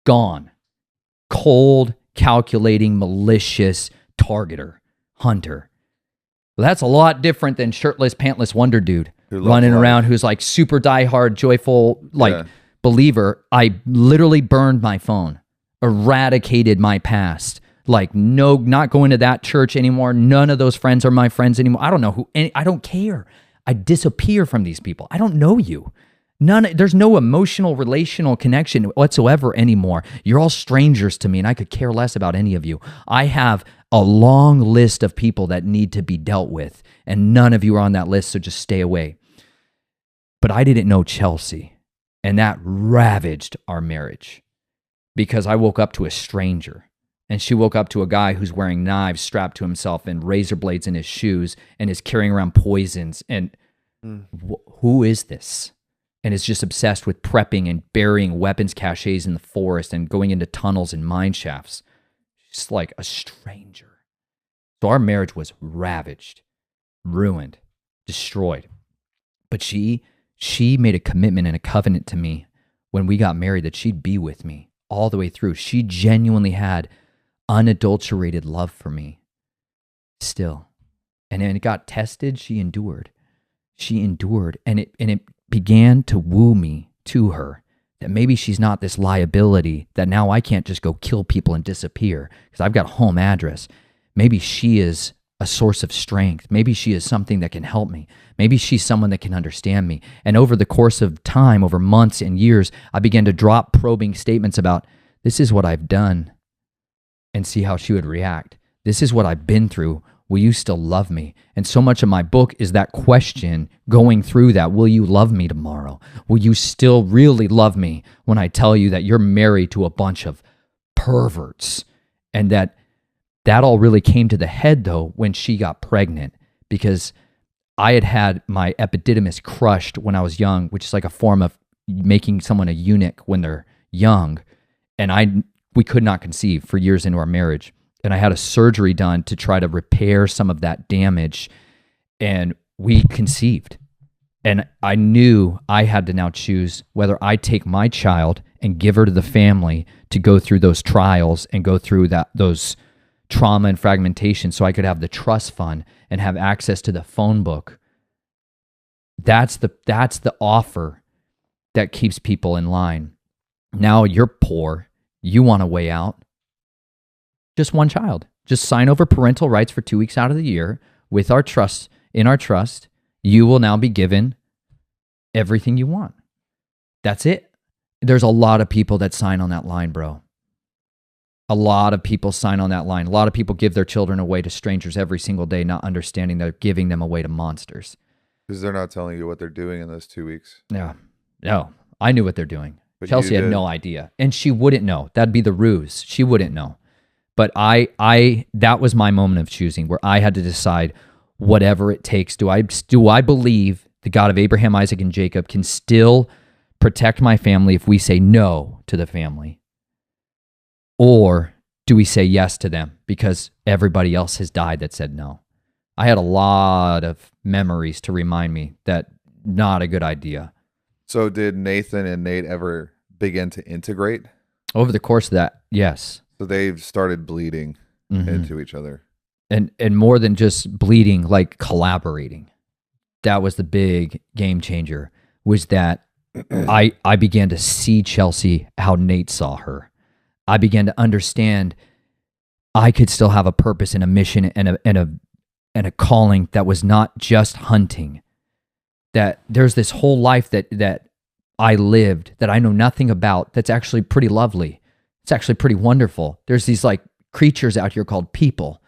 gone. Cold, calculating, malicious targeter, hunter. Well, that's a lot different than shirtless, pantless wonder dude running around who's like super diehard, joyful, believer. I literally burned my phone, eradicated my past. Like, no, not going to that church anymore. None of those friends are my friends anymore. I don't know who, I don't care. I disappear from these people. I don't know you. There's no emotional, relational connection whatsoever anymore. You're all strangers to me, and I could care less about any of you. I have a long list of people that need to be dealt with, and none of you are on that list, so just stay away. But I didn't know Chelsea, and that ravaged our marriage because I woke up to a stranger, and she woke up to a guy who's wearing knives strapped to himself and razor blades in his shoes and is carrying around poisons. And who is this? And is just obsessed with prepping and burying weapons caches in the forest and going into tunnels and mine shafts. She's like a stranger. So our marriage was ravaged, ruined, destroyed. But she made a commitment and a covenant to me when we got married that she'd be with me all the way through. She genuinely had unadulterated love for me still. And then it got tested, she endured. She endured, and it began to woo me to her, that maybe she's not this liability, that now I can't just go kill people and disappear because I've got a home address. Maybe she is a source of strength. Maybe she is something that can help me. Maybe she's someone that can understand me. And over the course of time, over months and years, I began to drop probing statements about, this is what I've done, and see how she would react. This is what I've been through. Will you still love me? And so much of my book is that question, going through that. Will you love me tomorrow? Will you still really love me when I tell you that you're married to a bunch of perverts? And that all really came to the head, though, when she got pregnant, because I had had my epididymis crushed when I was young, which is like a form of making someone a eunuch when they're young. And we could not conceive for years into our marriage. And I had a surgery done to try to repair some of that damage. And we conceived. And I knew I had to now choose whether I take my child and give her to the family to go through those trials and go through those trauma and fragmentation so I could have the trust fund and have access to the phone book. That's the offer that keeps people in line. Now you're poor. You want a way out. Just one child. Just sign over parental rights for 2 weeks out of the year with our trust. In our trust, you will now be given everything you want. That's it. There's a lot of people that sign on that line, bro. A lot of people sign on that line. A lot of people give their children away to strangers every single day, not understanding they're giving them away to monsters. Because they're not telling you what they're doing in those 2 weeks. Yeah. No, I knew what they're doing. But Chelsea had no idea. And she wouldn't know. That'd be the ruse. She wouldn't know. But that was my moment of choosing, where I had to decide whatever it takes. Do I believe the God of Abraham, Isaac, and Jacob can still protect my family if we say no to the family? Or do we say yes to them because everybody else has died that said no? I had a lot of memories to remind me that not a good idea. So did Nathan and Nate ever begin to integrate? Over the course of that, yes. So they've started bleeding into each other. And more than just bleeding, like collaborating. That was the big game changer, was that I began to see Chelsea how Nate saw her. I began to understand I could still have a purpose and a mission and a calling that was not just hunting. That there's this whole life that I lived that I know nothing about that's actually pretty lovely. It's actually pretty wonderful. There's these like creatures out here called people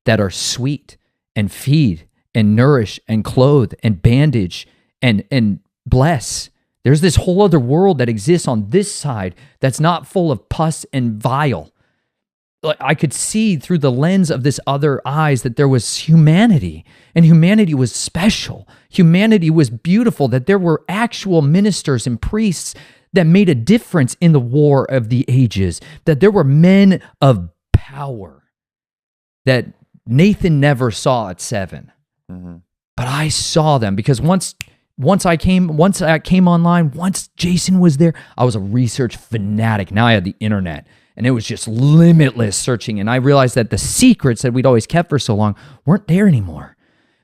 that are sweet and feed and nourish and clothe and bandage and bless. There's this whole other world that exists on this side that's not full of pus and vile. Like I could see through the lens of this other eyes that there was humanity, and humanity was special. Humanity was beautiful, that there were actual ministers and priests that made a difference in the war of the ages, that there were men of power that Nathan never saw at 7. But I saw them because once I came online, once Jason was there, I was a research fanatic. Now I had the internet, and it was just limitless searching. And I realized that the secrets that we'd always kept for so long weren't there anymore.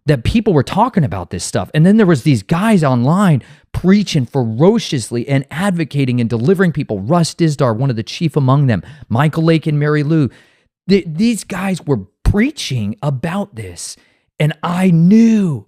That people were talking about this stuff. And then there was these guys online preaching ferociously and advocating and delivering people. Russ Dizdar, one of the chief among them, Michael Lake and Mary Lou. These guys were preaching about this. And I knew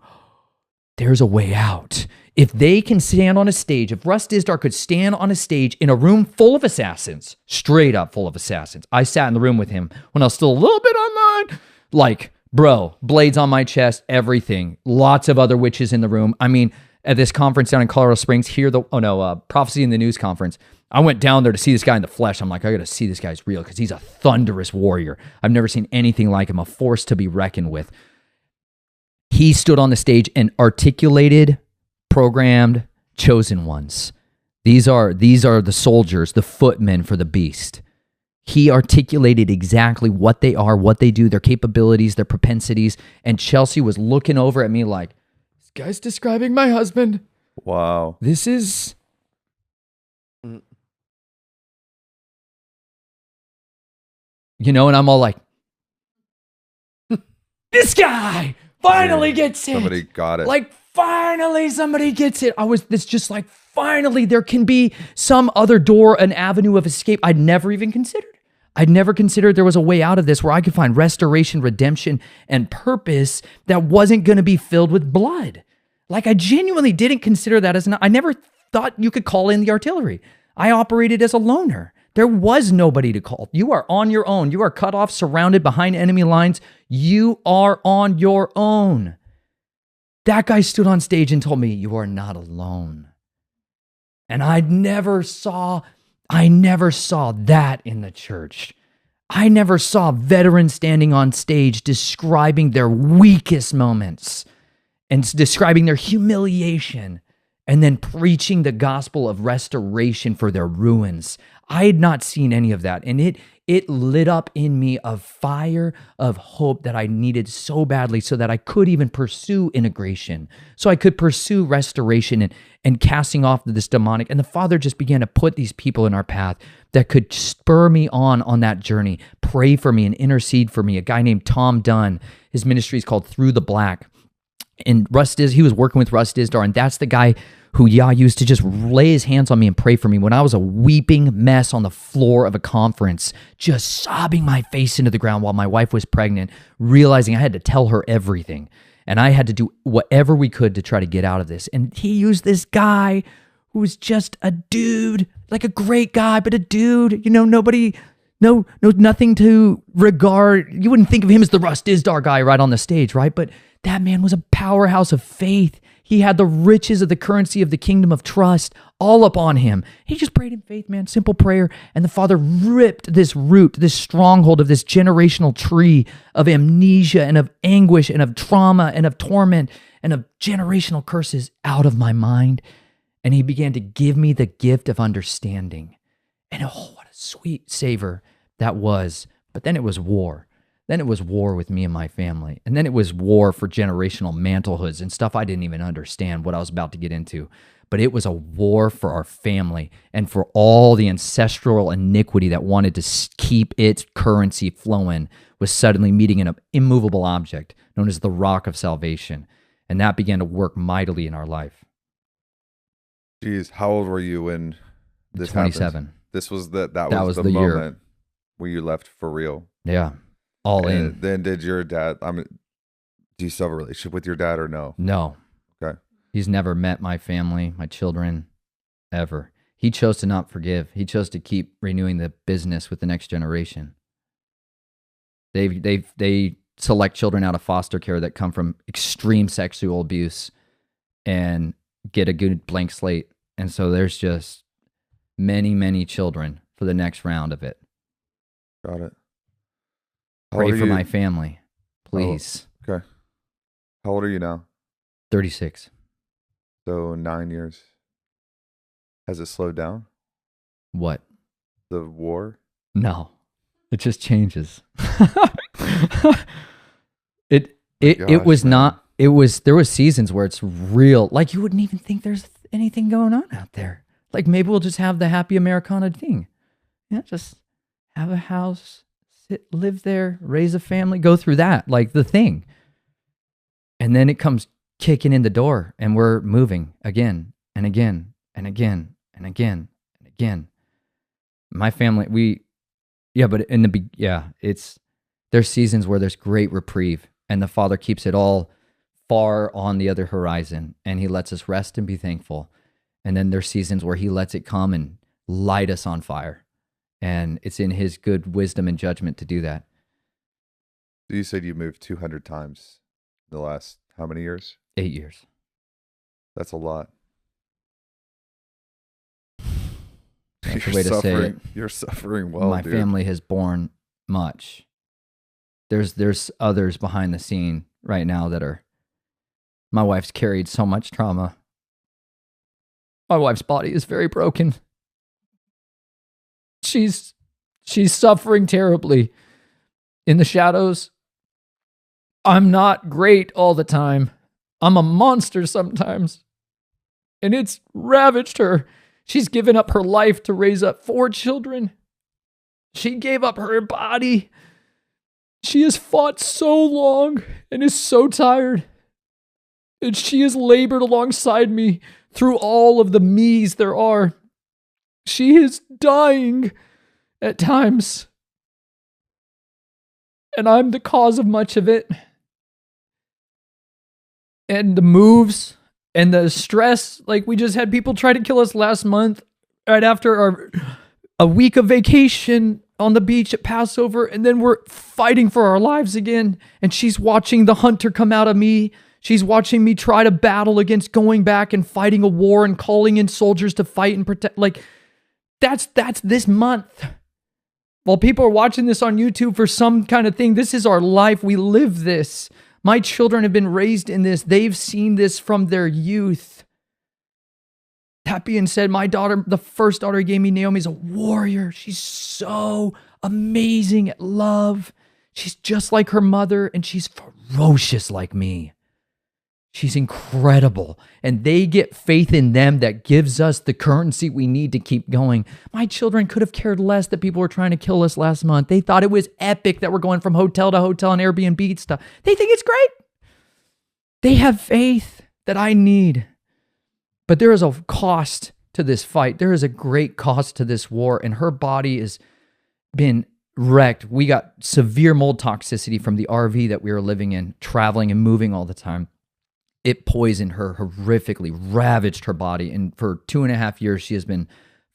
there's a way out. If they can stand on a stage, if Russ Dizdar could stand on a stage in a room full of assassins, straight up full of assassins. I sat in the room with him when I was still a little bit online. Like, bro, blades on my chest, everything. Lots of other witches in the room. I mean, at this conference down in Colorado Springs, Prophecy in the News conference, I went down there to see this guy in the flesh. I'm like, I got to see this guy's real because he's a thunderous warrior. I've never seen anything like him, a force to be reckoned with. He stood on the stage and articulated, programmed, chosen ones. These are the soldiers, the footmen for the beast. He articulated exactly what they are, what they do, their capabilities, their propensities. And Chelsea was looking over at me like, this guy's describing my husband. Wow. This is... You know, and I'm all like, this guy finally gets it. Somebody got it. Like, finally somebody gets it. It's just like, finally there can be some other door, an avenue of escape I'd never even considered. I'd never considered there was a way out of this where I could find restoration, redemption, and purpose that wasn't going to be filled with blood. Like, I genuinely didn't consider that I never thought you could call in the artillery. I operated as a loner. There was nobody to call. You are on your own. You are cut off, surrounded behind enemy lines. You are on your own. That guy stood on stage and told me, you are not alone. And I never saw that in the church. I never saw veterans standing on stage describing their weakest moments and describing their humiliation and then preaching the gospel of restoration for their ruins. I had not seen any of that. And it lit up in me a fire of hope that I needed so badly so that I could even pursue integration, so I could pursue restoration and casting off this demonic. And the Father just began to put these people in our path that could spur me on that journey, pray for me and intercede for me. A guy named Tom Dunn, his ministry is called Through the Black. And he was working with Russ Dizdar, and that's the guy who Yah used to just lay his hands on me and pray for me when I was a weeping mess on the floor of a conference, just sobbing my face into the ground while my wife was pregnant, realizing I had to tell her everything. And I had to do whatever we could to try to get out of this. And he used this guy who was just a dude, like a great guy, but a dude, nothing to regard. You wouldn't think of him as the Russ Dizdar guy right on the stage, right? But that man was a powerhouse of faith. He had the riches of the currency of the kingdom of trust all upon him. He just prayed in faith, man, simple prayer. And the Father ripped this root, this stronghold of this generational tree of amnesia and of anguish and of trauma and of torment and of generational curses out of my mind. And he began to give me the gift of understanding. And oh, what a sweet savor that was. But then it was war. Then it was war with me and my family. And then it was war for generational mantlehoods and stuff I didn't even understand what I was about to get into. But it was a war for our family and for all the ancestral iniquity that wanted to keep its currency flowing was suddenly meeting an immovable object known as the rock of salvation. And that began to work mightily in our life. Geez, how old were you when this 27. happened? This was that was the moment year where you left for real. Yeah. All in. Then did your dad, do you still have a relationship with your dad or no? No. Okay. He's never met my family, my children, ever. He chose to not forgive. He chose to keep renewing the business with the next generation. They select children out of foster care that come from extreme sexual abuse and get a good blank slate. And so there's just many, many children for the next round of it. Got it. Pray for my family, please. Oh, okay. How old are you now? 36. So 9 years. Has it slowed down? What? The war? No. It just changes. It was man. Not, it was, there was seasons where it's real. Like you wouldn't even think there's anything going on out there. Like maybe we'll just have the happy Americana thing. Yeah, just have a house. Live there, raise a family, go through that, like the thing. And then it comes kicking in the door and we're moving again and again and again and again and again. My family, there's seasons where there's great reprieve and the Father keeps it all far on the other horizon and he lets us rest and be thankful. And then there's seasons where he lets it come and light us on fire. And it's in his good wisdom and judgment to do that. You said you moved 200 times in the last how many years? 8 years. That's a lot. That's the way to say it. You're suffering well, My dude. family has borne much. There's others behind the scene right now that are... My wife's carried so much trauma. My wife's body is very broken. She's suffering terribly in the shadows. I'm not great all the time. I'm a monster sometimes. And it's ravaged her. She's given up her life to raise up 4 children. She gave up her body. She has fought so long and is so tired. And she has labored alongside me through all of the me's there are. She is dying at times. And I'm the cause of much of it. And the moves and the stress, like we just had people try to kill us last month right after a week of vacation on the beach at Passover, and then we're fighting for our lives again. And she's watching the hunter come out of me. She's watching me try to battle against going back and fighting a war and calling in soldiers to fight and protect. Like, that's this month. While people are watching this on YouTube for some kind of thing, this is our life. We live this. My children have been raised in this. They've seen this from their youth. That being said, my daughter, the first daughter he gave me, Naomi, is a warrior. She's so amazing at love. She's just like her mother, and she's ferocious like me. She's incredible. And they get faith in them that gives us the currency we need to keep going. My children could have cared less that people were trying to kill us last month. They thought it was epic that we're going from hotel to hotel and Airbnb and stuff. They think it's great. They have faith that I need. But there is a cost to this fight. There is a great cost to this war, and her body has been wrecked. We got severe mold toxicity from the RV that we were living in, traveling and moving all the time. It poisoned her horrifically, ravaged her body, and for 2.5 years, she has been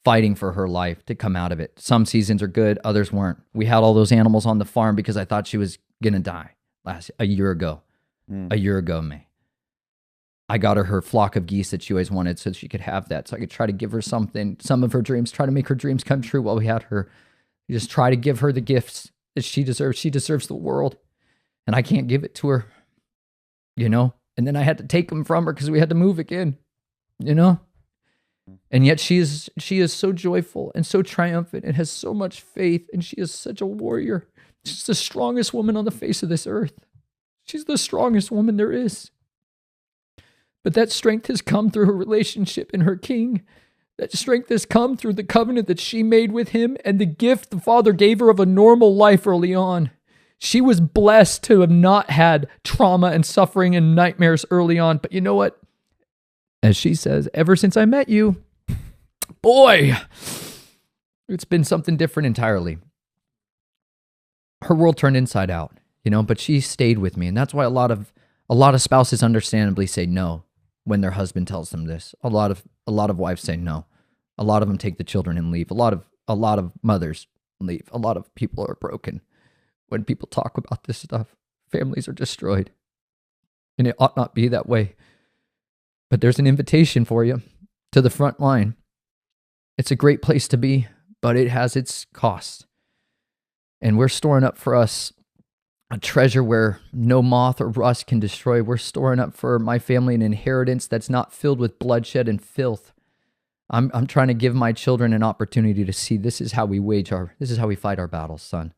fighting for her life to come out of it. Some seasons are good, others weren't. We had all those animals on the farm because I thought she was going to die a year ago. A year ago, May. I got her flock of geese that she always wanted so she could have that. So I could try to give her something, some of her dreams, try to make her dreams come true while we had her. We just try to give her the gifts that she deserves. She deserves the world. And I can't give it to her, you know? And then I had to take them from her because we had to move again, you know? And yet she is so joyful and so triumphant and has so much faith, and she is such a warrior. She's the strongest woman on the face of this earth. She's the strongest woman there is. But that strength has come through her relationship in her king. That strength has come through the covenant that she made with him and the gift the Father gave her of a normal life early on. She was blessed to have not had trauma and suffering and nightmares early on. But you know what? As she says, ever since I met you, boy, it's been something different entirely. Her world turned inside out, you know, but she stayed with me. And that's why a lot of spouses understandably say no when their husband tells them this. A lot of wives say no. A lot of them take the children and leave. A lot of mothers leave. A lot of people are broken. When people talk about this stuff, families are destroyed. And it ought not be that way. But there's an invitation for you to the front line. It's a great place to be, but it has its cost. And we're storing up for us a treasure where no moth or rust can destroy. We're storing up for my family an inheritance that's not filled with bloodshed and filth. I'm trying to give my children an opportunity to see this is how we fight our battles, son.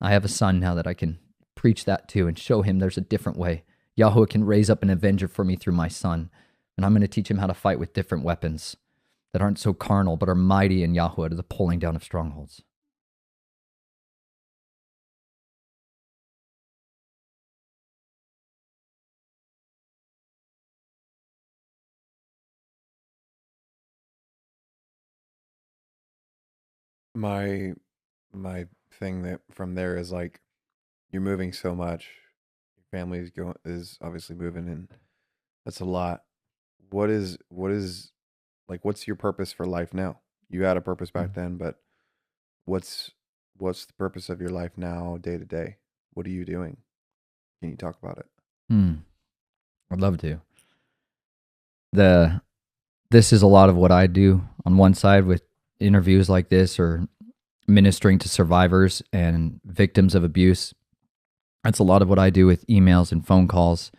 I have a son now that I can preach that to and show him there's a different way. YAHSHUAH can raise up an avenger for me through my son. And I'm going to teach him how to fight with different weapons that aren't so carnal, but are mighty in YAHSHUAH to the pulling down of strongholds. My thing that from there is like, you're moving so much, your family is obviously moving, and that's a lot. What is like, what's your purpose for life now? You had a purpose back then, but what's the purpose of your life now, day to day? What are you doing? Can you talk about it? I'd love to. This is a lot of what I do on one side with interviews like this, or ministering to survivors and victims of abuse. That's a lot of what I do with emails and phone calls.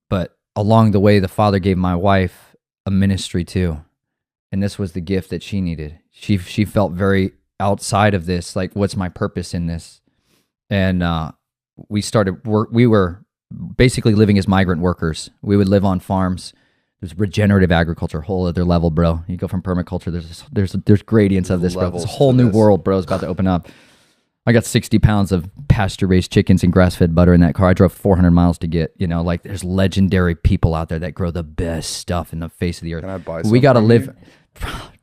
But along the way, the Father gave my wife a ministry too. And this was the gift that she needed. She felt very outside of this, like, what's my purpose in this? And we were basically living as migrant workers. We would live on farms. There's regenerative agriculture, whole other level, bro. You go from permaculture, there's gradients of this, bro. There's a whole new world, bro, is about to open up. I got 60 pounds of pasture-raised chickens and grass-fed butter in that car. I drove 400 miles to get, like there's legendary people out there that grow the best stuff in the face of the earth. Can I buy some We got to from live. you?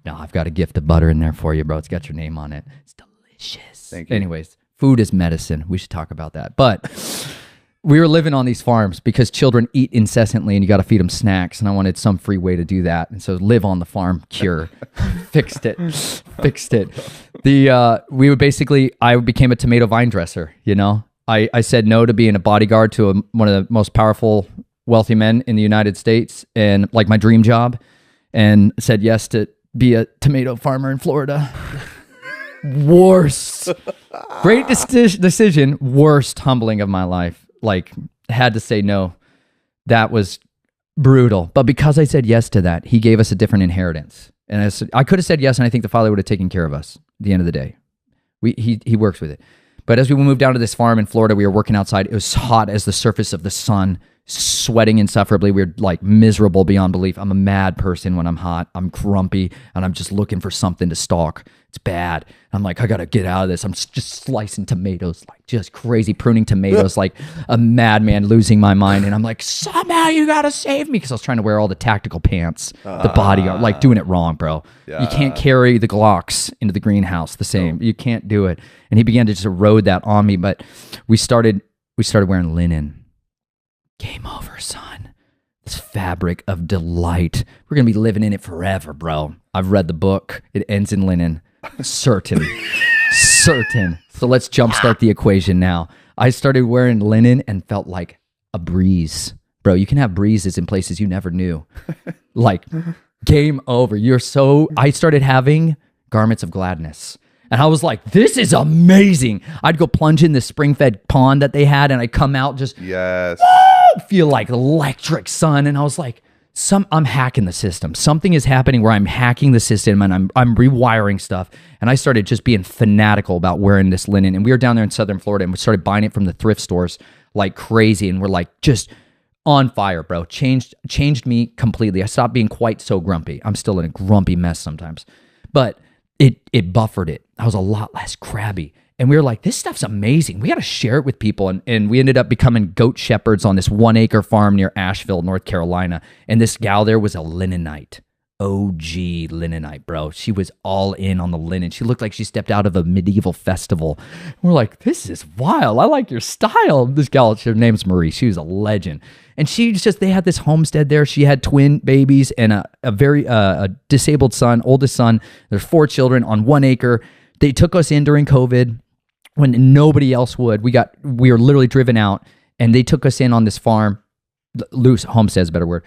No, I've got a gift of butter in there for you, bro. It's got your name on it. It's delicious. Thank you. Anyways, food is medicine. We should talk about that. But we were living on these farms because children eat incessantly and you got to feed them snacks. And I wanted some free way to do that. And so live on the farm cure. Fixed it. I became a tomato vine dresser, I said no to being a bodyguard to one of the most powerful, wealthy men in the United States and like my dream job, and said yes to be a tomato farmer in Florida. Worst. Great decision. Worst humbling of my life. Like, had to say no. That was brutal. But because I said yes to that, he gave us a different inheritance. And I could have said yes, and I think the Father would have taken care of us at the end of the day. He works with it. But as we moved down to this farm in Florida, we were working outside. It was hot as the surface of the sun, sweating insufferably. We were like miserable beyond belief. I'm a mad person when I'm hot. I'm grumpy, and I'm just looking for something to stalk. It's bad. I'm like, I got to get out of this. I'm just slicing tomatoes, like just crazy, pruning tomatoes like a madman, losing my mind. And I'm like, somehow you got to save me, because I was trying to wear all the tactical pants, the bodyguard, like doing it wrong, bro. Yeah. You can't carry the Glocks into the greenhouse the same. You can't do it. And he began to just erode that on me. But we started wearing linen. Game over, son. This fabric of delight. We're going to be living in it forever, bro. I've read the book. It ends in linen. Certain. So let's jumpstart the equation now. I started wearing linen and felt like a breeze. Bro, you can have breezes in places you never knew. Like, game over. I started having garments of gladness. And I was like, this is amazing. I'd go plunge in this spring-fed pond that they had, and I'd come out just feel like electric sun. And I was like, I'm hacking the system. Something is happening where I'm hacking the system, and I'm rewiring stuff. And I started just being fanatical about wearing this linen. And we were down there in Southern Florida, and we started buying it from the thrift stores like crazy. And we're like just on fire, bro. Changed me completely. I stopped being quite so grumpy. I'm still in a grumpy mess sometimes, but it buffered it. I was a lot less crabby. And we were like, this stuff's amazing. We got to share it with people. And we ended up becoming goat shepherds on this 1 acre farm near Asheville, North Carolina. And this gal there was a linenite. OG linenite, bro. She was all in on the linen. She looked like she stepped out of a medieval festival. We're like, this is wild. I like your style. This gal, her name's Marie. She was a legend. And they had this homestead there. She had twin babies and a disabled son, oldest son. There's 4 children on 1 acre. They took us in during COVID when nobody else would. We were literally driven out, and they took us in on this farm. Loose homestead is a better word.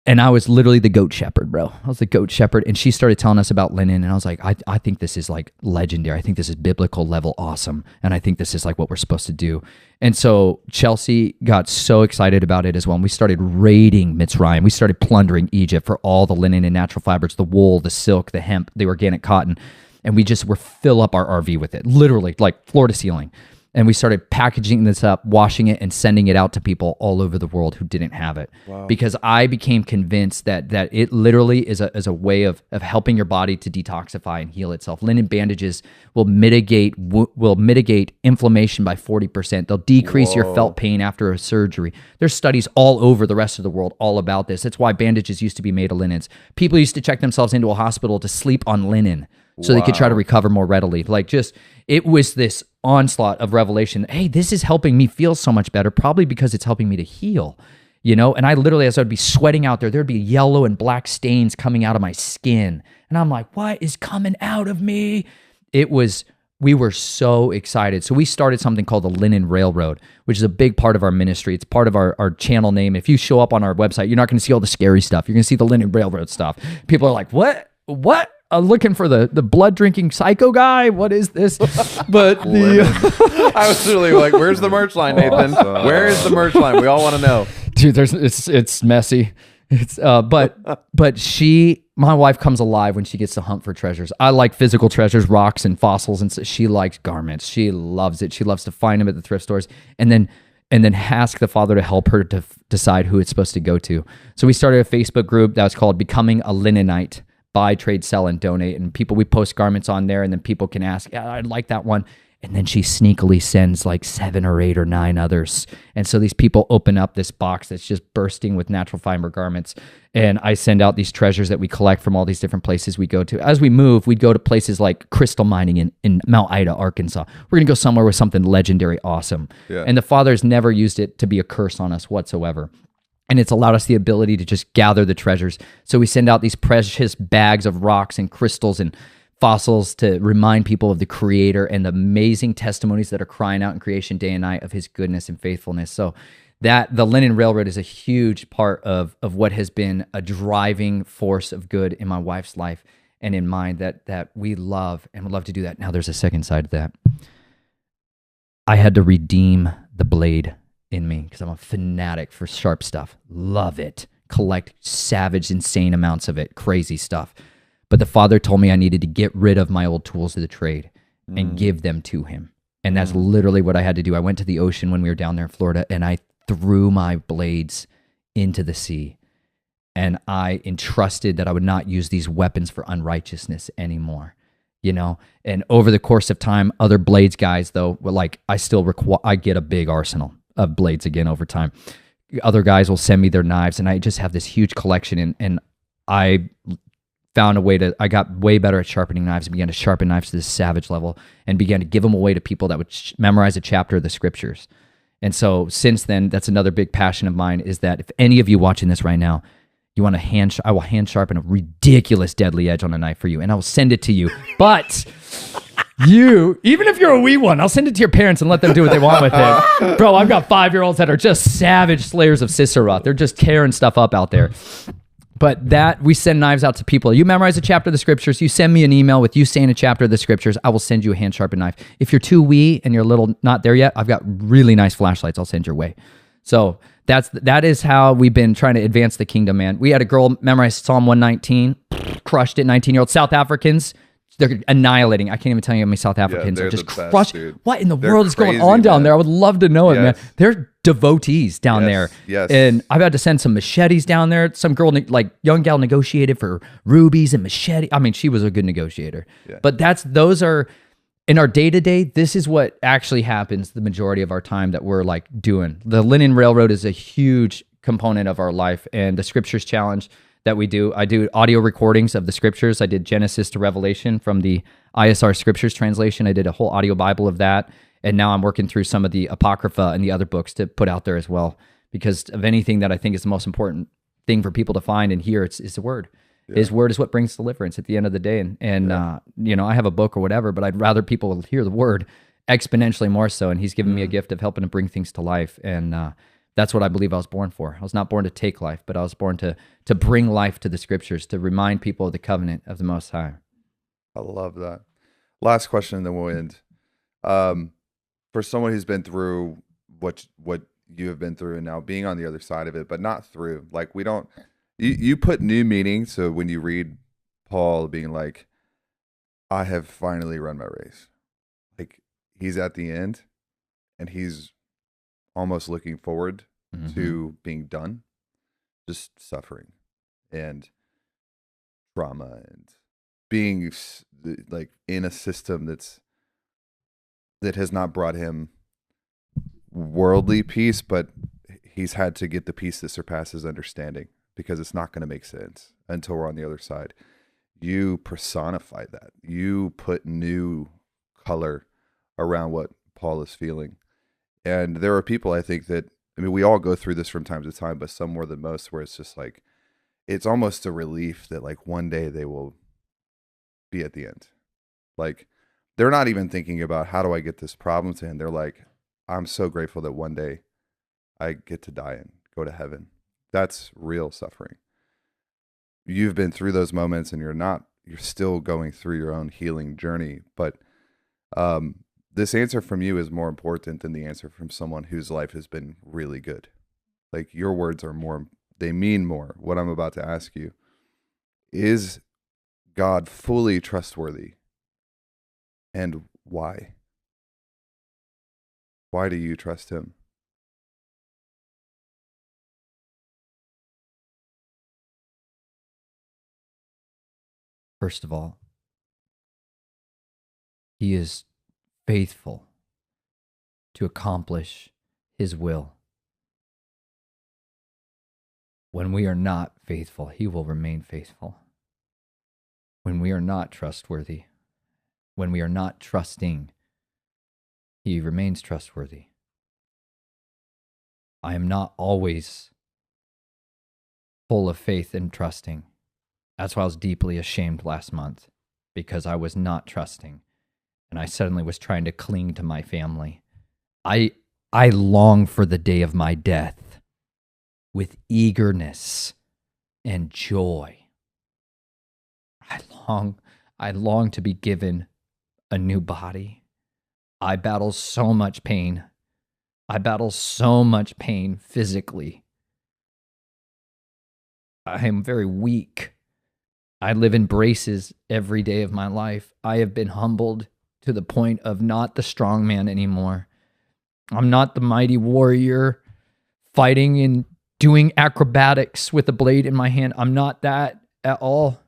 And I was literally the goat shepherd, bro. I was the goat shepherd. And she started telling us about linen. And I was like, I think this is like legendary. I think this is biblical level awesome. And I think this is like what we're supposed to do. And so Chelsea got so excited about it as well. And we started raiding Mitzrayim. We started plundering Egypt for all the linen and natural fibers, the wool, the silk, the hemp, the organic cotton. And we just fill up our RV with it, literally like floor to ceiling. And we started packaging this up, washing it, and sending it out to people all over the world who didn't have it. Wow. Because I became convinced that it literally is a way of helping your body to detoxify and heal itself. Linen bandages will mitigate inflammation by 40%. They'll decrease your felt pain after a surgery. There's studies all over the rest of the world all about this. That's why bandages used to be made of linens. People used to check themselves into a hospital to sleep on linen so they could try to recover more readily. It was this onslaught of revelation. Hey, this is helping me feel so much better, probably because it's helping me to heal, And I literally, as I would be sweating out there'd be yellow and black stains coming out of my skin. And I'm like, what is coming out of me? We were so excited. So we started something called the Linen Railroad, which is a big part of our ministry. It's part of our channel name. If you show up on our website, you're not going to see all the scary stuff. You're going to see the Linen Railroad stuff. People are like, what? Looking for the blood drinking psycho guy. What is this? But I was literally like, "Where's the merch line, Nathan? Where is the merch line? We all want to know." Dude, it's messy. It's my wife comes alive when she gets to hunt for treasures. I like physical treasures, rocks and fossils, and so she likes garments. She loves it. She loves to find them at the thrift stores, and then ask the Father to help her to decide who it's supposed to go to. So we started a Facebook group that was called Becoming a Linenite. Buy, trade, sell, and donate. And we post garments on there, and then people can ask, I'd like that one. And then she sneakily sends like 7 or 8 or 9 others. And so these people open up this box that's just bursting with natural fiber garments. And I send out these treasures that we collect from all these different places we go to. As we move, we'd go to places like crystal mining in Mount Ida, Arkansas. We're going to go somewhere with something legendary, awesome. Yeah. And the Father's never used it to be a curse on us whatsoever. And it's allowed us the ability to just gather the treasures. So we send out these precious bags of rocks and crystals and fossils to remind people of the Creator and the amazing testimonies that are crying out in creation day and night of His goodness and faithfulness. So that the Linen Railroad is a huge part of what has been a driving force of good in my wife's life and in mine that we love and would love to do that. Now there's a second side to that. I had to redeem the blade in me because I'm a fanatic for sharp stuff. Love it. Collect savage, insane amounts of it. Crazy stuff. But the Father told me I needed to get rid of my old tools of the trade and give them to Him. And that's literally what I had to do. I went to the ocean when we were down there in Florida, and I threw my blades into the sea. And I entrusted that I would not use these weapons for unrighteousness anymore. You know, and over the course of time, other blades guys, though, were like, I get a big arsenal of blades again over time. Other guys will send me their knives, and I just have this huge collection. And I found a way I got way better at sharpening knives and began to sharpen knives to this savage level and began to give them away to people that would memorize a chapter of the scriptures. And so since then, that's another big passion of mine is that if any of you watching this right now, you want I will hand sharpen a ridiculous deadly edge on a knife for you, and I will send it to you. But even if you're a wee one, I'll send it to your parents and let them do what they want with it. Bro, I've got 5-year-olds that are just savage slayers of Sisera. They're just tearing stuff up out there. But that we send knives out to people. You memorize a chapter of the scriptures. You send me an email with you saying a chapter of the scriptures. I will send you a hand sharpened knife. If you're too wee and you're a little not there yet, I've got really nice flashlights I'll send your way. So that is how we've been trying to advance the kingdom, man. We had a girl memorize Psalm 119, crushed it. 19-year-old South Africans. They're annihilating. I can't even tell you how many South Africans are just crushed. What in the world is going on down there? I would love to know it, man. They're devotees down there. Yes. And I've had to send some machetes down there. Some girl, like young gal, negotiated for rubies and machete. I mean, she was a good negotiator. Yeah. But those are in our day-to-day, this is what actually happens the majority of our time that we're like doing. The Linen Railroad is a huge component of our life, and the Scriptures Challenge that we do. I do audio recordings of the scriptures. I did Genesis to Revelation from the ISR Scriptures translation. I did a whole audio Bible of that. And now I'm working through some of the Apocrypha and the other books to put out there as well. Because of anything that I think is the most important thing for people to find and hear, it's the Word. Yeah. His Word is what brings deliverance at the end of the day. And I have a book or whatever, but I'd rather people hear the Word exponentially more so. And He's given me a gift of helping to bring things to life. And that's what I believe I was born for. I was not born to take life, but I was born to bring life to the Scriptures, to remind people of the covenant of the Most High. I love that. Last question, and then we'll end. For someone who's been through what you have been through and now being on the other side of it, but not through, like you put new meaning. So when you read Paul being like, I have finally run my race, like he's at the end and he's almost looking forward to being done, just suffering and trauma and being like in a system that has not brought him worldly peace, but he's had to get the peace that surpasses understanding because it's not going to make sense until we're on the other side. You personify that. You put new color around what Paul is feeling. And there are people, I think we all go through this from time to time, but some more than most, where it's just like, it's almost a relief that like one day they will be at the end. Like they're not even thinking about how do I get this problem to end. They're like, I'm so grateful that one day I get to die and go to heaven. That's real suffering. You've been through those moments and you're still going through your own healing journey. But this answer from you is more important than the answer from someone whose life has been really good. Like your words are more, they mean more. What I'm about to ask you, is God fully trustworthy? And why? Why do you trust Him? First of all, He is faithful to accomplish his will. When we are not faithful, he will remain faithful. When we are not trustworthy, when we are not trusting, he remains trustworthy. I am not always full of faith and trusting. That's why I was deeply ashamed last month, because I was not trusting, and I suddenly was trying to cling to my family. I long for the day of my death with eagerness and joy. I long to be given a new body. I battle so much pain. I battle so much pain physically. I am very weak. I live in braces every day of my life. I have been humbled to the point of not the strong man anymore. I'm not the mighty warrior fighting and doing acrobatics with a blade in my hand. I'm not that at all.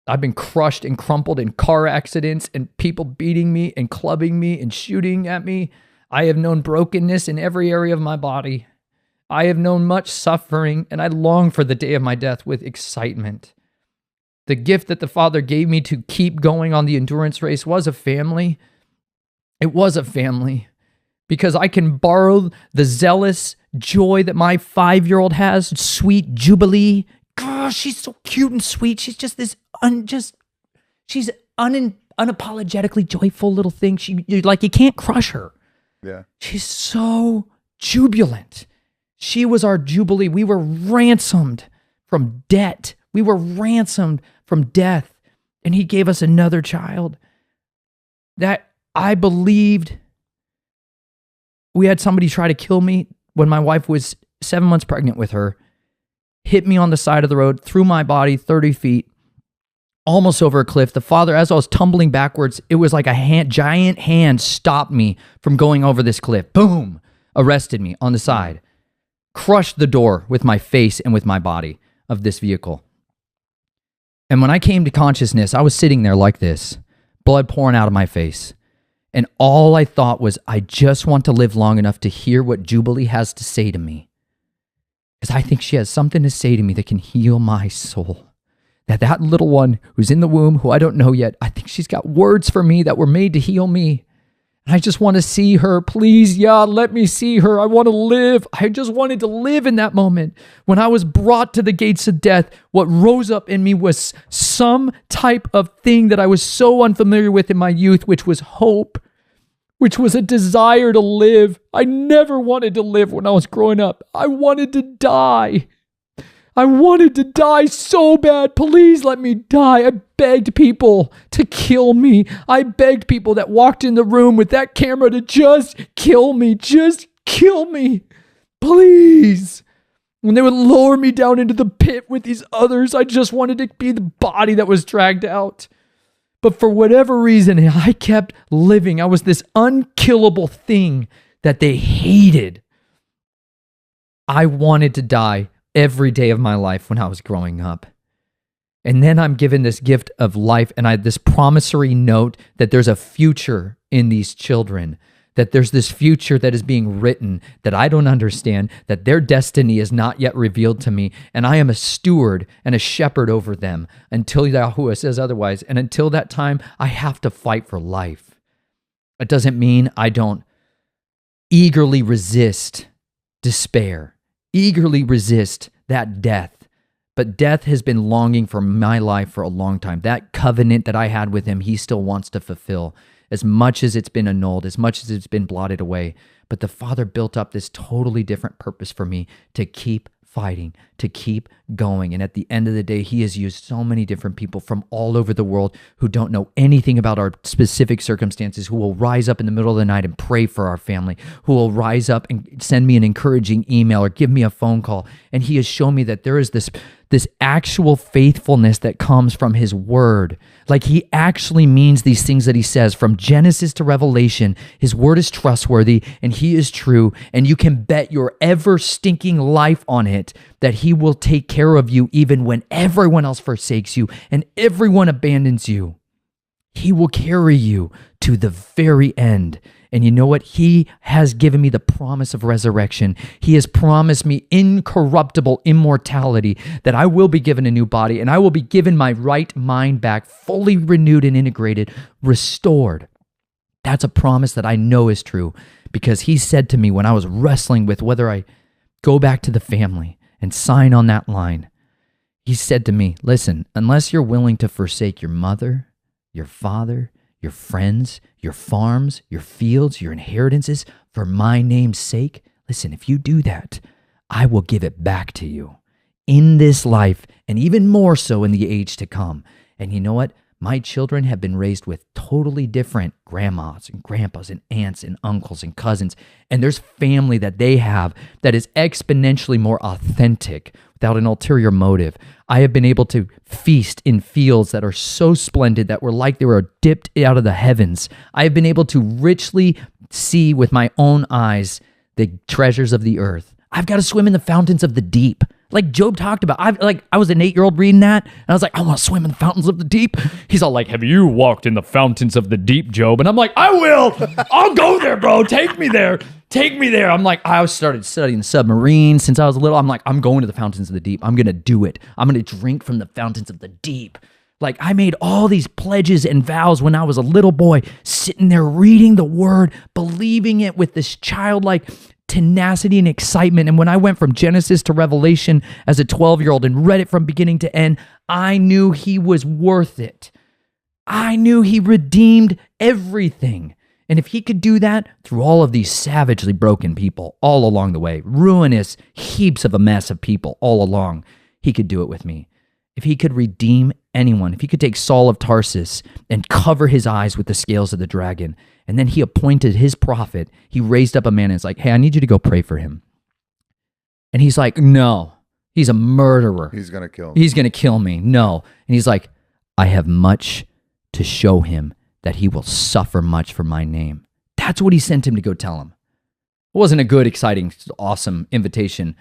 I've been crushed and crumpled in car accidents and people beating me and clubbing me and shooting at me. I have known brokenness in every area of my body. I have known much suffering, and I long for the day of my death with excitement. The gift that the Father gave me to keep going on the endurance race was a family. It was a family, because I can borrow the zealous joy that my 5-year-old has, sweet Jubilee. Gosh, she's so cute and sweet. She's just this she's unapologetically joyful little thing. You can't crush her. Yeah. She's so jubilant. She was our Jubilee. We were ransomed from debt. We were ransomed from death. And he gave us another child that I believed. We had somebody try to kill me when my wife was 7 months pregnant with her, hit me on the side of the road, threw my body 30 feet, almost over a cliff. The Father, as I was tumbling backwards, it was like a giant hand stopped me from going over this cliff. Boom! Arrested me on the side. Crushed the door with my face and with my body of this vehicle. And when I came to consciousness, I was sitting there like this, blood pouring out of my face. And all I thought was, I just want to live long enough to hear what Jubilee has to say to me. Because I think she has something to say to me that can heal my soul. That little one who's in the womb, who I don't know yet, I think she's got words for me that were made to heal me. And I just want to see her. Please, Yah, let me see her. I want to live. I just wanted to live in that moment. When I was brought to the gates of death, what rose up in me was some type of thing that I was so unfamiliar with in my youth, which was hope, which was a desire to live. I never wanted to live when I was growing up. I wanted to die. I wanted to die so bad. Please let me die. I begged people to kill me. I begged people that walked in the room with that camera to just kill me. Just kill me. Please. When they would lower me down into the pit with these others, I just wanted to be the body that was dragged out. But for whatever reason, I kept living. I was this unkillable thing that they hated. I wanted to die every day of my life when I was growing up. And then I'm given this gift of life and this promissory note that there's a future in these children, that there's this future that is being written that I don't understand, that their destiny is not yet revealed to me, and I am a steward and a shepherd over them until YAHSHUAH says otherwise. And until that time, I have to fight for life. It doesn't mean I don't eagerly resist despair, eagerly resist that death. But death has been longing for my life for a long time. That covenant that I had with him, he still wants to fulfill, as much as it's been annulled, as much as it's been blotted away. But the Father built up this totally different purpose for me to keep fighting, to keep going. And at the end of the day, he has used so many different people from all over the world who don't know anything about our specific circumstances, who will rise up in the middle of the night and pray for our family, who will rise up and send me an encouraging email or give me a phone call. And he has shown me that there is this actual faithfulness that comes from his word. Like he actually means these things that he says from Genesis to Revelation. His word is trustworthy and he is true. And you can bet your ever stinking life on it that he will take care of you even when everyone else forsakes you and everyone abandons you. He will carry you to the very end. And you know what? He has given me the promise of resurrection. He has promised me incorruptible immortality, that I will be given a new body and I will be given my right mind back, fully renewed and integrated, restored. That's a promise that I know is true, because he said to me when I was wrestling with whether I go back to the family and sign on that line, he said to me, listen, unless you're willing to forsake your mother, your father, your friends, your farms, your fields, your inheritances, for my name's sake, listen, if you do that, I will give it back to you in this life, and even more so in the age to come. And you know what? My children have been raised with totally different grandmas and grandpas and aunts and uncles and cousins. And there's family that they have that is exponentially more authentic without an ulterior motive. I have been able to feast in fields that are so splendid that were like they were dipped out of the heavens. I have been able to richly see with my own eyes the treasures of the earth. I've got to swim in the fountains of the deep. Like Job talked about. I was an 8-year-old reading that, and I was like, I want to swim in the fountains of the deep. He's all like, have you walked in the fountains of the deep, Job? And I'm like, I will. I'll go there, bro. Take me there. Take me there. I'm like, I started studying submarines since I was little. I'm like, I'm going to the fountains of the deep. I'm going to do it. I'm going to drink from the fountains of the deep. Like, I made all these pledges and vows when I was a little boy, sitting there reading the word, believing it with this childlike tenacity and excitement. And when I went from Genesis to Revelation as a 12-year-old and read it from beginning to end, I knew he was worth it. I knew he redeemed everything. And if he could do that through all of these savagely broken people all along the way, ruinous heaps of a mess of people all along, he could do it with me. If he could redeem anyone, if he could take Saul of Tarsus and cover his eyes with the scales of the dragon, and then he appointed his prophet, he raised up a man and it's like, hey, I need you to go pray for him. And he's like, no, he's a murderer. He's going to kill me. He's going to kill me. No. And he's like, I have much to show him, that he will suffer much for my name. That's what he sent him to go tell him. It wasn't a good, exciting, awesome invitation.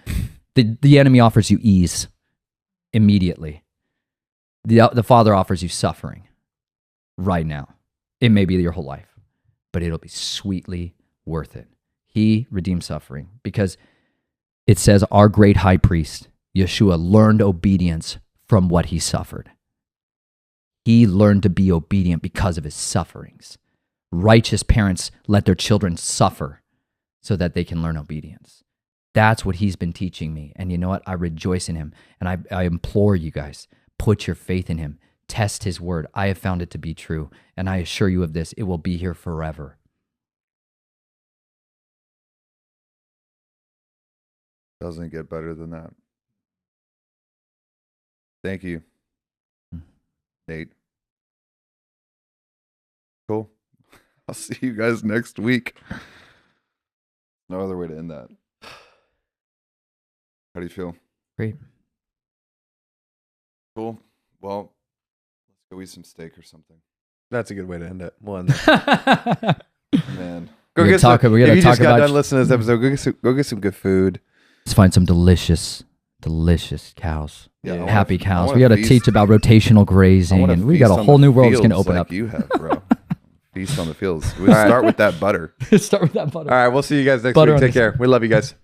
The enemy offers you ease immediately. The Father offers you suffering right now. It may be your whole life, but it'll be sweetly worth it. He redeemed suffering because it says our great high priest, YAHSHUAH, learned obedience from what he suffered. He learned to be obedient because of his sufferings. Righteous parents let their children suffer so that they can learn obedience. That's what he's been teaching me. And you know what? I rejoice in him. And I implore you guys, put your faith in him. Test his word. I have found it to be true. And I assure you of this, it will be here forever. Doesn't get better than that. Thank you, Nate. Cool. I'll see you guys next week. No other way to end that. How do you feel? Great. Cool. Well, let's go eat some steak or something. That's a good way to end it. We'll end that. Man. Go We get gotta some. talk- we gotta If you talk just got about- done listening to this episode, go get some good food. Let's find some delicious cows. Yeah, I wanna- Happy I cows. wanna We got to feast- teach about rotational I grazing, wanna and we feast got a on whole the new world that's going to fields open like up. you have, bro. Feast on the fields. We start with that butter. Start with that butter. All right, we'll see you guys next Butter week. on Take the- care. We love you guys.